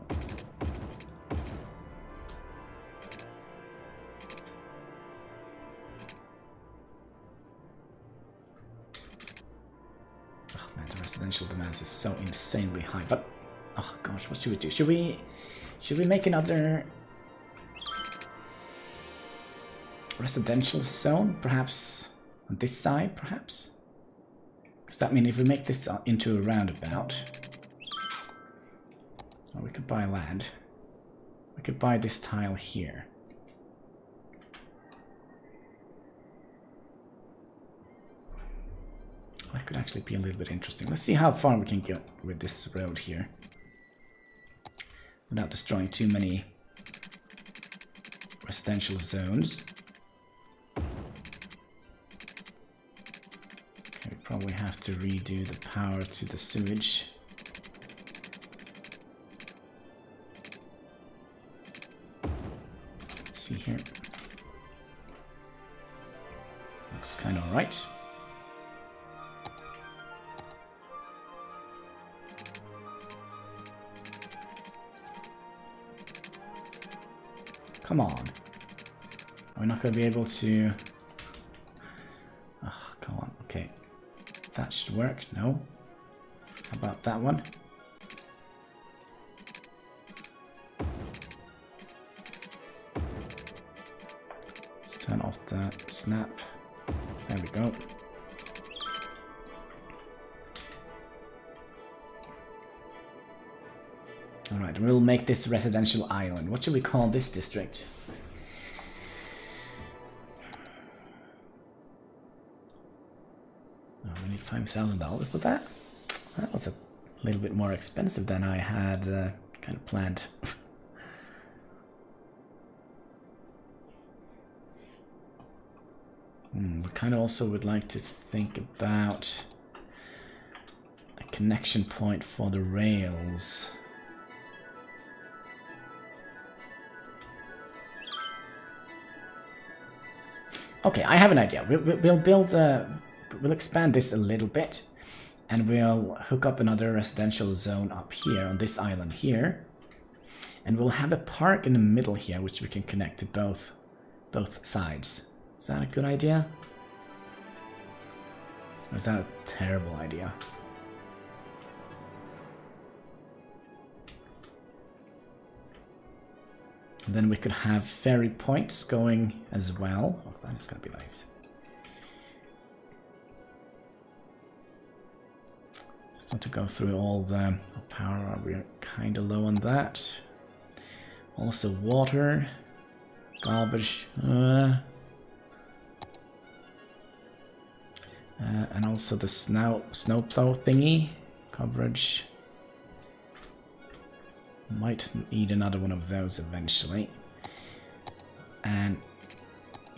Oh man, the residential demand is so insanely high. But, oh gosh, what should we do? Should we make another residential zone, perhaps on this side, perhaps? Does that mean if we make this into a roundabout, or we could buy land, we could buy this tile here. That could actually be a little bit interesting. Let's see how far we can get with this road here without destroying too many residential zones. Probably have to redo the power to the sewage. Let's see here. Looks kind of alright. Come on. Are we not going to be able to... Oh, come on. Okay. That should work. No. How about that one? Let's turn off the snap. There we go. Alright, we'll make this residential island. What should we call this district? $5,000 for that? That was a little bit more expensive than I had kind of planned. We kind of also would like to think about a connection point for the rails. Okay, I have an idea. We'll build a we'll expand this a little bit, and we'll hook up another residential zone up here on this island here, and we'll have a park in the middle here, which we can connect to both sides. Is that a good idea? Or is that a terrible idea? And then we could have ferry points going as well. Oh, that is going to be nice. Just want to go through all the power. We're kind of low on that. Also water, garbage, and also the snowplow thingy coverage. Might need another one of those eventually. And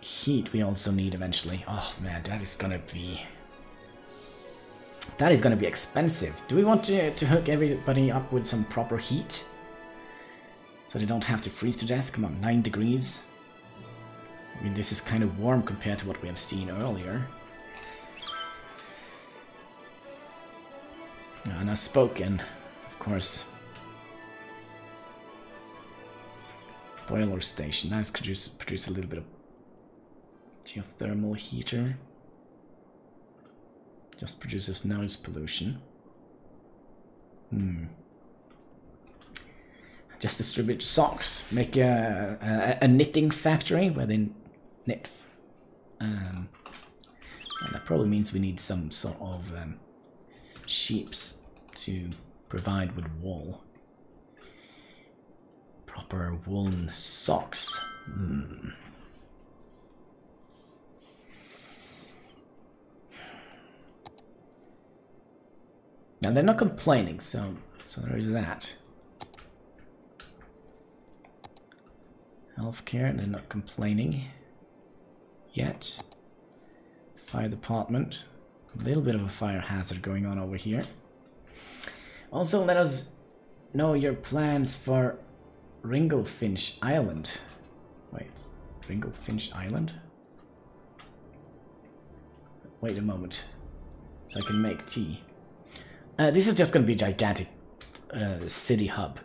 heat we also need eventually. Oh man, that is gonna be expensive. Do we want to hook everybody up with some proper heat? So they don't have to freeze to death? Come on, 9 degrees. I mean, this is kind of warm compared to what we have seen earlier. And I've spoken, of course. Boiler station. Let's produce a little bit of geothermal heater. Just produces noise pollution. Just distribute socks. Make a knitting factory where they knit. And that probably means we need some sort of sheeps to provide with wool. Proper woolen socks. Now they're not complaining, so there is that. Healthcare, they're not complaining yet. Fire department, a little bit of a fire hazard going on over here. Also, let us know your plans for Ringlefinch Island. Wait, Ringlefinch Island? Wait a moment. So I can make tea. This is just going to be a gigantic city hub.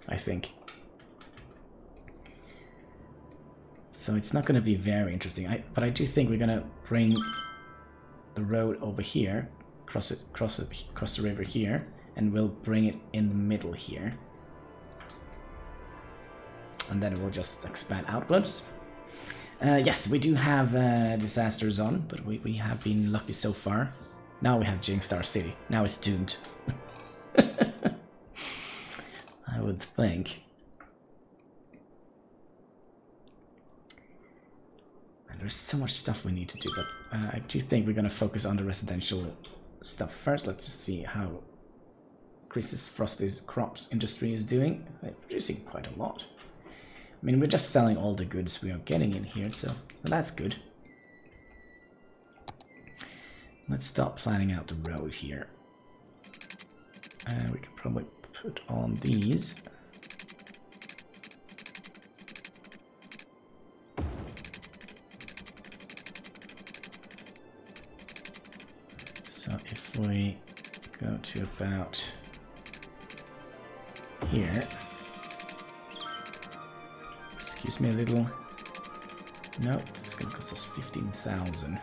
I think. So it's not going to be very interesting. But I do think we're going to bring the road over here, cross the river here, and we'll bring it in the middle here. And then we'll just expand outwards. Yes, we do have disaster zone, but we have been lucky so far. Now we have Jingstar City. Now it's doomed. I would think. And there's so much stuff we need to do, but I do think we're going to focus on the residential stuff first. Let's just see how Chris's Frosty's crops industry is doing. They're producing quite a lot. I mean, we're just selling all the goods we are getting in here, so that's good. Let's start planning out the road here. We can probably put on these. So if we go to about here. Excuse me a little. No, that's going to cost us 15,000.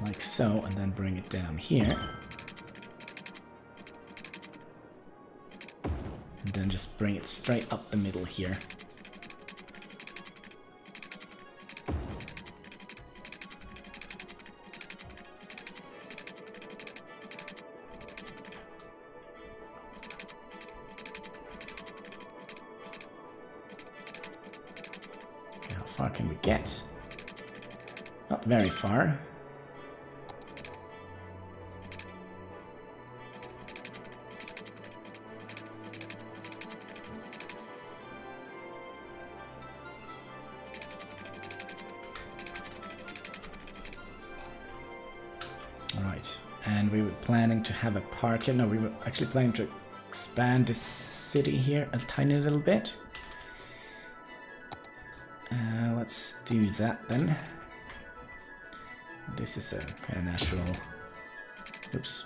Like so, and then bring it down here. And then just bring it straight up the middle here. Okay, how far can we get? Not very far. And we were planning to have a park here. No, we were actually planning to expand this city here a tiny little bit. Let's do that then. this is a kind of natural. Oops.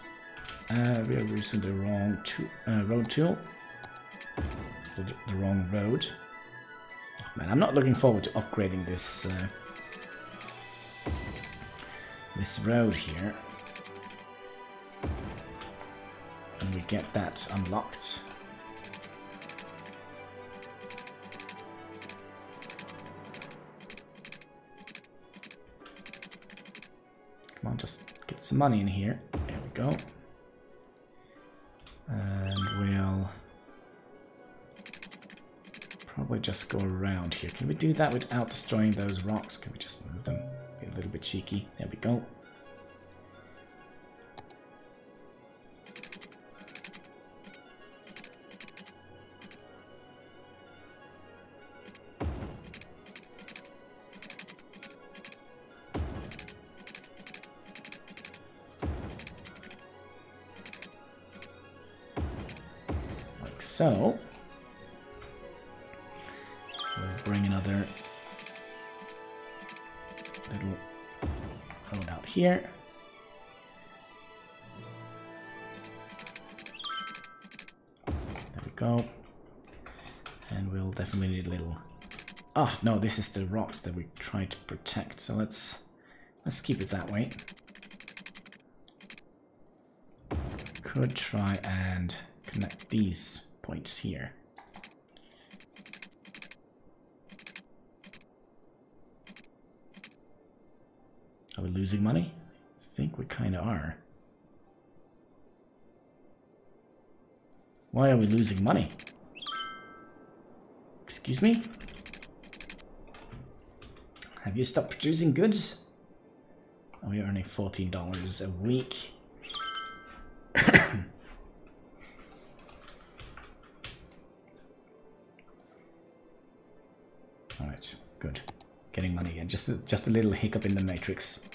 We are using the wrong road tool. The wrong road. Oh, man, I'm not looking forward to upgrading this this road here. And we get that unlocked. Come on, just get some money in here. There we go. And we'll probably just go around here. Can we do that without destroying those rocks? Can we just move them? Be a little bit cheeky. There we go. So, we'll bring another little road out here. There we go. And we'll definitely need a little... Oh, no, this is the rocks that we try to protect. So let's keep it that way. Could try and connect these points here. Are we losing money? I think we kind of are. Why are we losing money? Excuse me? Have you stopped producing goods? Are we earning $14 a week? Alright, good. Getting money again. Just a little hiccup in the matrix.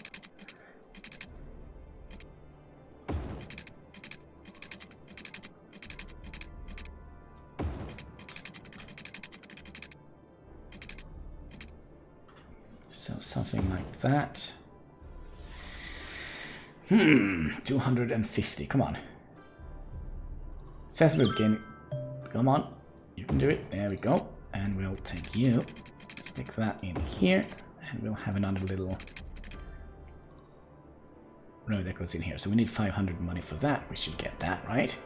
So something like that. 250. Come on. Says we're beginning. Come on. You can do it. There we go. And we'll take you. Stick that in here. And we'll have another little road that goes in here. So we need 500 money for that. We should get that, right?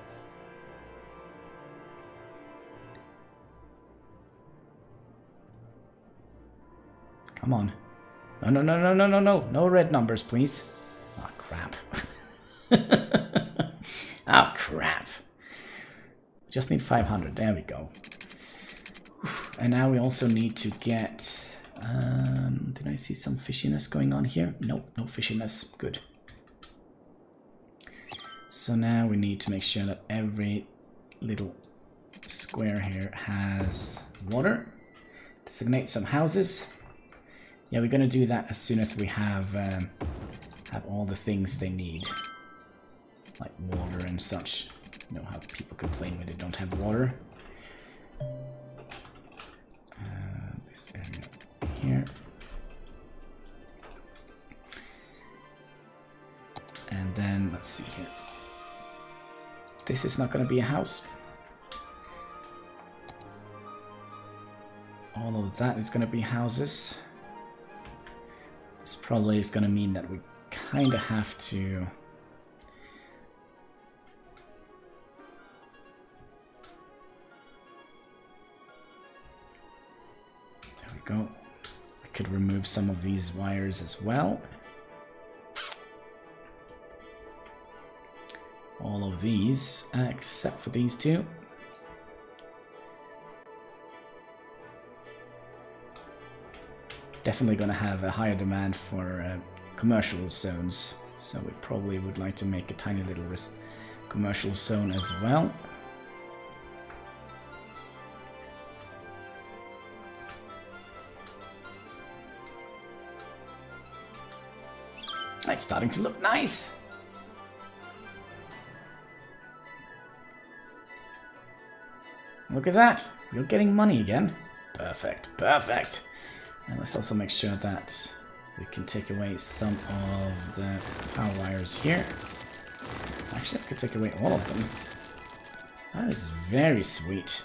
Come on. No, no, no, no, no, no, no. No red numbers, please. Oh, crap. Oh, crap. Just need 500. There we go. And now we also need to get... did I see some fishiness going on here? Nope, no fishiness. Good. So now we need to make sure that every little square here has water. Designate some houses. Yeah, we're gonna do that as soon as we have all the things they need, like water and such. You know how people complain when they don't have water. This area here, and then let's see here. This is not gonna be a house. All of that is gonna be houses. This probably is going to mean that we kind of have to... There we go. We could remove some of these wires as well. All of these, except for these two. Definitely going to have a higher demand for commercial zones, so we probably would like to make a tiny little commercial zone as well. It's starting to look nice. Look at that, you're getting money again. Perfect, perfect. And let's also make sure that We can take away some of the power wires here. Actually, I could take away all of them. That is very sweet.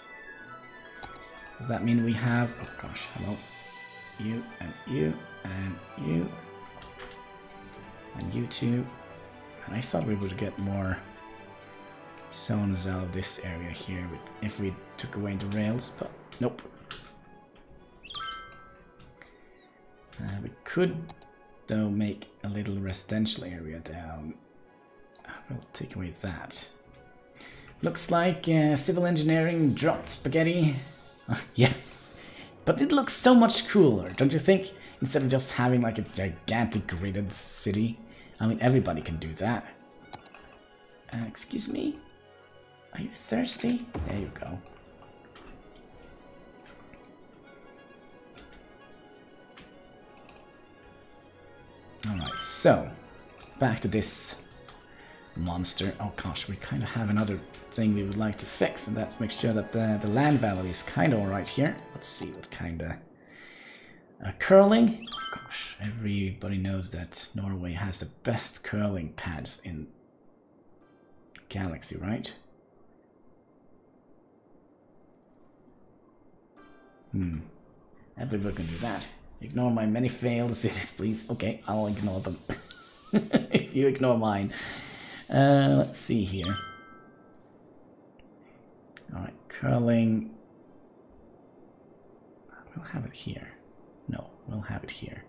Does that mean we have... Oh gosh, hello. You, and you, and you. And you two. And I thought we would get more zones out of this area here if we took away the rails, but nope. We could, though, make a little residential area down. We'll take away that. Looks like civil engineering dropped spaghetti. Yeah, but it looks so much cooler, don't you think? Instead of just having like a gigantic gridded city. I mean, everybody can do that. Excuse me? Are you thirsty? There you go. Alright, so back to this monster. Oh gosh, we kind of have another thing we would like to fix, and that's make sure that the land value is kind of alright here. Let's see what kind of curling. Oh gosh, everybody knows that Norway has the best curling pads in the galaxy, right? Everybody can do that. Ignore my many failed cities, please. Okay, I'll ignore them. If you ignore mine. Let's see here. Alright, curling. We'll have it here. No, we'll have it here.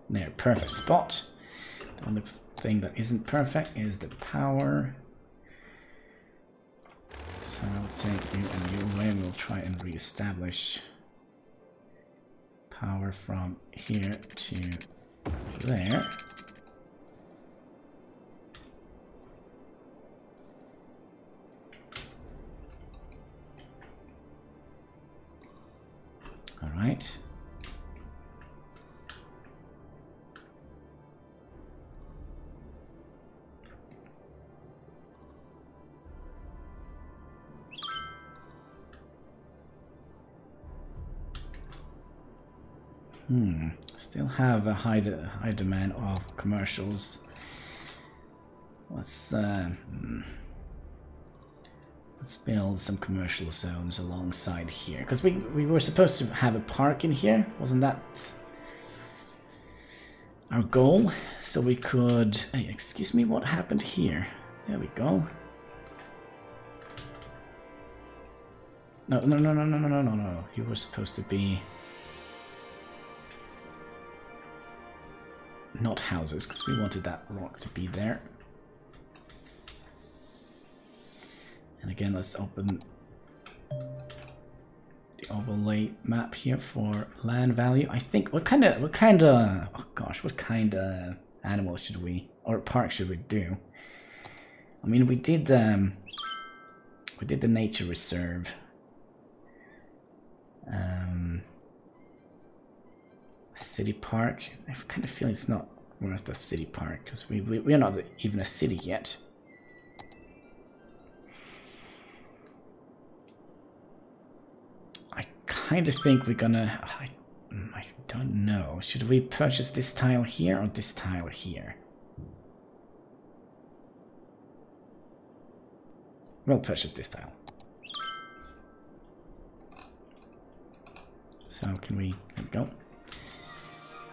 There, perfect spot. The only thing that isn't perfect is the power. So I'll take you and you away and we'll try and re-establish power from here to there. All right. Still have a high demand of commercials. Let's build some commercial zones alongside here, because we were supposed to have a park in here, wasn't that our goal? So we could. Hey, excuse me, what happened here? There we go. No. You were supposed to be. Not houses, because we wanted that rock to be there. And again, let's open the overlay map here for land value. I think what kind of oh gosh, what kind of animals should we or park should we do? I mean, we did the nature reserve. City park. I kind of feel it's not worth a city park because we are not even a city yet. I kind of think we're gonna. I don't know. Should we purchase this tile here or this tile here? We'll purchase this tile. So can we? There we go.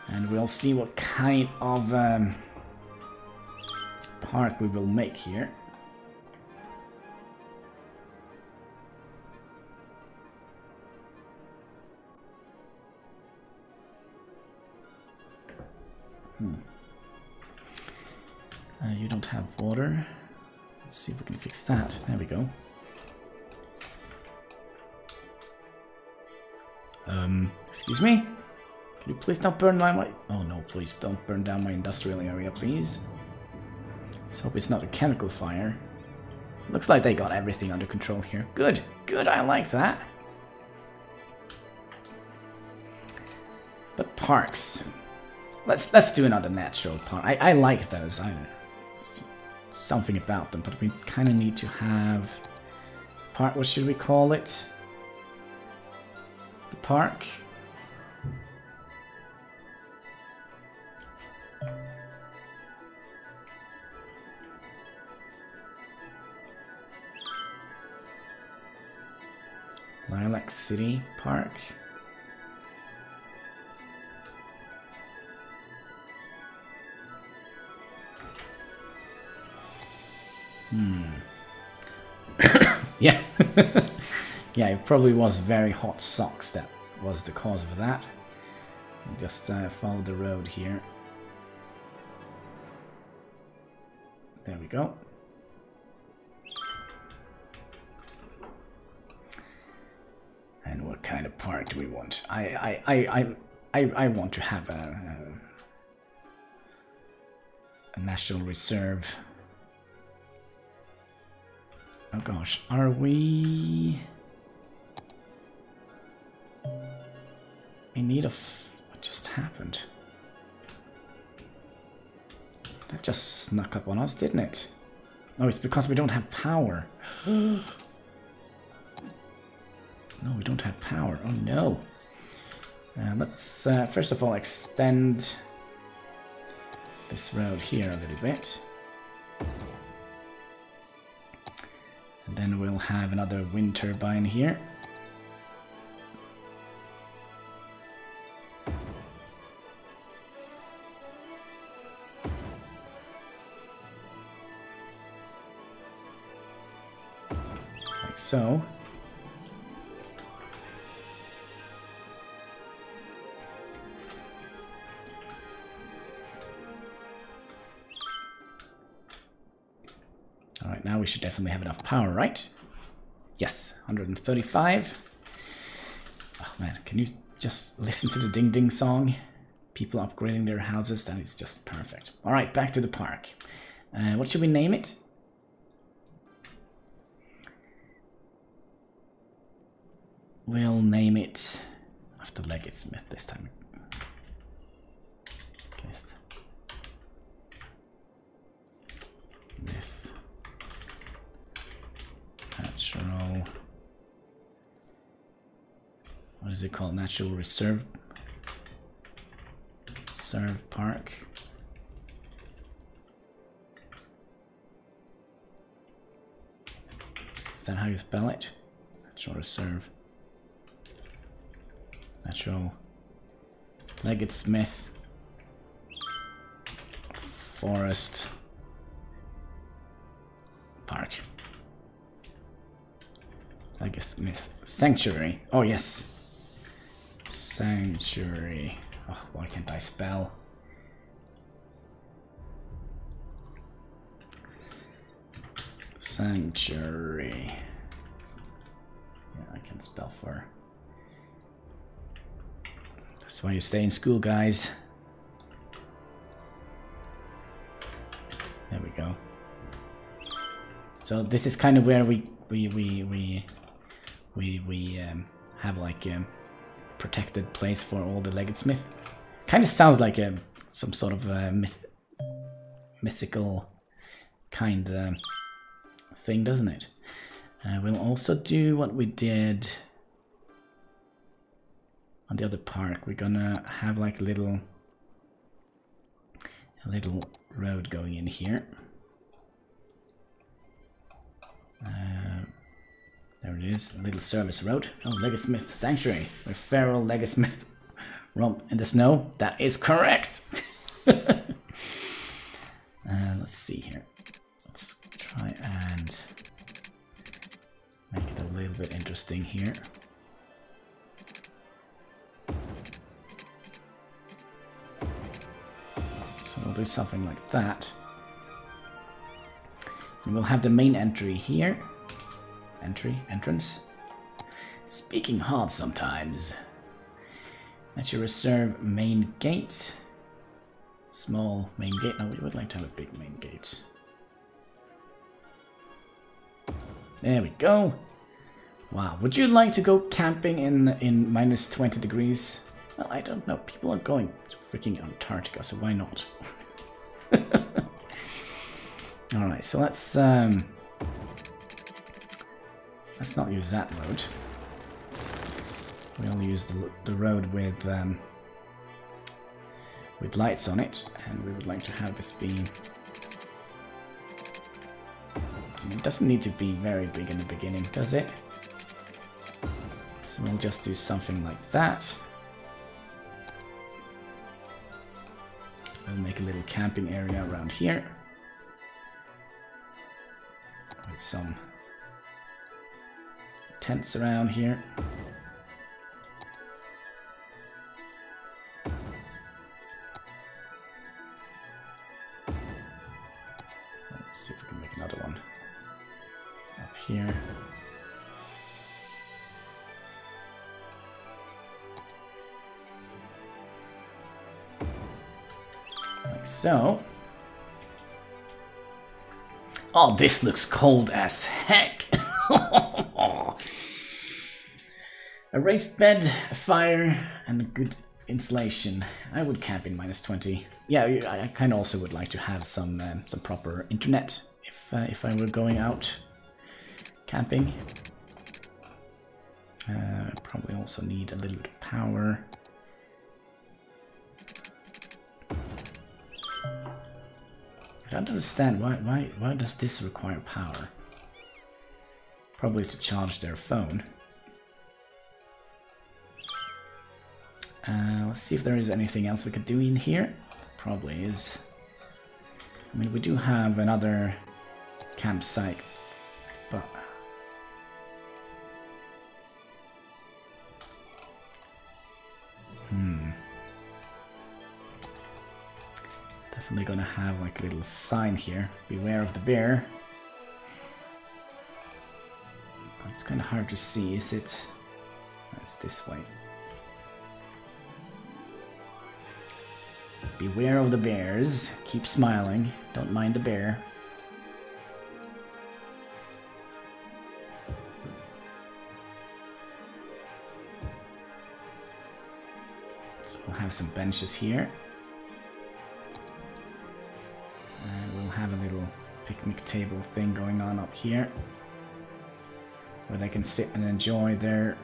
And we'll see what kind of park we will make here. You don't have water. Let's see if we can fix that. There we go. Excuse me? Can you please don't burn my... Oh no, please don't burn down my industrial area, please. Let's hope it's not a chemical fire. Looks like they got everything under control here. Good, good, I like that. But parks. Let's do another natural park. I like those. Something about them, but we kind of need to have... Park, what should we call it? The park? Lilac City Park. Yeah. Yeah, it probably was very hot socks that was the cause of that. Just follow the road here. There we go. And what kind of park do we want? I want to have a national reserve. Oh gosh, are we in need of what just happened? That just snuck up on us, didn't it? Oh, it's because we don't have power. No, we don't have power. Oh no. Let's first of all extend this road here a little bit. And then we'll have another wind turbine here. Like so. Alright, now we should definitely have enough power, right? Yes, 135. Oh man, can you just listen to the ding ding song? People upgrading their houses, that is just perfect. Alright, back to the park. What should we name it? We'll name it after Leggett Smith this time. Myth. Natural. What is it called? Natural Reserve. Reserve Park. Is that how you spell it? Natural Reserve. Natural. Leggett Smith. Forest. Park. Leggett Smith Sanctuary. Oh yes. Sanctuary. Oh, why can't I spell? Sanctuary. Yeah, I can spell for. That's why you stay in school, guys. There we go. So this is kind of where we have like a protected place for all the Leggett Smith. Kind of sounds like some sort of mythical kind thing, doesn't it? We'll also do what we did on the other park. We're gonna have like a little road going in here. There it is, a little service road. Oh, Leggett Smith Sanctuary, where Feral Leggett Smith romp in the snow. That is correct. Let's see here. Let's try and make it a little bit interesting here. So we'll do something like that. And we'll have the main entry here. Entrance. Speaking hard sometimes. That's your reserve main gate. Small main gate. No, we would like to have a big main gate. There we go. Wow, would you like to go camping in minus 20 degrees? Well, I don't know. People are going to freaking Antarctica, so why not? Alright, so let's not use that road. We'll use the road with lights on it, and we would like to have this be. I mean, it doesn't need to be very big in the beginning, does it? So we'll just do something like that. We'll make a little camping area around here. With some tents around here. Let's see if we can make another one up here. Like so. Oh, this looks cold as heck. A raised bed, a fire, and a good insulation. I would camp in -20. Yeah, I kind of also would like to have some proper internet if I were going out camping. Probably also need a little bit of power. I don't understand why does this require power? Probably to charge their phone. Let's see if there is anything else we could do in here. Probably is. I mean, we do have another campsite, but definitely gonna have like a little sign here. Beware of the bear. But it's kind of hard to see, is it? It's this way. Beware of the bears. Keep smiling. Don't mind the bear. So we'll have some benches here. And we'll have a little picnic table thing going on up here, where they can sit and enjoy their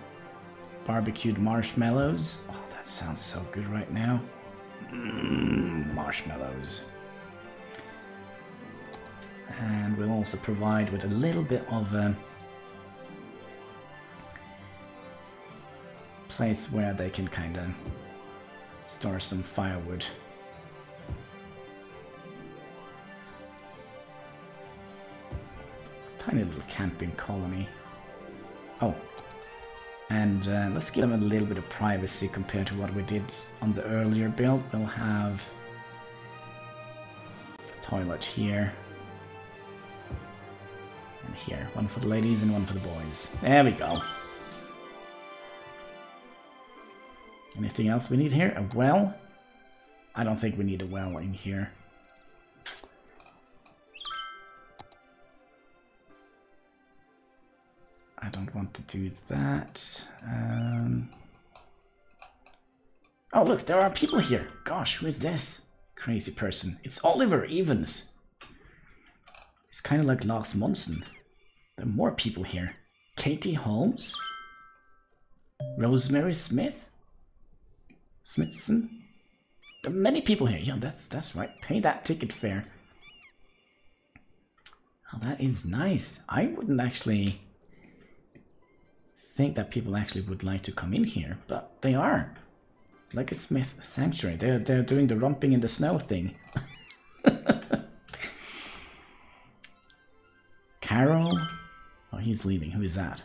barbecued marshmallows. Oh, that sounds so good right now. Marshmallows. And we'll also provide with a little bit of a place where they can kind of store some firewood. Tiny little camping colony. Oh, and let's give them a little bit of privacy compared to what we did on the earlier build. We'll have a toilet here and here. One for the ladies and one for the boys. There we go. Anything else we need here? A well? I don't think we need a well in here. I don't want to do that. Oh, look, there are people here. Gosh, who is this crazy person? It's Oliver Evans. It's kind of like Lars Monsen. There are more people here. Katie Holmes? Rosemary Smith? Smithson? There are many people here. Yeah, that's right. Pay that ticket fare. Oh, that is nice. I wouldn't actually think that people actually would like to come in here, but they are. Like at Smith Sanctuary. They're doing the romping in the snow thing. Carol? Oh, he's leaving. Who is that?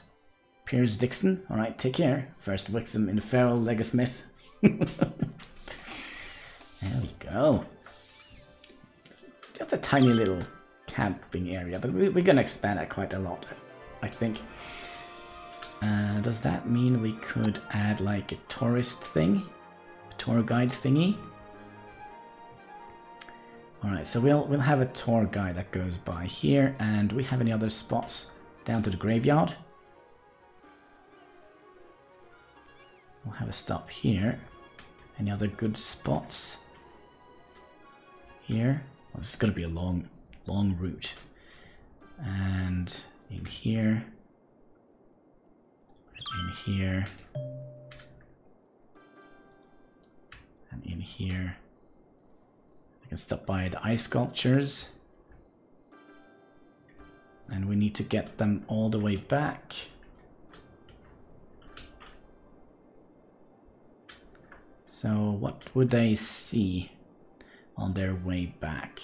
Piers Dixon? Alright, take care. First Wixom in the Feral Legasmith. There we go. Just a tiny little camping area, but we're gonna expand it quite a lot, I think. Does that mean we could add like a tourist thing? A tour guide thingy? Alright, so we'll have a tour guide that goes by here, and do we have any other spots down to the graveyard? We'll have a stop here. Any other good spots? Here? Well, this is gonna be a long route. And in here. In here. And in here. I can stop by the ice sculptures. And we need to get them all the way back. So what would they see on their way back?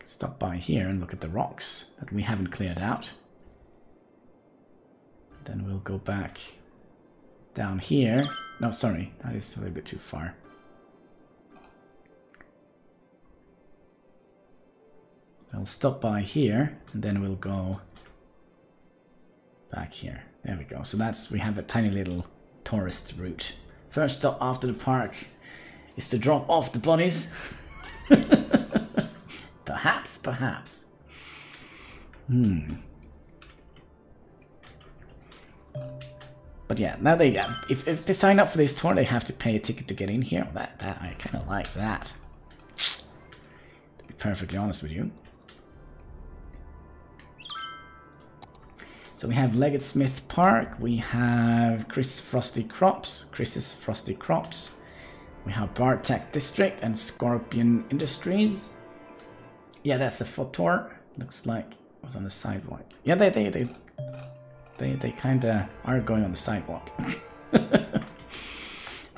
Stop by here and look at the rocks that we haven't cleared out. Then we'll go back down here. No, sorry, that is a little bit too far. I'll stop by here and then we'll go back here. There we go. So that's, we have a tiny little tourist route. First stop after the park is to drop off the bodies. Perhaps, perhaps. But yeah, now they if they sign up for this tour, they have to pay a ticket to get in here. That I kind of like that. To be perfectly honest with you. So we have Leggett Smith Park. We have Chris's Frosty Crops. We have Bartek District and Scorpion Industries. Yeah, that's the foot tour. Looks like it was on the sidewalk. Yeah, they kind of are going on the sidewalk.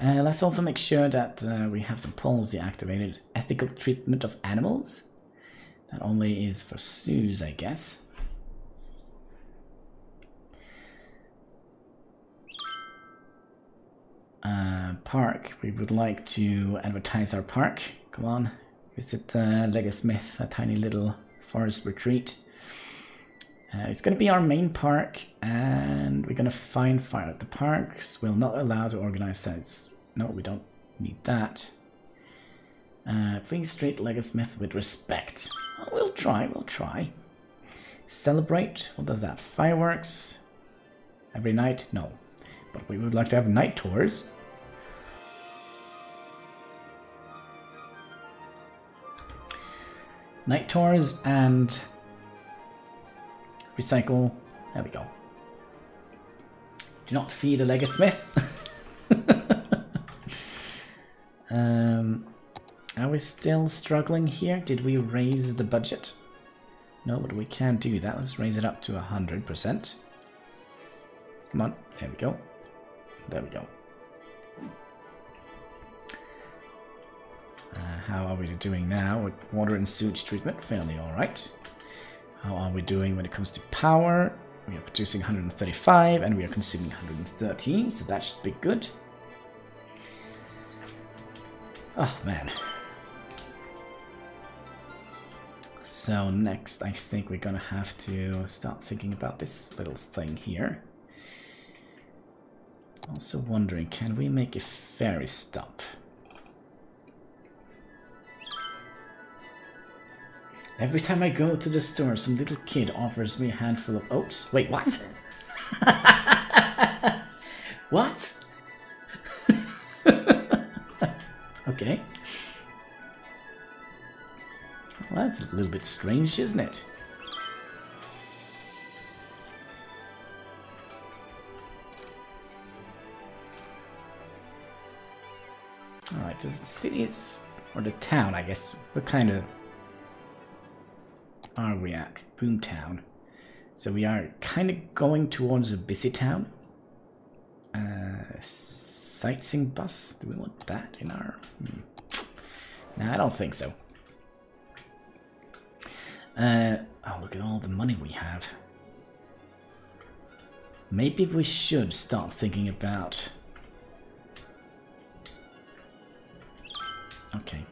Let's also make sure that we have some policy activated. Ethical treatment of animals. That only is for zoos, I guess. Park. We would like to advertise our park. Come on. Visit Leggett Smith, a tiny little forest retreat. It's going to be our main park, and we're going to find fire at the parks. We'll not allow to organize sites. No, we don't need that. Please treat Leggett Smith with respect. Oh, we'll try. Celebrate. What does that? Fireworks. Every night? No. But we would like to have night tours. Night tours and recycle. There we go. Do not feed a Leggett Smith. Are we still struggling here? Did we raise the budget? No, but we can't do that. Let's raise it up to 100%. Come on. There we go. There we go. How are we doing now with water and sewage treatment? Fairly alright. How are we doing when it comes to power? We are producing 135 and we are consuming 130, so that should be good. Oh man. So next I think we're gonna have to start thinking about this little thing here. Also wondering, can we make a ferry stop? Every time I go to the store, some little kid offers me a handful of oats. Wait, what? What? Okay. Well, that's a little bit strange, isn't it? Alright, so the city is, or the town, I guess. What kind of are we at? Boomtown. So we are kind of going towards a busy town. Sightseeing bus? Do we want that in our... No, I don't think so. Oh, look at all the money we have. Maybe we should start thinking about... Okay,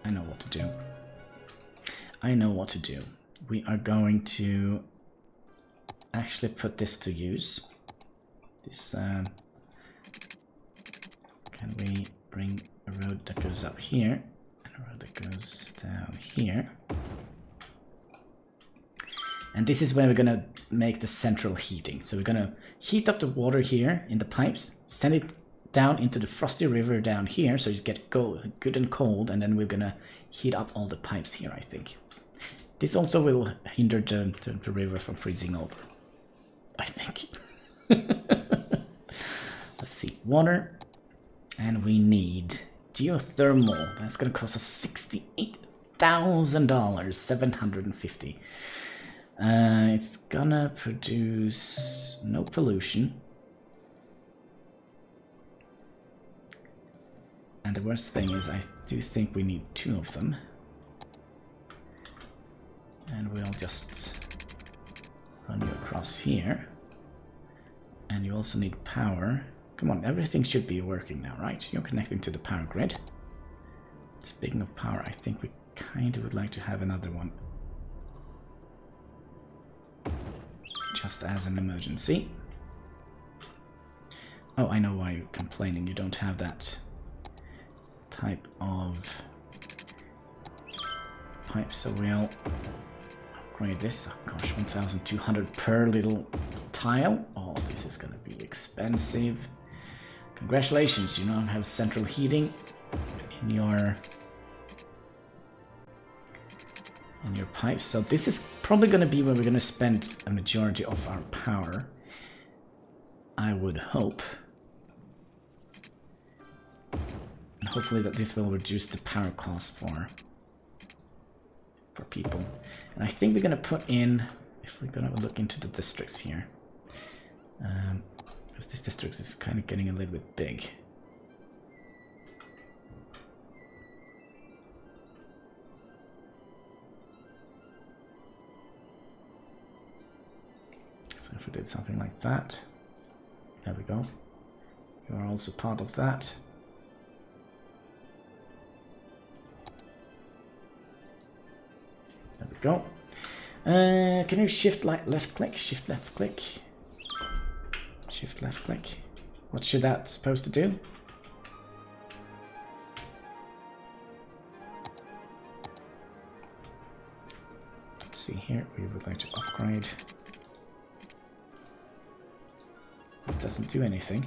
I know what to do. I know what to do. We are going to actually put this to use. This, can we bring a road that goes up here and a road that goes down here? And this is where we're gonna make the central heating. So we're gonna heat up the water here in the pipes, send it down into the frosty river down here, so you get good and cold, and then we're gonna heat up all the pipes here, I think. This also will hinder the river from freezing over, I think. Let's see, water, and we need geothermal. That's gonna cost us $68,000, 750. It's gonna produce no pollution. And the worst thing is I do think we need 2 of them. And we'll just run you across here. And you also need power. Come on, everything should be working now, right? You're connecting to the power grid. Speaking of power, I think we kind of would like to have another one. Just as an emergency. Oh, I know why you're complaining. You don't have that type of pipe, so we'll upgrade this. Oh gosh, 1,200 per little tile. Oh, this is gonna be expensive. Congratulations, you now have central heating in your pipes. So this is probably gonna be where we're gonna spend a majority of our power, I would hope. And hopefully that this will reduce the power cost for people. And I think we're gonna put in, if we're gonna look into the districts here, because this district is kind of getting a little bit big. So if we did something like that, there we go. You are also part of that. There we go. Can you shift left click? Shift left click. Shift left click. What should that supposed to do? Let's see here. We would like to upgrade. It doesn't do anything.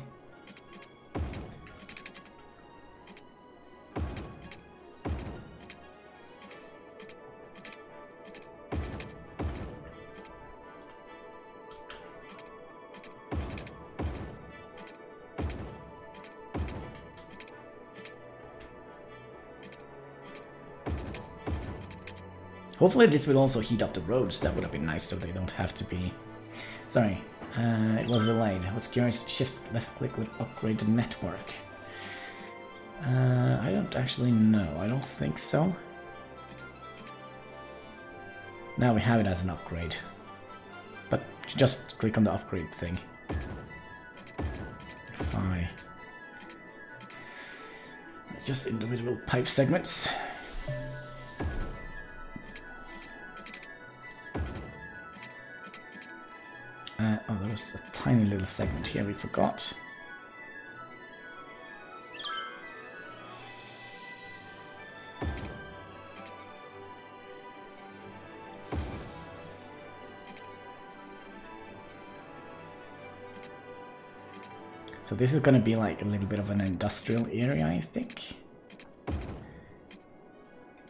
Hopefully this will also heat up the roads. That would have been nice, so they don't have to be... Sorry, it was delayed. I was curious. Shift left click would upgrade the network. I don't actually know. I don't think so. Now we have it as an upgrade. But just click on the upgrade thing. If I... It's just individual pipe segments. Oh, there was a tiny little segment here we forgot. So this is going to be like a little bit of an industrial area, I think.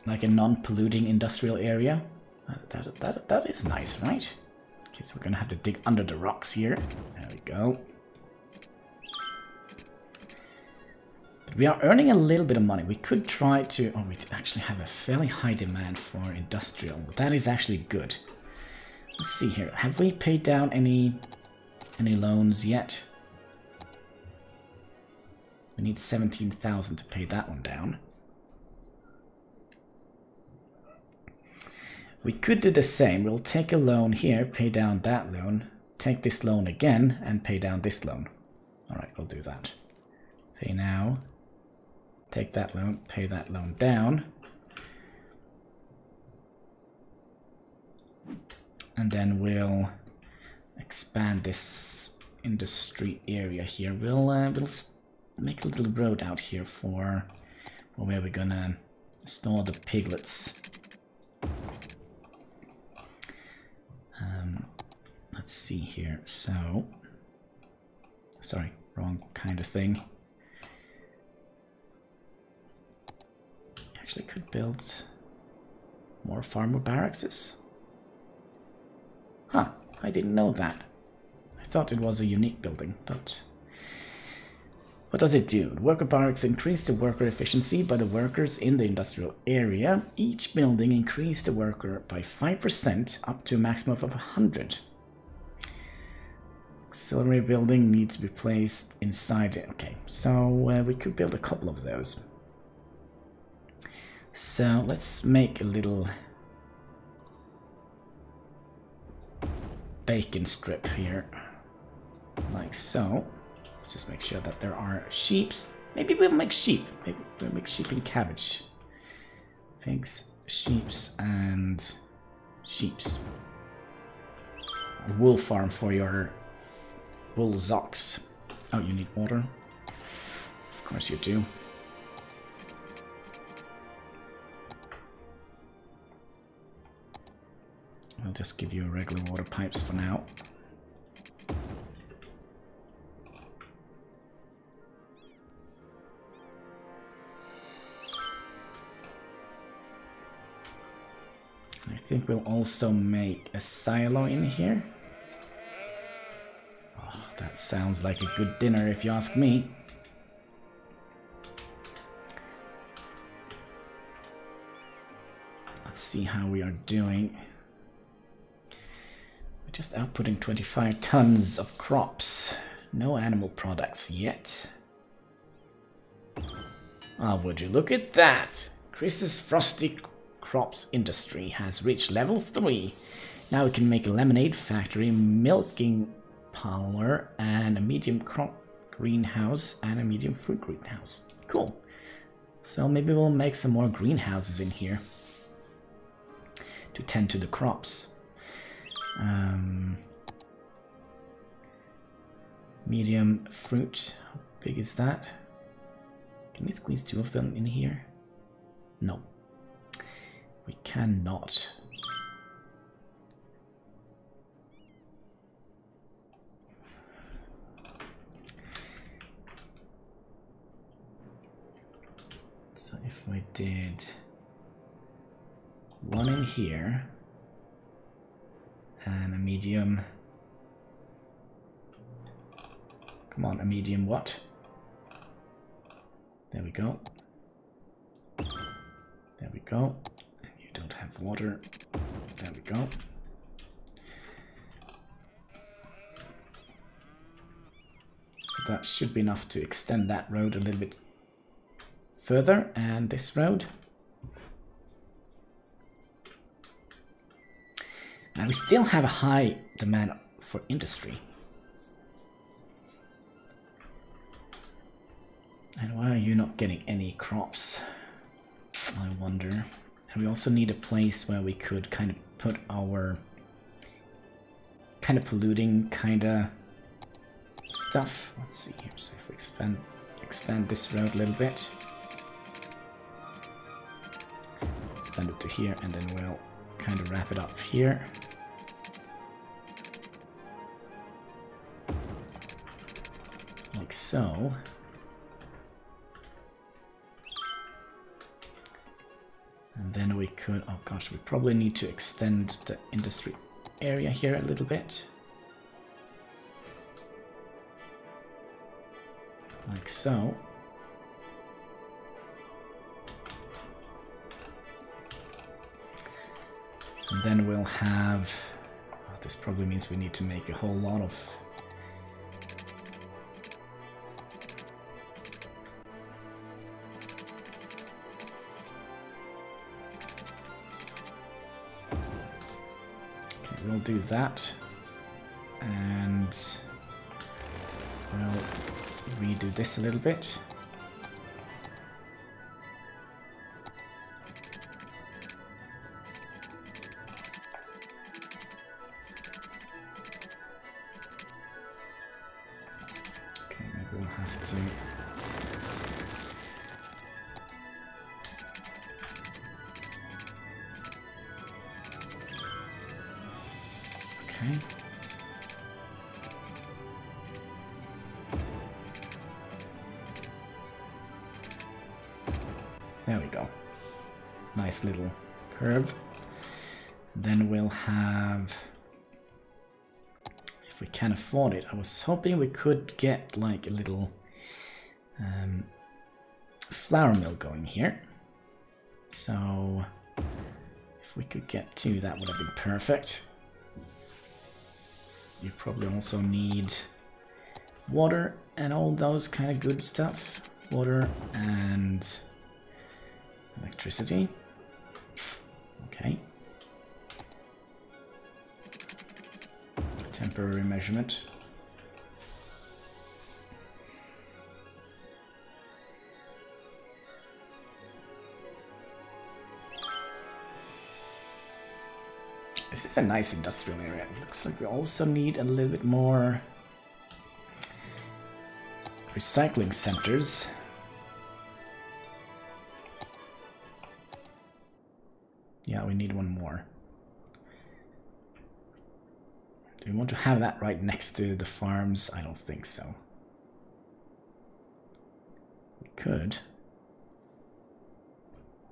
Like a non-polluting industrial area. That is nice, right? Okay, so we're gonna have to dig under the rocks here. There we go. But we are earning a little bit of money. We could try to... Oh, we actually have a fairly high demand for industrial. That is actually good. Let's see here. Have we paid down any loans yet? We need 17,000 to pay that one down. We could do the same. We'll take a loan here, pay down that loan, take this loan again, and pay down this loan. Alright, we'll do that. Pay now. Take that loan, pay that loan down. And then we'll expand this industry area here. We'll make a little road out here for where we're gonna store the piglets. Let's see here. So, sorry, wrong kind of thing. Actually, could build more farmer barracks. Huh, I didn't know that. I thought it was a unique building, but what does it do? Worker barracks increase the worker efficiency by the workers in the industrial area. Each building increased the worker by 5% up to a maximum of 100. Auxiliary building needs to be placed inside it. Okay, so we could build a couple of those. So let's make a little bacon strip here, like so. Let's just make sure that there are sheeps. Maybe we'll make sheep. Maybe we'll make sheep and cabbage. Pigs, sheeps, and sheeps. A wool farm for your wool zocks. Oh, you need water? Of course you do. I'll just give you regular water pipes for now. I think we'll also make a silo in here. Oh, that sounds like a good dinner if you ask me. Let's see how we are doing. We're just outputting 25 tons of crops. No animal products yet. Ah, would you look at that? Chris's Frosty Crops industry has reached level 3. Now we can make a lemonade factory, milking parlor, and a medium crop greenhouse, and a medium fruit greenhouse. Cool. So maybe we'll make some more greenhouses in here to tend to the crops. Medium fruit. How big is that? Can we squeeze 2 of them in here? No. We cannot. So if we did 1 in here and a medium. Come on, a medium what? There we go. There we go. You don't have water. There we go. So that should be enough to extend that road a little bit further, and this road. Now we still have a high demand for industry. And why are you not getting any crops? I wonder. And we also need a place where we could kind of put our kind of polluting kind of stuff. Let's see here. So if we extend this road a little bit. Extend it to here, and then we'll kind of wrap it up here. Like so. And then we could, oh gosh, we probably need to extend the industry area here a little bit. Like so. And then we'll have, oh, this probably means we need to make a whole lot of we'll do that, and we'll redo this a little bit. Okay, maybe we'll have to there we go. Nice little curve. Then we'll have, if we can afford it, I was hoping we could get like a little flour mill going here. So if we could get 2, that would have been perfect. You probably also need water and all those kind of good stuff. Water and Electricity. Okay. Temporary measurement. This is a nice industrial area. It looks like we also need a little bit more recycling centers. Yeah, we need one more. Do we want to have that right next to the farms? I don't think so. We could.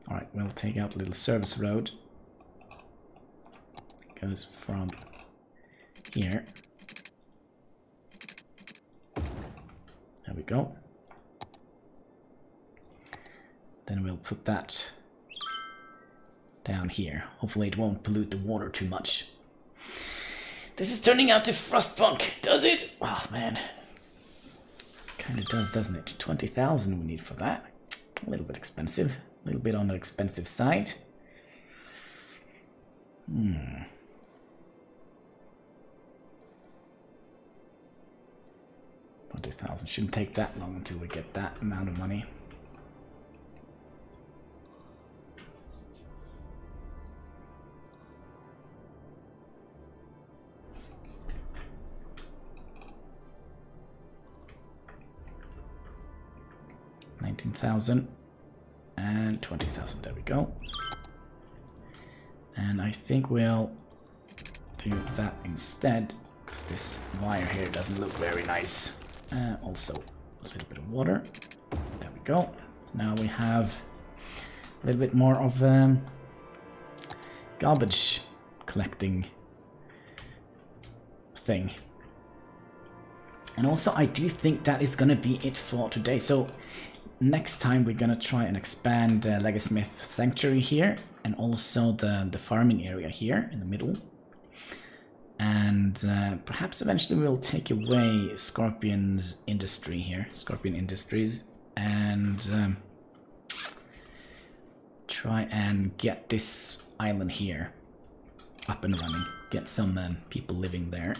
Alright, we'll take out a little service road. Goes from here. There we go. Then we'll put that down here. Hopefully it won't pollute the water too much. This is turning out to Frostpunk, does it? Oh man. Kinda does, doesn't it? 20,000 we need for that. A little bit expensive. A little bit on the expensive side. 20,000. Shouldn't take that long until we get that amount of money. $19,000 and $20,000. There we go. And I think we'll do that instead, because this wire here doesn't look very nice. Also, a little bit of water. There we go. So now we have a little bit more of garbage collecting thing. And also, I do think that is going to be it for today. So next time we're going to try and expand Legasmith Sanctuary here, and also the farming area here in the middle. And perhaps eventually we'll take away Scorpion's industry here, Scorpion Industries, and try and get this island here up and running, get some people living there.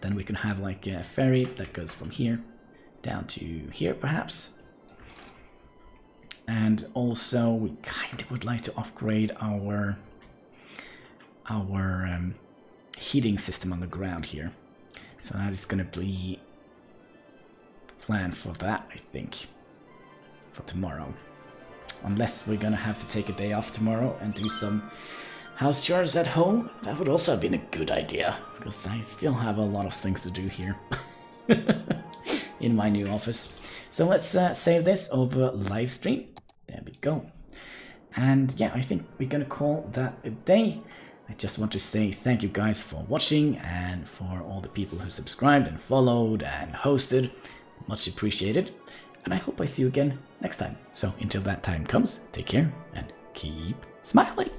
Then we can have like a ferry that goes from here down to here perhaps. And also we kind of would like to upgrade our heating system on the ground here. So that is going to be the plan for that, I think, for tomorrow. Unless we're going to have to take a day off tomorrow and do some house chores at home. That would also have been a good idea, because I still have a lot of things to do here in my new office. So let's save this over live stream. There we go. And yeah, I think we're going to call that a day. I just want to say thank you guys for watching, and for all the people who subscribed and followed and hosted. Much appreciated. And I hope I see you again next time. So until that time comes, take care and keep smiling.